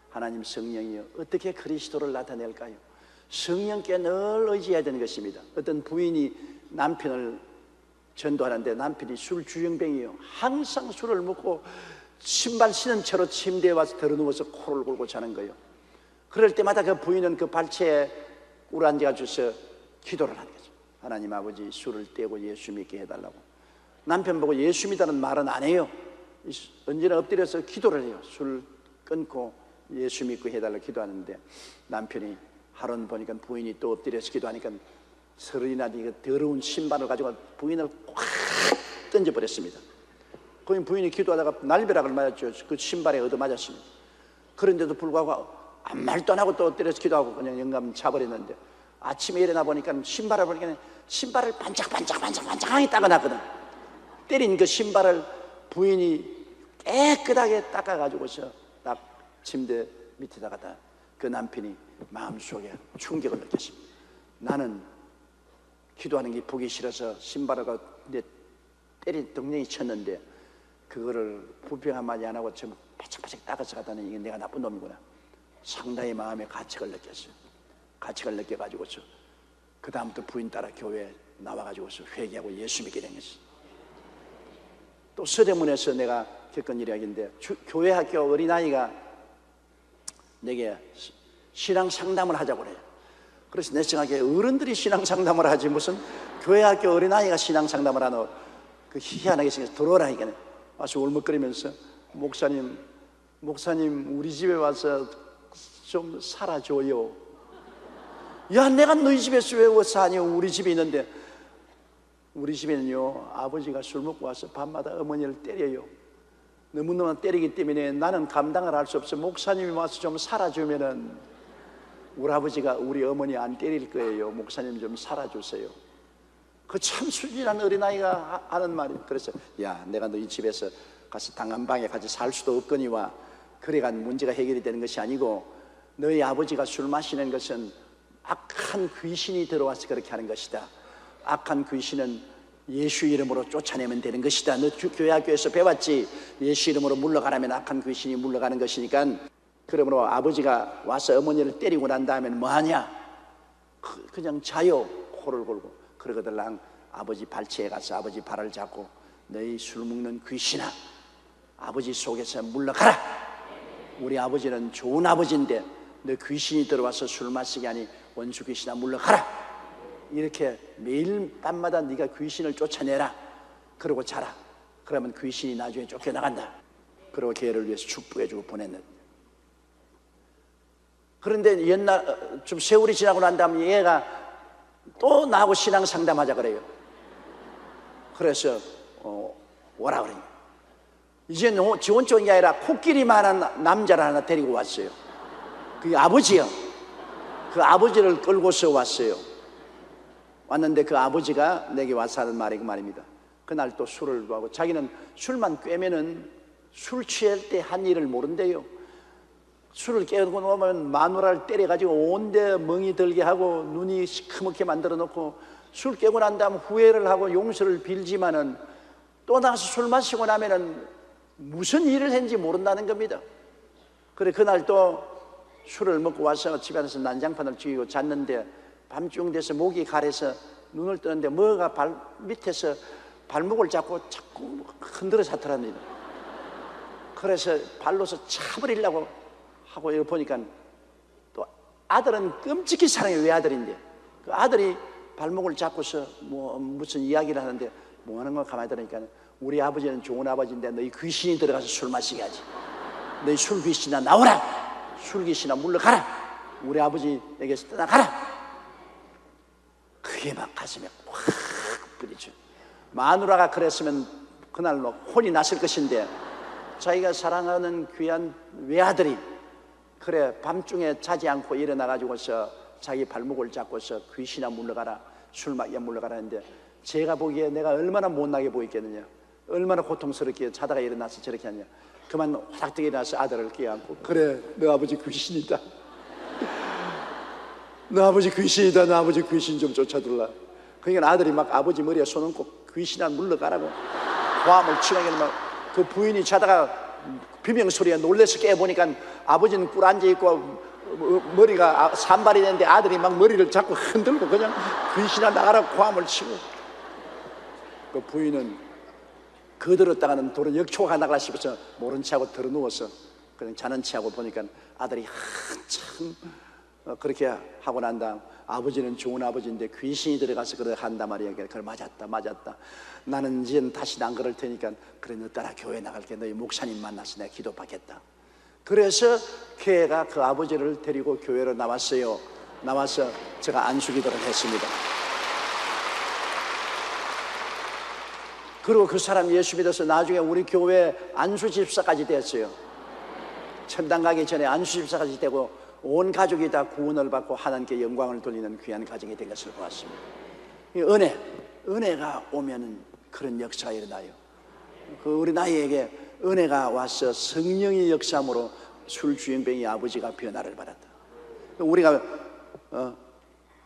하나님 성령이여 어떻게 그리스도를 나타낼까요? 성령께 늘 의지해야 되는 것입니다. 어떤 부인이 남편을 전도하는데 남편이 술 주정뱅이요, 항상 술을 먹고 신발 신은 채로 침대에 와서 들어누워서 코를 골고 자는 거예요. 그럴 때마다 그 부인은 그 발치에 꿇어앉아서 기도를 하는 거죠. 하나님 아버지, 술을 떼고 예수 믿게 해달라고. 남편 보고 예수 믿다는 말은 안 해요. 언제나 엎드려서 기도를 해요. 술 끊고 예수 믿고 해달라고 기도하는데, 남편이 하루는 보니까 부인이 또 엎드려서 기도하니까 서른이나 더러운 신발을 가지고 부인을 꽉 던져버렸습니다. 거기 부인이 기도하다가 날벼락을 맞았죠. 그 신발에 얻어맞았습니다. 그런데도 불구하고 아무 말도 안 하고 또 엎드려서 기도하고 그냥 영감 차버렸는데, 아침에 일어나 보니까 신발을 보니까 신발을 반짝반짝하게 닦아놨거든. 때린 그 신발을 부인이 깨끗하게 닦아가지고서 딱 침대 밑에다가 그 남편이 마음속에 충격을 느꼈습니다. 나는 기도하는 게 보기 싫어서 신발을 때린 덩령이 쳤는데 그거를 불평 한마디 안 하고 좀 바짝바짝 닦아서 갔다니, 이게 내가 나쁜 놈이구나. 상당히 마음에 가책을 느꼈어요. 가책을 느껴가지고서 그 다음부터 부인 따라 교회에 나와가지고서 회개하고 예수 믿게 된 것이. 또 서대문에서 내가 겪은 이야기인데, 교회 학교 어린아이가 내게 신앙 상담을 하자고 그래요. 그래서 내 생각에 어른들이 신앙 상담을 하지 무슨 교회 학교 어린아이가 신앙 상담을 하노. 그 희한하게 생겨서 들어오라 이게 와서 울먹거리면서 목사님 우리 집에 와서 좀 살아줘요. 야, 내가 너희 집에서 왜 사니? 우리 집에 있는데. 우리 집에는요, 아버지가 술 먹고 와서 밤마다 어머니를 때려요. 너무너무 때리기 때문에 나는 감당을 할 수 없어. 목사님이 와서 좀 살아주면은 우리 아버지가 우리 어머니 안 때릴 거예요. 목사님 좀 살아주세요. 그 참 순진한 어린아이가 하는 말이에요. 그래서 야, 내가 너희 집에서 가서 당한방에 같이 살 수도 없거니와 그래가 문제가 해결이 되는 것이 아니고, 너희 아버지가 술 마시는 것은 악한 귀신이 들어와서 그렇게 하는 것이다. 악한 귀신은 예수 이름으로 쫓아내면 되는 것이다. 너 교회 학교에서 배웠지? 예수 이름으로 물러가라면 악한 귀신이 물러가는 것이니까. 그러므로 아버지가 와서 어머니를 때리고 난 다음에는 뭐하냐? 그냥 자요. 코를 골고. 그러거들랑 아버지 발치에 가서 아버지 발을 잡고, 너희 술 먹는 귀신아, 아버지 속에서 물러가라. 우리 아버지는 좋은 아버지인데 너 귀신이 들어와서 술 마시게 하니 원수 귀신아 물러가라. 이렇게 매일 밤마다 네가 귀신을 쫓아내라. 그러고 자라. 그러면 귀신이 나중에 쫓겨나간다. 그러고 걔를 위해서 축복해주고 보냈는데, 그런데 옛날 좀 세월이 지나고 난 다음에 얘가 또 나하고 신앙 상담하자 그래요. 그래서 오라 그래요. 이제는 지원 쪽이 아니라 코끼리만한 남자를 하나 데리고 왔어요. 그게 아버지요. 그 아버지를 끌고서 왔어요. 왔는데 그 아버지가 내게 와서 하는 말이 그 말입니다. 그날 또 술을 하고, 자기는 술만 꿰면은 술 취할 때 한 일을 모른대요. 술을 깨고 놓으면 마누라를 때려가지고 온데 멍이 들게 하고 눈이 시커멓게 만들어 놓고, 술 깨고 난 다음 후회를 하고 용서를 빌지만은 또 나가서 술 마시고 나면은 무슨 일을 했는지 모른다는 겁니다. 그래 그날 또 술을 먹고 와서 집에 와서 난장판을 죽이고 잤는데, 밤중 돼서 목이 가래서 눈을 뜨는데 뭐가 발 밑에서 발목을 잡고 자꾸 흔들어 잤더랍니다. 그래서 발로서 차버리려고 하고 이거 보니까 또 아들은 끔찍히 사랑해. 외아들인데 그 아들이 발목을 잡고서 무슨 이야기를 하는데, 뭐 하는 거 가만히 들으니까, 우리 아버지는 좋은 아버지인데 너희 귀신이 들어가서 술 마시게 하지. 너희 술 귀신아 나오라. 술 귀신아 물러가라. 우리 아버지에게서 떠나가라. 그게 막 가슴에 확 부딪혀. 마누라가 그랬으면 그날로 혼이 났을 것인데, 자기가 사랑하는 귀한 외아들이 그래 밤중에 자지 않고 일어나가지고서 자기 발목을 잡고서 귀신아 물러가라, 술마시게 물러가라 했는데, 제가 보기에 내가 얼마나 못나게 보였겠느냐, 얼마나 고통스럽게 자다가 일어나서 저렇게 하냐. 그만 화닥뜨게 일어나서 아들을 끼안고, 그래 너 아버지 귀신이다. 너 아버지 귀신이다. 너 아버지 귀신 좀 쫓아들라. 그러니까 아들이 막 아버지 머리에 손 얹고 귀신아 물러가라고 고함을 치고 그 부인이 자다가 비명소리에 놀래서 깨보니까 아버지는 꿇 앉아있고 머리가 산발이 됐는데 아들이 막 머리를 잡고 흔들고 그냥 귀신아 나가라 고함을 치고, 그 부인은 거들었다가는 도로 역초가 나가라 싶어서 모른 체하고 들어누워서 그냥 자는 체하고 보니까 아들이 한참 그렇게 하고 난 다음 아버지는 좋은 아버지인데 귀신이 들어가서 그렇게 한단 말이야. 그래 맞았다. 나는 이제는 다시는 안 그럴 테니까 그래 너 따라 교회 나갈게. 너희 목사님 만나서 내가 기도받겠다. 그래서 걔가 그 아버지를 데리고 교회로 나왔어요. 나와서 제가 안수기도를 했습니다. 그리고 그 사람 예수 믿어서 나중에 우리 교회 안수집사까지 됐어요. 천당 가기 전에 안수집사까지 되고 온 가족이 다 구원을 받고 하나님께 영광을 돌리는 귀한 가정이 된 것을 보았습니다. 은혜가 오면은 그런 역사가 일어나요. 우리 나이에게 은혜가 와서 성령의 역사함으로 술주행병이 아버지가 변화를 받았다. 우리가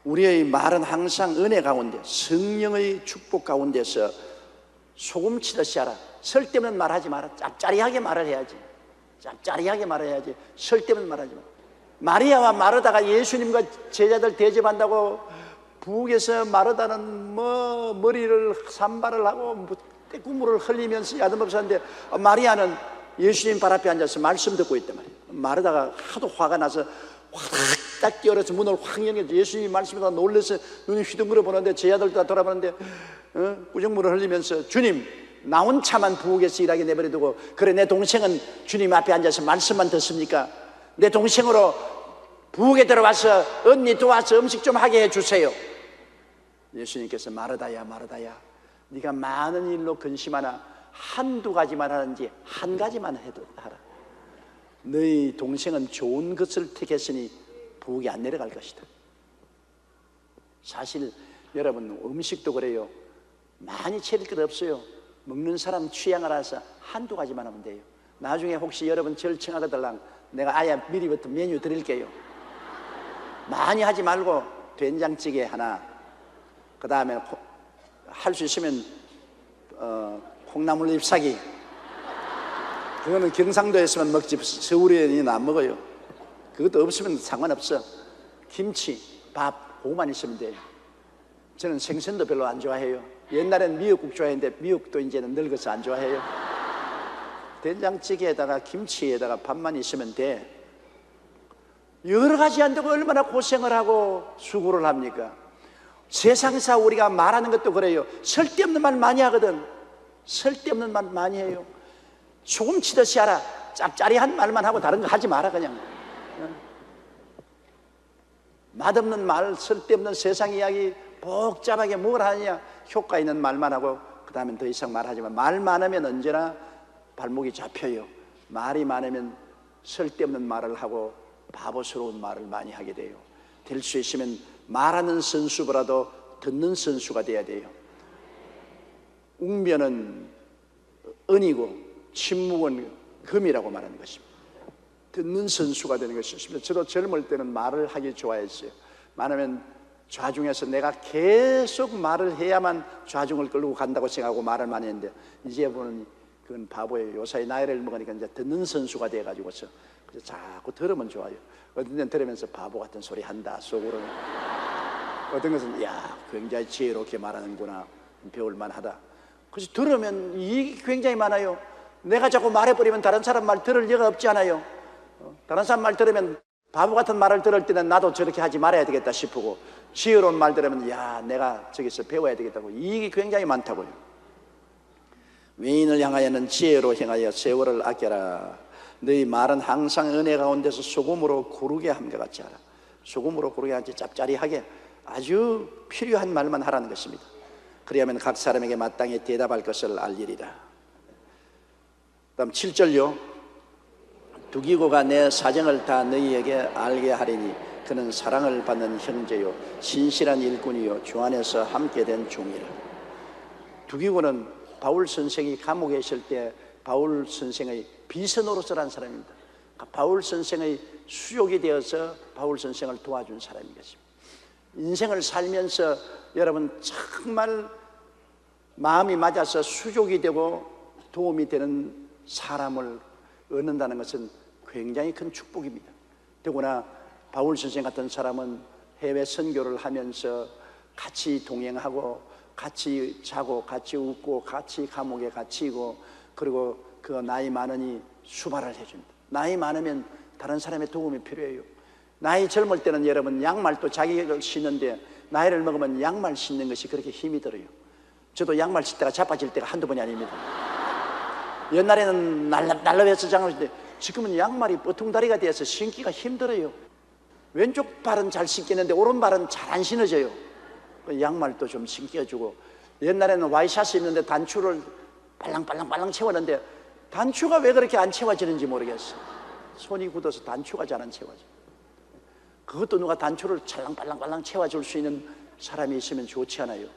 우리의 말은 항상 은혜 가운데 성령의 축복 가운데서 소금 치듯이 하라. 설데없는 말하지 마라. 짭짜리하게 말을 해야지. 설데없는 말하지 마라. 마리아와 마르다가 예수님과 제자들 대접한다고 부엌에서 마르다는 머리를 산발을 하고 떼국물을 흘리면서 야단법을 하는데 마리아는 예수님 발 앞에 앉아서 말씀 듣고 있단 말이에요. 마르다가 하도 화가 나서 확 뛰어서 문을 확 열어서 예수님이 말씀하다 놀라서 눈이 휘둥그러 보는데 제자들도 다 돌아보는데 꾸정물을 흘리면서 주님 나온 차만 부엌에서 일하게 내버려두고 그래 내 동생은 주님 앞에 앉아서 말씀만 듣습니까? 내 동생으로 부엌에 들어와서 언니 도와서 음식 좀 하게 해주세요. 예수님께서 마르다야 네가 많은 일로 근심하나 한두 가지만 하는지 한 가지만 해도 하라. 너희 동생은 좋은 것을 택했으니 부엌에 안 내려갈 것이다. 사실 여러분 음식도 그래요. 많이 차릴 것 없어요. 먹는 사람 취향을 알아서 한두 가지만 하면 돼요. 나중에 혹시 여러분 절청하거들랑 내가 아예 미리부터 메뉴 드릴게요. 많이 하지 말고 된장찌개 하나, 그 다음에 할 수 있으면 콩나물 잎사귀, 그거는 경상도에 있으면 먹지 서울에는 안 먹어요. 그것도 없으면 상관없어. 김치, 밥 그거만 있으면 돼요. 저는 생선도 별로 안 좋아해요. 옛날엔 미역국 좋아했는데 미역도 이제는 늙어서 안 좋아해요. 된장찌개에다가 김치에다가 밥만 있으면 돼. 여러 가지 한다고 얼마나 고생을 하고 수고를 합니까? 세상에서 우리가 말하는 것도 그래요. 쓸데없는 말 많이 하거든. 쓸데없는 말 많이 해요. 소금 치듯이 하라. 짭짜리한 말만 하고 다른 거 하지 마라 그냥. 맛없는 말, 쓸데없는 세상 이야기 복잡하게 뭘 하느냐. 효과 있는 말만 하고 그 다음엔 더 이상 말하지만 말 많으면 언제나 발목이 잡혀요. 말이 많으면 쓸데없는 말을 하고 바보스러운 말을 많이 하게 돼요. 될 수 있으면 말하는 선수보다도 듣는 선수가 돼야 돼요. 웅변은 은이고 침묵은 금이라고 말하는 것입니다. 듣는 선수가 되는 것입니다. 저도 젊을 때는 말을 하기 좋아했어요. 많으면 좌중에서 내가 계속 말을 해야만 좌중을 끌고 간다고 생각하고 말을 많이 했는데 이제 보는 그건 바보예요. 요사이 나이를 먹으니까 이제 듣는 선수가 돼가지고서 그래서 자꾸 들으면 좋아요. 어떤 데는 들으면서 바보 같은 소리 한다 속으로는. 어떤 것은 야 굉장히 지혜롭게 말하는구나 배울만하다. 그래서 들으면 이익이 굉장히 많아요. 내가 자꾸 말해버리면 다른 사람 말 들을 리가 없지 않아요. 다른 사람 말 들으면 바보 같은 말을 들을 때는 나도 저렇게 하지 말아야 되겠다 싶고 지혜로운 말 들으면 야 내가 저기서 배워야 되겠다고 이익이 굉장히 많다고요. 외인을 향하여는 지혜로 행하여 세월을 아껴라. 너희 말은 항상 은혜 가운데서 소금으로 고르게 함과 같이 하라. 소금으로 고르게 하지 짭짜리하게 아주 필요한 말만 하라는 것입니다. 그리하면 각 사람에게 마땅히 대답할 것을 알리리라. 다음 7절요. 두기고가 내 사정을 다 너희에게 알게 하리니 그는 사랑을 받는 형제요 신실한 일꾼이요 주 안에서 함께 된 종이라. 두기고는 바울 선생이 감옥에 있을 때 바울 선생의 비서노릇을 한 사람입니다. 바울 선생의 수욕이 되어서 바울 선생을 도와준 사람인 것입니다. 인생을 살면서 여러분 정말 마음이 맞아서 수족이 되고 도움이 되는 사람을 얻는다는 것은 굉장히 큰 축복입니다. 더구나 바울 선생 같은 사람은 해외 선교를 하면서 같이 동행하고 같이 자고 같이 웃고 같이 감옥에 갇히고, 그리고 그 나이 많으니 수발을 해줍니다. 나이 많으면 다른 사람의 도움이 필요해요. 나이 젊을 때는 여러분 양말도 자기를 신는데 나이를 먹으면 양말 신는 것이 그렇게 힘이 들어요. 저도 양말 신다가 자빠질 때가 한두 번이 아닙니다. 옛날에는 날라해서 장을, 지금은 양말이 뻐퉁다리가 돼서 신기가 힘들어요. 왼쪽 발은 잘 신기는데 오른발은 잘 안 신어져요. 양말도 좀 신겨주고, 옛날에는 와이셔츠 입는데 단추를 빨랑빨랑 채웠는데 단추가 왜 그렇게 안 채워지는지 모르겠어요. 손이 굳어서 단추가 잘 안 채워져요. 그것도 누가 단추를 찰랑빨랑빨랑 채워줄 수 있는 사람이 있으면 좋지 않아요?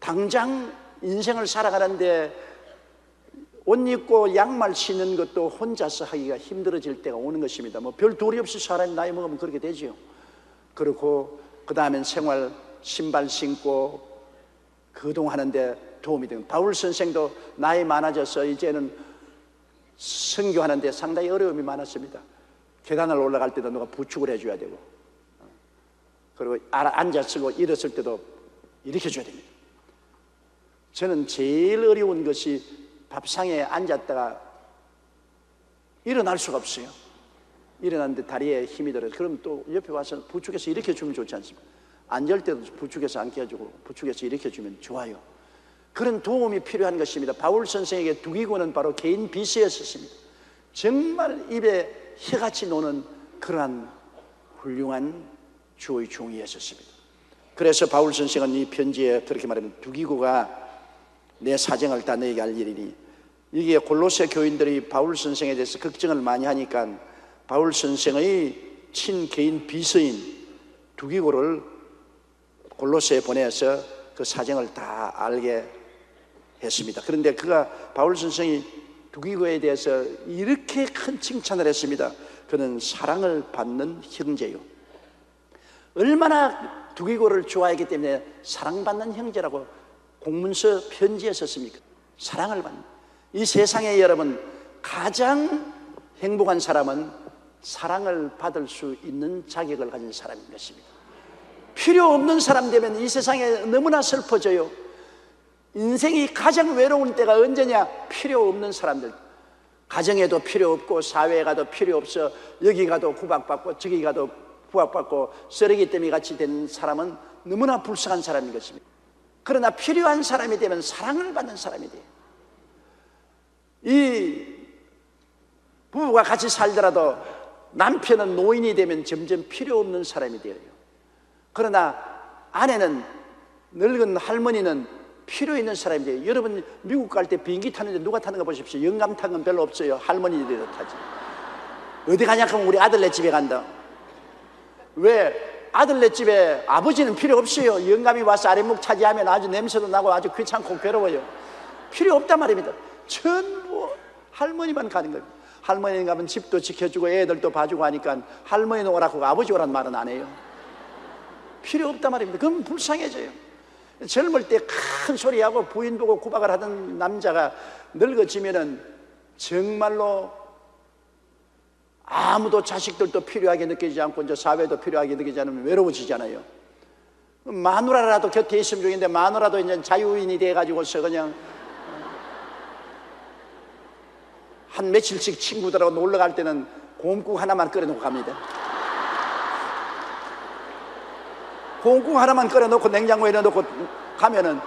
당장 인생을 살아가는데 옷 입고 양말 신는 것도 혼자서 하기가 힘들어질 때가 오는 것입니다. 뭐 별 도리 없이 사람이 나이 먹으면 그렇게 되죠. 그렇고 그 다음엔 생활 신발 신고 거동하는데 도움이 되는, 바울 선생도 나이 많아져서 이제는 선교하는데 상당히 어려움이 많았습니다. 계단을 올라갈 때도 누가 부축을 해줘야 되고, 그리고 앉았고 일었을 때도 이렇게 줘야 됩니다. 저는 제일 어려운 것이 밥상에 앉았다가 일어날 수가 없어요. 일어났는데 다리에 힘이 들어요. 그럼 또 옆에 와서 부축해서 이렇게 주면 좋지 않습니까? 앉을 때도 부축해서 앉게 해주고 부축해서 이렇게 주면 좋아요. 그런 도움이 필요한 것입니다. 바울 선생에게 두기고는 바로 개인 비서였었습니다. 정말 입에 혀같이 노는 그러한 훌륭한 주의 종이었습니다. 그래서 바울 선생은 이 편지에 그렇게 말합니다. 두기고가 내 사정을 다 너에게 알리리니. 이게 골로새 교인들이 바울 선생에 대해서 걱정을 많이 하니까 바울 선생의 친개인 비서인 두기고를 골로새에 보내서 그 사정을 다 알게 했습니다. 그런데 그가 바울 선생이 두기고에 대해서 이렇게 큰 칭찬을 했습니다. 그는 사랑을 받는 형제요. 얼마나 두기고를 좋아했기 때문에 사랑받는 형제라고 공문서 편지에 썼습니까? 사랑을 받는. 이 세상에 여러분 가장 행복한 사람은 사랑을 받을 수 있는 자격을 가진 사람인 것입니다. 필요 없는 사람 되면 이 세상에 너무나 슬퍼져요. 인생이 가장 외로운 때가 언제냐? 필요 없는 사람들. 가정에도 필요 없고 사회에 가도 필요 없어. 여기 가도 구박받고 저기 가도 구박받고 쓰레기 때문에 같이 된 사람은 너무나 불쌍한 사람인 것입니다. 그러나 필요한 사람이 되면 사랑을 받는 사람이 돼요. 이 부부가 같이 살더라도 남편은 노인이 되면 점점 필요 없는 사람이 되어요. 그러나 아내는, 늙은 할머니는 필요 있는 사람이 돼요. 여러분 미국 갈 때 비행기 타는데 누가 타는 거 보십시오. 영감 탄 건 별로 없어요. 할머니들이 타지. 어디 가냐 하면 우리 아들네 집에 간다. 왜? 아들네 집에 아버지는 필요 없어요. 영감이 와서 아랫목 차지하면 아주 냄새도 나고 아주 귀찮고 괴로워요. 필요 없단 말입니다. 전부 할머니만 가는 거예요. 할머니 가면 집도 지켜주고 애들도 봐주고 하니까 할머니는 오라고 아버지 오란 말은 안 해요. 필요 없단 말입니다. 그럼 불쌍해져요. 젊을 때 큰 소리하고 부인 보고 구박을 하던 남자가 늙어지면은 정말로 아무도 자식들도 필요하게 느끼지 않고 이제 사회도 필요하게 느끼지 않으면 외로워지잖아요. 마누라라도 곁에 있으면 좋겠는데 마누라도 이제 자유인이 돼가지고서 그냥 한 며칠씩 친구들하고 놀러 갈 때는 곰국 하나만 끓여놓고 갑니다. 곰국 하나만 끓여놓고 냉장고에 넣어놓고 가면은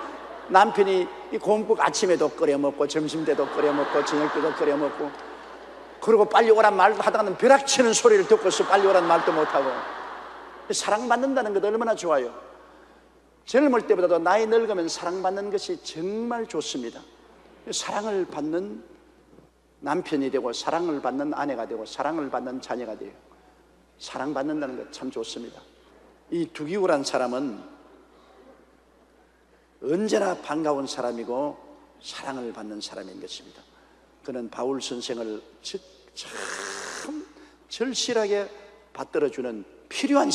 남편이 이 곰국 아침에도 끓여 먹고 점심 때도 끓여 먹고 저녁 때도 끓여 먹고, 그리고 빨리 오란 말도 하다가는 벼락치는 소리를 듣고서 빨리 오란 말도 못하고. 사랑받는다는 것 얼마나 좋아요. 젊을 때보다도 나이 늙으면 사랑받는 것이 정말 좋습니다. 사랑을 받는 남편이 되고 사랑을 받는 아내가 되고 사랑을 받는 자녀가 돼요. 사랑받는다는 것 참 좋습니다. 이 두기고란 사람은 언제나 반가운 사람이고 사랑을 받는 사람인 것입니다. 그는 바울 선생을 참 절실하게 받들어주는 필요한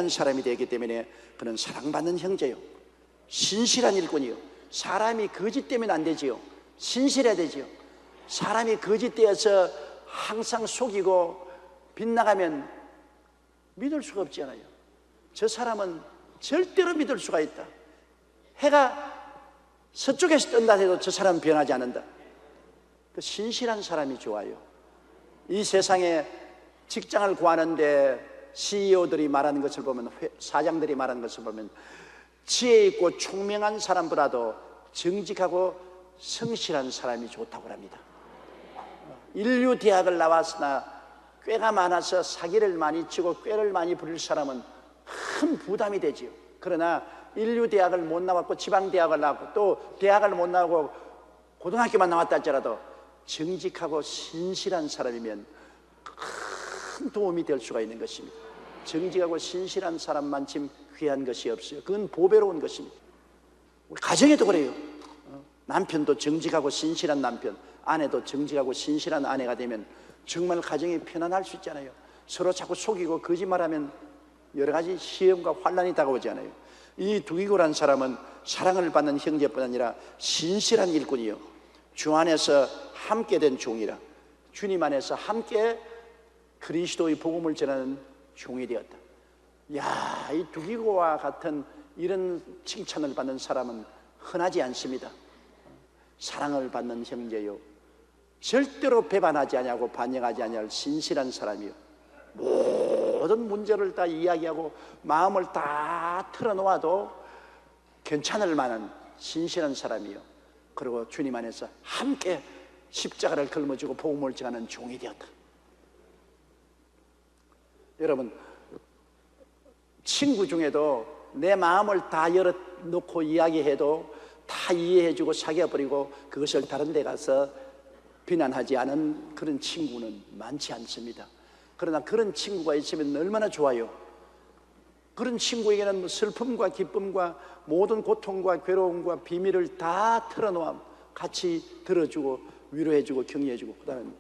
사람이 되기 때문에 그는 사랑받는 형제요. 신실한 일꾼이요. 사람이 거짓되면 안 되지요. 신실해야 되지요. 사람이 거짓되어서 항상 속이고 빗나가면 믿을 수가 없지 않아요. 저 사람은 절대로 믿을 수가 있다. 해가 서쪽에서 뜬다 해도 저 사람은 변하지 않는다. 그 신실한 사람이 좋아요. 이 세상에 직장을 구하는데 CEO들이 말하는 것을 보면, 사장들이 말하는 것을 보면 지혜 있고 총명한 사람보다도 정직하고 성실한 사람이 좋다고 합니다. 인류 대학을 나왔으나 꾀가 많아서 사기를 많이 치고 꾀를 많이 부릴 사람은 큰 부담이 되지요. 그러나 인류 대학을 못 나왔고 지방 대학을 나왔고 또 대학을 못 나오고 고등학교만 나왔다 할지라도 정직하고 신실한 사람이면 큰 도움이 될 수가 있는 것입니다. 정직하고 신실한 사람만큼 귀한 것이 없어요. 그건 보배로운 것입니다. 우리 가정에도 그래요. 남편도 정직하고 신실한 남편, 아내도 정직하고 신실한 아내가 되면 정말 가정이 편안할 수 있잖아요. 서로 자꾸 속이고 거짓말하면 여러 가지 시험과 환난이 다가오잖아요. 이 두기고라는 사람은 사랑을 받는 형제뿐 아니라 신실한 일꾼이요, 주 안에서 함께 된 종이라. 주님 안에서 함께 그리스도의 복음을 전하는 종이 되었다. 야, 이 두기고와 같은 이런 칭찬을 받는 사람은 흔하지 않습니다. 사랑을 받는 형제요, 절대로 배반하지 아니하고 반역하지 아니할 신실한 사람이요, 모든 문제를 다 이야기하고 마음을 다 털어놓아도 괜찮을 만한 신실한 사람이요, 그리고 주님 안에서 함께 십자가를 걸머쥐고 복음을 전하는 종이 되었다. 여러분, 친구 중에도 내 마음을 다 열어놓고 이야기해도 다 이해해주고 사귀어버리고 그것을 다른 데 가서 비난하지 않은 그런 친구는 많지 않습니다. 그러나 그런 친구가 있으면 얼마나 좋아요. 그런 친구에게는 슬픔과 기쁨과 모든 고통과 괴로움과 비밀을 다 털어놓아 같이 들어주고 위로해주고 격려해주고 그 다음에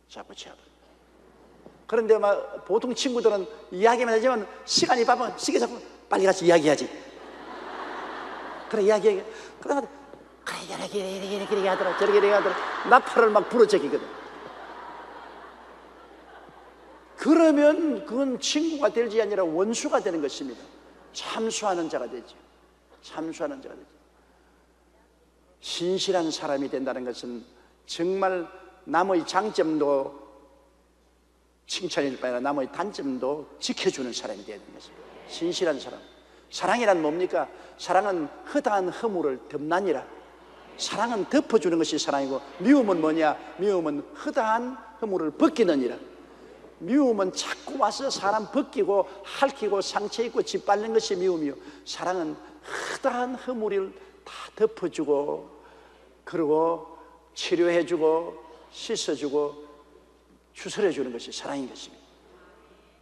자꾸 치아버려. 그런데 막 보통 친구들은 이야기만 하지만 시간이 바쁘면 시계 잡고 빨리 같이 이야기하지. 그래 이야기해. 그러다가 이렇게 하더라 저렇게 하더라 나팔을 막 부러뜨리거든. 그러면 그건 친구가 되지 아니라 원수가 되는 것입니다. 참수하는 자가 되죠. 참수하는 자가 되죠. 신실한 사람이 된다는 것은 정말 남의 장점도 칭찬일 뿐 아니라 남의 단점도 지켜주는 사람이 되는 것입니다. 신실한 사람. 사랑이란 뭡니까? 사랑은 허다한 허물을 덮나니라. 사랑은 덮어주는 것이 사랑이고, 미움은 뭐냐? 미움은 허다한 허물을 벗기느니라. 미움은 자꾸 와서 사람 벗기고 핥히고 상처 입고 짓밟는 것이 미움이요, 사랑은 허다한 허물을 다 덮어주고 그리고 치료해주고 씻어주고 추스려주는 것이 사랑인 것입니다.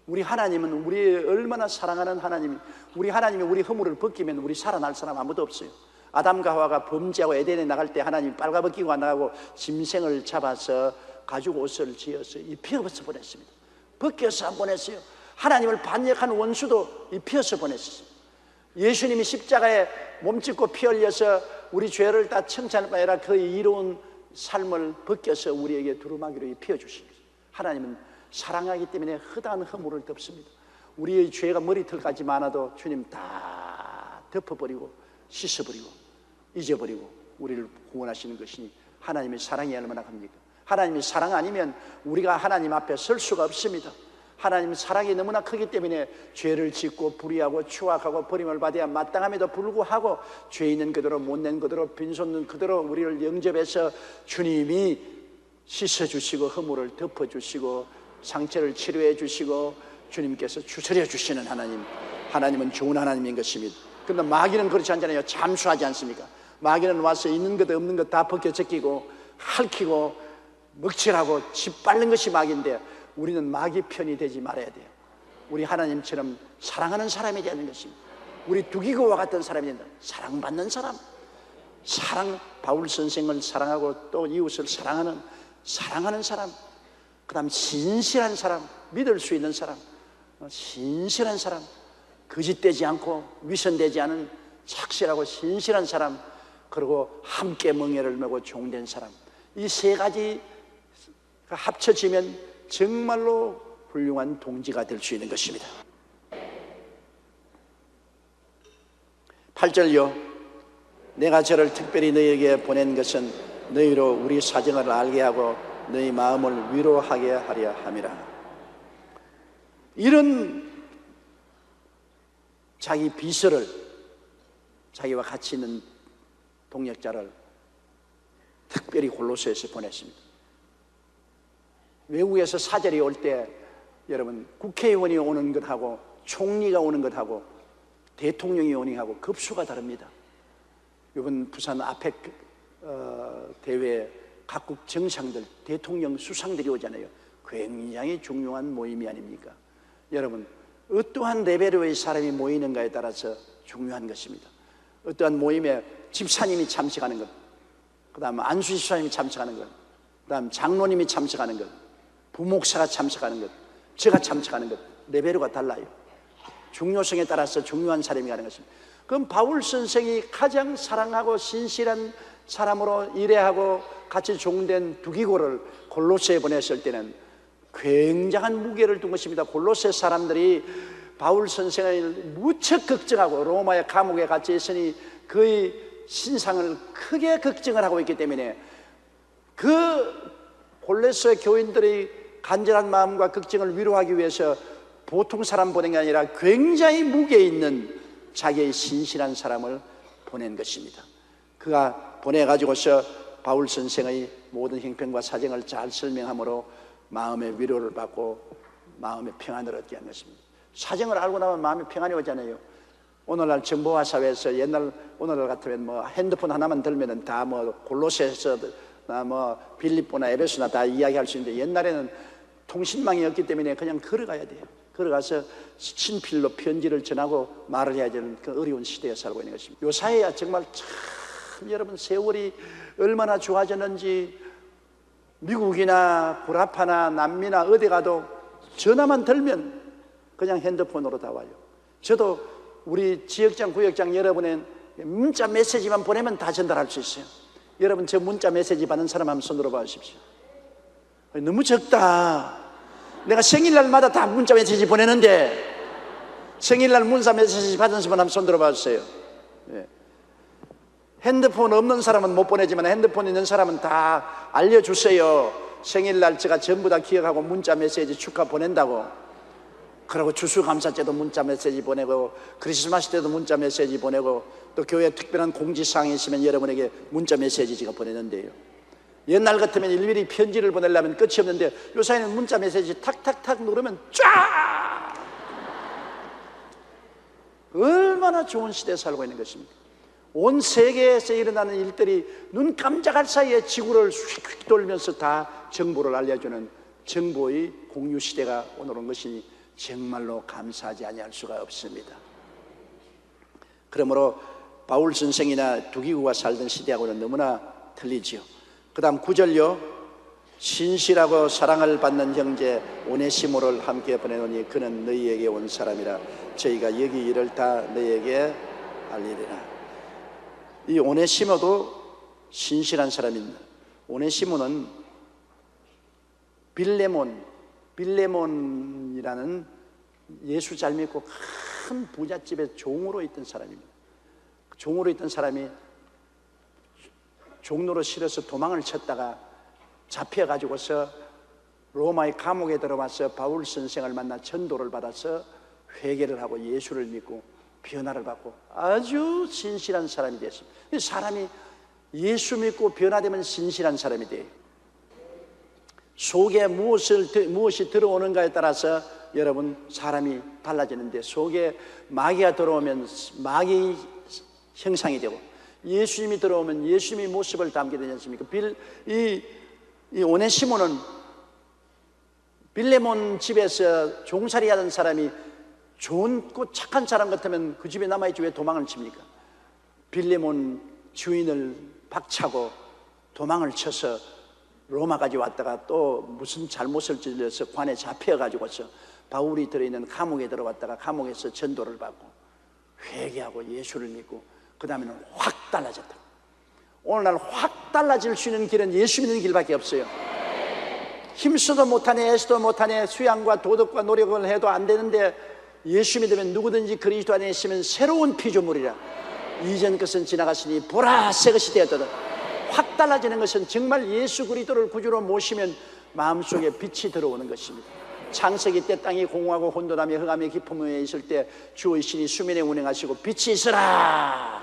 우리 하나님은 우리 얼마나 사랑하는 하나님이, 우리 하나님이 우리 허물을 벗기면 우리 살아날 사람 아무도 없어요. 아담과 하와가 범죄하고 에덴에 나갈 때 하나님이 빨가벗기고 나가고 짐승을 잡아서 가죽 옷을 지어서 입혀서 보냈습니다. 벗겨서 안 보냈어요. 하나님을 반역한 원수도 입혀서 보냈어요. 예수님이 십자가에 몸짓고 피 흘려서 우리 죄를 다 청산할 뿐 아니라 그의 이로운 삶을 벗겨서 우리에게 두루마기로 입혀주십니다. 하나님은 사랑하기 때문에 허다한 허물을 덮습니다. 우리의 죄가 머리털까지 많아도 주님 다 덮어버리고 씻어버리고 잊어버리고 우리를 구원하시는 것이니 하나님의 사랑이 얼마나 큽니까? 하나님이 사랑 아니면 우리가 하나님 앞에 설 수가 없습니다. 하나님 사랑이 너무나 크기 때문에 죄를 짓고 불의하고 추악하고 버림을 받아야 마땅함에도 불구하고 죄 있는 그대로 못낸 그대로 빈손은 그대로 우리를 영접해서 주님이 씻어주시고 허물을 덮어주시고 상처를 치료해 주시고 주님께서 추스려 주시는 하나님, 하나님은 좋은 하나님인 것입니다. 그런데 마귀는 그렇지 않잖아요. 잠수하지 않습니까? 마귀는 와서 있는 것 없는 것 다 벗겨 제끼고 핥히고 먹칠하고 짓밟는 것이 마귀인데 우리는 마귀 편이 되지 말아야 돼요. 우리 하나님처럼 사랑하는 사람이 되는 것입니다. 우리 두기고와 같은 사람이 된다. 사랑받는 사람, 바울 선생을 사랑하고 또 이웃을 사랑하는 사람, 그 다음 신실한 사람, 믿을 수 있는 사람, 신실한 사람, 거짓되지 않고 위선되지 않은 착실하고 신실한 사람, 그리고 함께 멍에를 메고 종된 사람, 이 세 가지가 합쳐지면 정말로 훌륭한 동지가 될 수 있는 것입니다. 8절요. 내가 저를 특별히 너희에게 보낸 것은 너희로 우리 사정을 알게 하고 너희 마음을 위로하게 하려 함이라. 이런 자기 비서를, 자기와 같이 있는 동역자를 특별히 골로새에서 보냈습니다. 외국에서 사절이 올 때 여러분, 국회의원이 오는 것하고 총리가 오는 것하고 대통령이 오는 것하고 급수가 다릅니다. 이번 부산 아펙 대회 각국 정상들, 대통령 수상들이 오잖아요. 굉장히 중요한 모임이 아닙니까? 여러분, 어떠한 레벨의 사람이 모이는가에 따라서 중요한 것입니다. 어떠한 모임에 집사님이 참석하는 것, 그 다음 안수 집사님이 참석하는 것, 그 다음 장로님이 참석하는 것, 부목사가 참석하는 것, 제가 참석하는 것, 레벨가 달라요. 중요성에 따라서 중요한 사람이 가는 것입니다. 그럼 바울 선생이 가장 사랑하고 신실한 사람으로 일해하고 같이 종된 두기고를 골로새에 보냈을 때는 굉장한 무게를 둔 것입니다. 골로새 사람들이 바울 선생을 무척 걱정하고 로마의 감옥에 갇혀 있으니 그의 신상을 크게 걱정을 하고 있기 때문에 그 골로새 교인들의 간절한 마음과 걱정을 위로하기 위해서 보통 사람 보낸 게 아니라 굉장히 무게 있는 자기의 신실한 사람을 보낸 것입니다. 그가 보내가지고서 바울 선생의 모든 형편과 사정을 잘 설명함으로 마음의 위로를 받고 마음의 평안을 얻게 한 것입니다. 사정을 알고 나면 마음의 평안이 오잖아요. 오늘날 정보화 사회에서 오늘날 같으면 뭐 핸드폰 하나만 들면은 다 뭐 골로새서 뭐 빌립보나 에베소나 다 이야기할 수 있는데, 옛날에는 통신망이 없기 때문에 그냥 걸어가야 돼요. 걸어가서 친필로 편지를 전하고 말을 해야 되는 그 어려운 시대에 살고 있는 것입니다. 요 사회야 정말 참 여러분, 세월이 얼마나 좋아졌는지, 미국이나 구라파나 남미나 어디 가도 전화만 들면 그냥 핸드폰으로 다 와요. 저도 우리 지역장 구역장 여러분의 문자 메시지만 보내면 다 전달할 수 있어요. 여러분, 저 문자 메시지 받는 사람 한번 손들어 봐 주십시오. 너무 적다. 내가 생일날마다 다 문자 메시지 보내는데 생일날 문자 메시지 받은 사람 한번 손들어 봐 주세요. 예. 핸드폰 없는 사람은 못 보내지만 핸드폰 있는 사람은 다 알려주세요. 생일날 제가 전부 다 기억하고 문자 메시지 축하 보낸다고. 그리고 추수감사제도 문자 메시지 보내고, 크리스마스 때도 문자 메시지 보내고, 또 교회에 특별한 공지사항이 있으면 여러분에게 문자 메시지 제가 보내는데요. 옛날 같으면 일일이 편지를 보내려면 끝이 없는데 요새는 문자 메시지 탁탁탁 누르면 쫙! 얼마나 좋은 시대에 살고 있는 것입니까? 온 세계에서 일어나는 일들이 눈 깜짝할 사이에 지구를 휙휙 돌면서 다 정보를 알려주는 정보의 공유 시대가 오늘 온 것이니 정말로 감사하지 아니할 수가 없습니다. 그러므로 바울 선생이나 두기구가 살던 시대하고는 너무나 틀리지요. 그 다음 9절요. 신실하고 사랑을 받는 형제 오네시모를 함께 보내노니 그는 너희에게 온 사람이라. 저희가 여기 일을 다 너희에게 알리리라. 이 오네시모도 신실한 사람입니다. 오네시모는 빌레몬이라는 예수 잘 믿고 큰 부잣집의 종으로 있던 사람입니다. 종으로 있던 사람이 종로로 실어서 도망을 쳤다가 잡혀가지고서 로마의 감옥에 들어와서 바울 선생을 만나 전도를 받아서 회개를 하고 예수를 믿고 변화를 받고 아주 신실한 사람이 됐습니다. 사람이 예수 믿고 변화되면 신실한 사람이 돼요. 속에 무엇이 들어오는가에 따라서 여러분 사람이 달라지는데, 속에 마귀가 들어오면 마귀 형상이 되고 예수님이 들어오면 예수님의 모습을 담게 되지 않습니까? 이 오네시모는 빌레몬 집에서 종살이 하던 사람이 좋고 착한 사람 같으면 그 집에 남아있지 왜 도망을 칩니까? 빌레몬 주인을 박차고 도망을 쳐서 로마까지 왔다가 또 무슨 잘못을 저질러서 관에 잡혀가지고서 바울이 들어있는 감옥에 들어왔다가 감옥에서 전도를 받고 회개하고 예수를 믿고 그 다음에는 확 달라졌다. 오늘날 확 달라질 수 있는 길은 예수 믿는 길밖에 없어요. 힘써도 못하네, 애써도 못하네, 수양과 도덕과 노력을 해도 안 되는데 예수 믿으면 누구든지 그리스도 안에 있으면 새로운 피조물이라. 이전 것은 지나갔으니 보라 새 것이 되었도다. 확 달라지는 것은 정말 예수 그리스도를 구주로 모시면 마음속에 빛이 들어오는 것입니다. 창세기 때 땅이 공허하고 혼돈하며 흑암의 깊음 위에 있을 때 주의 신이 수면에 운행하시고 빛이 있으라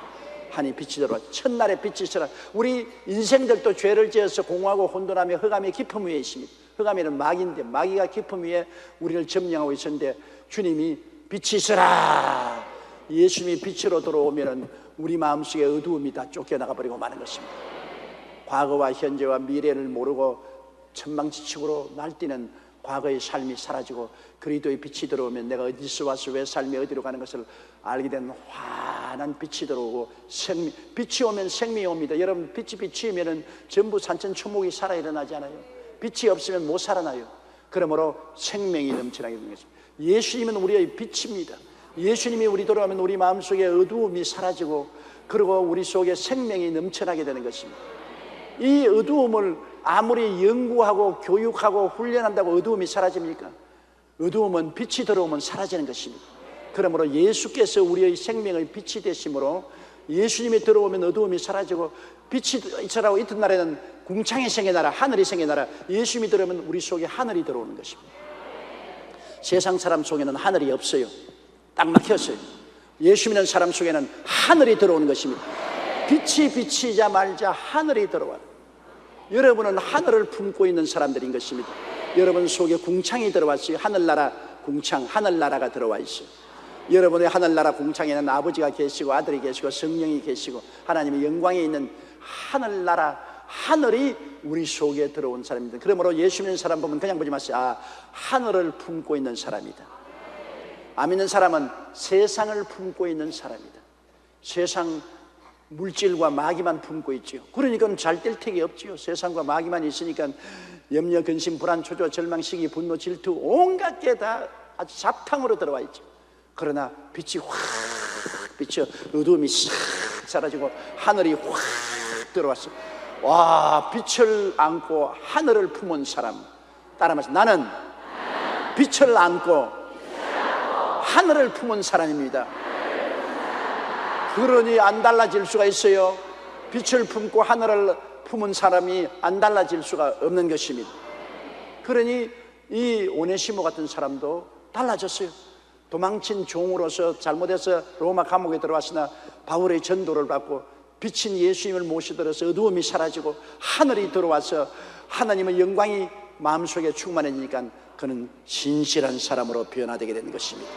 하니 빛이 들어와. 첫날에 빛이 있으라. 우리 인생들도 죄를 지어서 공허하고 혼돈하며 흑암의 깊음 위에 있습니다. 흑암에는 마귀인데 마귀가 깊음 위에 우리를 점령하고 있었는데 주님이 빛이 있으라. 예수님이 빛으로 들어오면 우리 마음속에 어두움이 다 쫓겨나가 버리고 마는 것입니다. 과거와 현재와 미래를 모르고 천방지축으로 날뛰는 과거의 삶이 사라지고 그리스도의 빛이 들어오면 내가 어디서 와서 왜 삶이 어디로 가는 것을 알게 되는 환한 빛이 들어오고 빛이 오면 생명이 옵니다. 여러분, 빛이 비치면 전부 산천초목이 살아 일어나지 않아요? 빛이 없으면 못 살아나요. 그러므로 생명이 넘쳐나게 되는 것입니다. 예수님은 우리의 빛입니다. 예수님이 우리 돌아오면 우리 마음속에 어두움이 사라지고 그리고 우리 속에 생명이 넘쳐나게 되는 것입니다. 이 어두움을 아무리 연구하고 교육하고 훈련한다고 어두움이 사라집니까? 어두움은 빛이 들어오면 사라지는 것입니다. 그러므로 예수께서 우리의 생명의 빛이 되심으로 예수님이 들어오면 어두움이 사라지고 빛이 있으라고 이튿날에는 궁창이 생겨나라, 하늘이 생겨나라. 예수님이 들어오면 우리 속에 하늘이 들어오는 것입니다. 세상 사람 속에는 하늘이 없어요. 딱 막혔어요. 예수 믿는 사람 속에는 하늘이 들어오는 것입니다. 빛이 비치자마자 하늘이 들어와요. 여러분은 하늘을 품고 있는 사람들인 것입니다. 여러분 속에 궁창이 들어왔어요. 하늘나라 궁창, 하늘나라가 들어와 있어요. 여러분의 하늘나라 궁창에는 아버지가 계시고 아들이 계시고 성령이 계시고 하나님의 영광에 있는 하늘나라, 하늘이 우리 속에 들어온 사람입니다. 그러므로 예수 믿는 사람 보면 그냥 보지 마세요. 아, 하늘을 품고 있는 사람이다. 안 믿는 사람은 세상을 품고 있는 사람이다. 세상 물질과 마귀만 품고 있지요. 그러니까 잘 될 택이 없지요. 세상과 마귀만 있으니까 염려, 근심, 불안, 초조, 절망, 시기, 분노, 질투 온갖 게 다 아주 잡탕으로 들어와 있죠. 그러나 빛이 확 비쳐 어두움이 싹 사라지고 하늘이 확 들어왔어. 와, 빛을 안고 하늘을 품은 사람. 따라 말해서 나는 빛을 안고 하늘을 품은 사람입니다. 그러니 안 달라질 수가 있어요. 빛을 품고 하늘을 품은 사람이 안 달라질 수가 없는 것입니다. 그러니 이 오네시모 같은 사람도 달라졌어요. 도망친 종으로서 잘못해서 로마 감옥에 들어왔으나 바울의 전도를 받고 빛인 예수님을 모시들어서 어두움이 사라지고 하늘이 들어와서 하나님의 영광이 마음속에 충만해지니까 그는 신실한 사람으로 변화되게 되는 것입니다.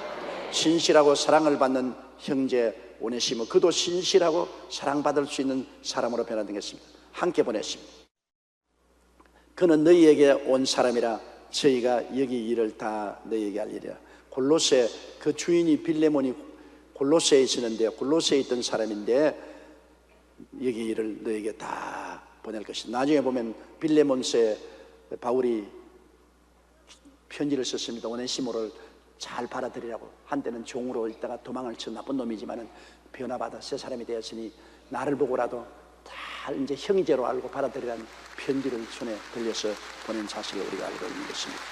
신실하고 사랑을 받는 형제 오네시모, 그도 신실하고 사랑받을 수 있는 사람으로 변화된 것입니다. 함께 보냈습니다. 그는 너희에게 온 사람이라 저희가 여기 일을 다 너희에게 알리리라. 골로새 그 주인이 빌레몬이 골로새에 있었는데 골로새에 있던 사람인데 여기 일을 너희에게 다 보낼 것이다. 나중에 보면 빌레몬서에 바울이 편지를 썼습니다. 오네시모를 잘 받아들이라고. 한때는 종으로 있다가 도망을 쳐 나쁜 놈이지만은 변화받아 새 사람이 되었으니 나를 보고라도 다 이제 형제로 알고 받아들이라는 편지를 손에 들려서 보낸 사실을 우리가 알고 있는 것입니다.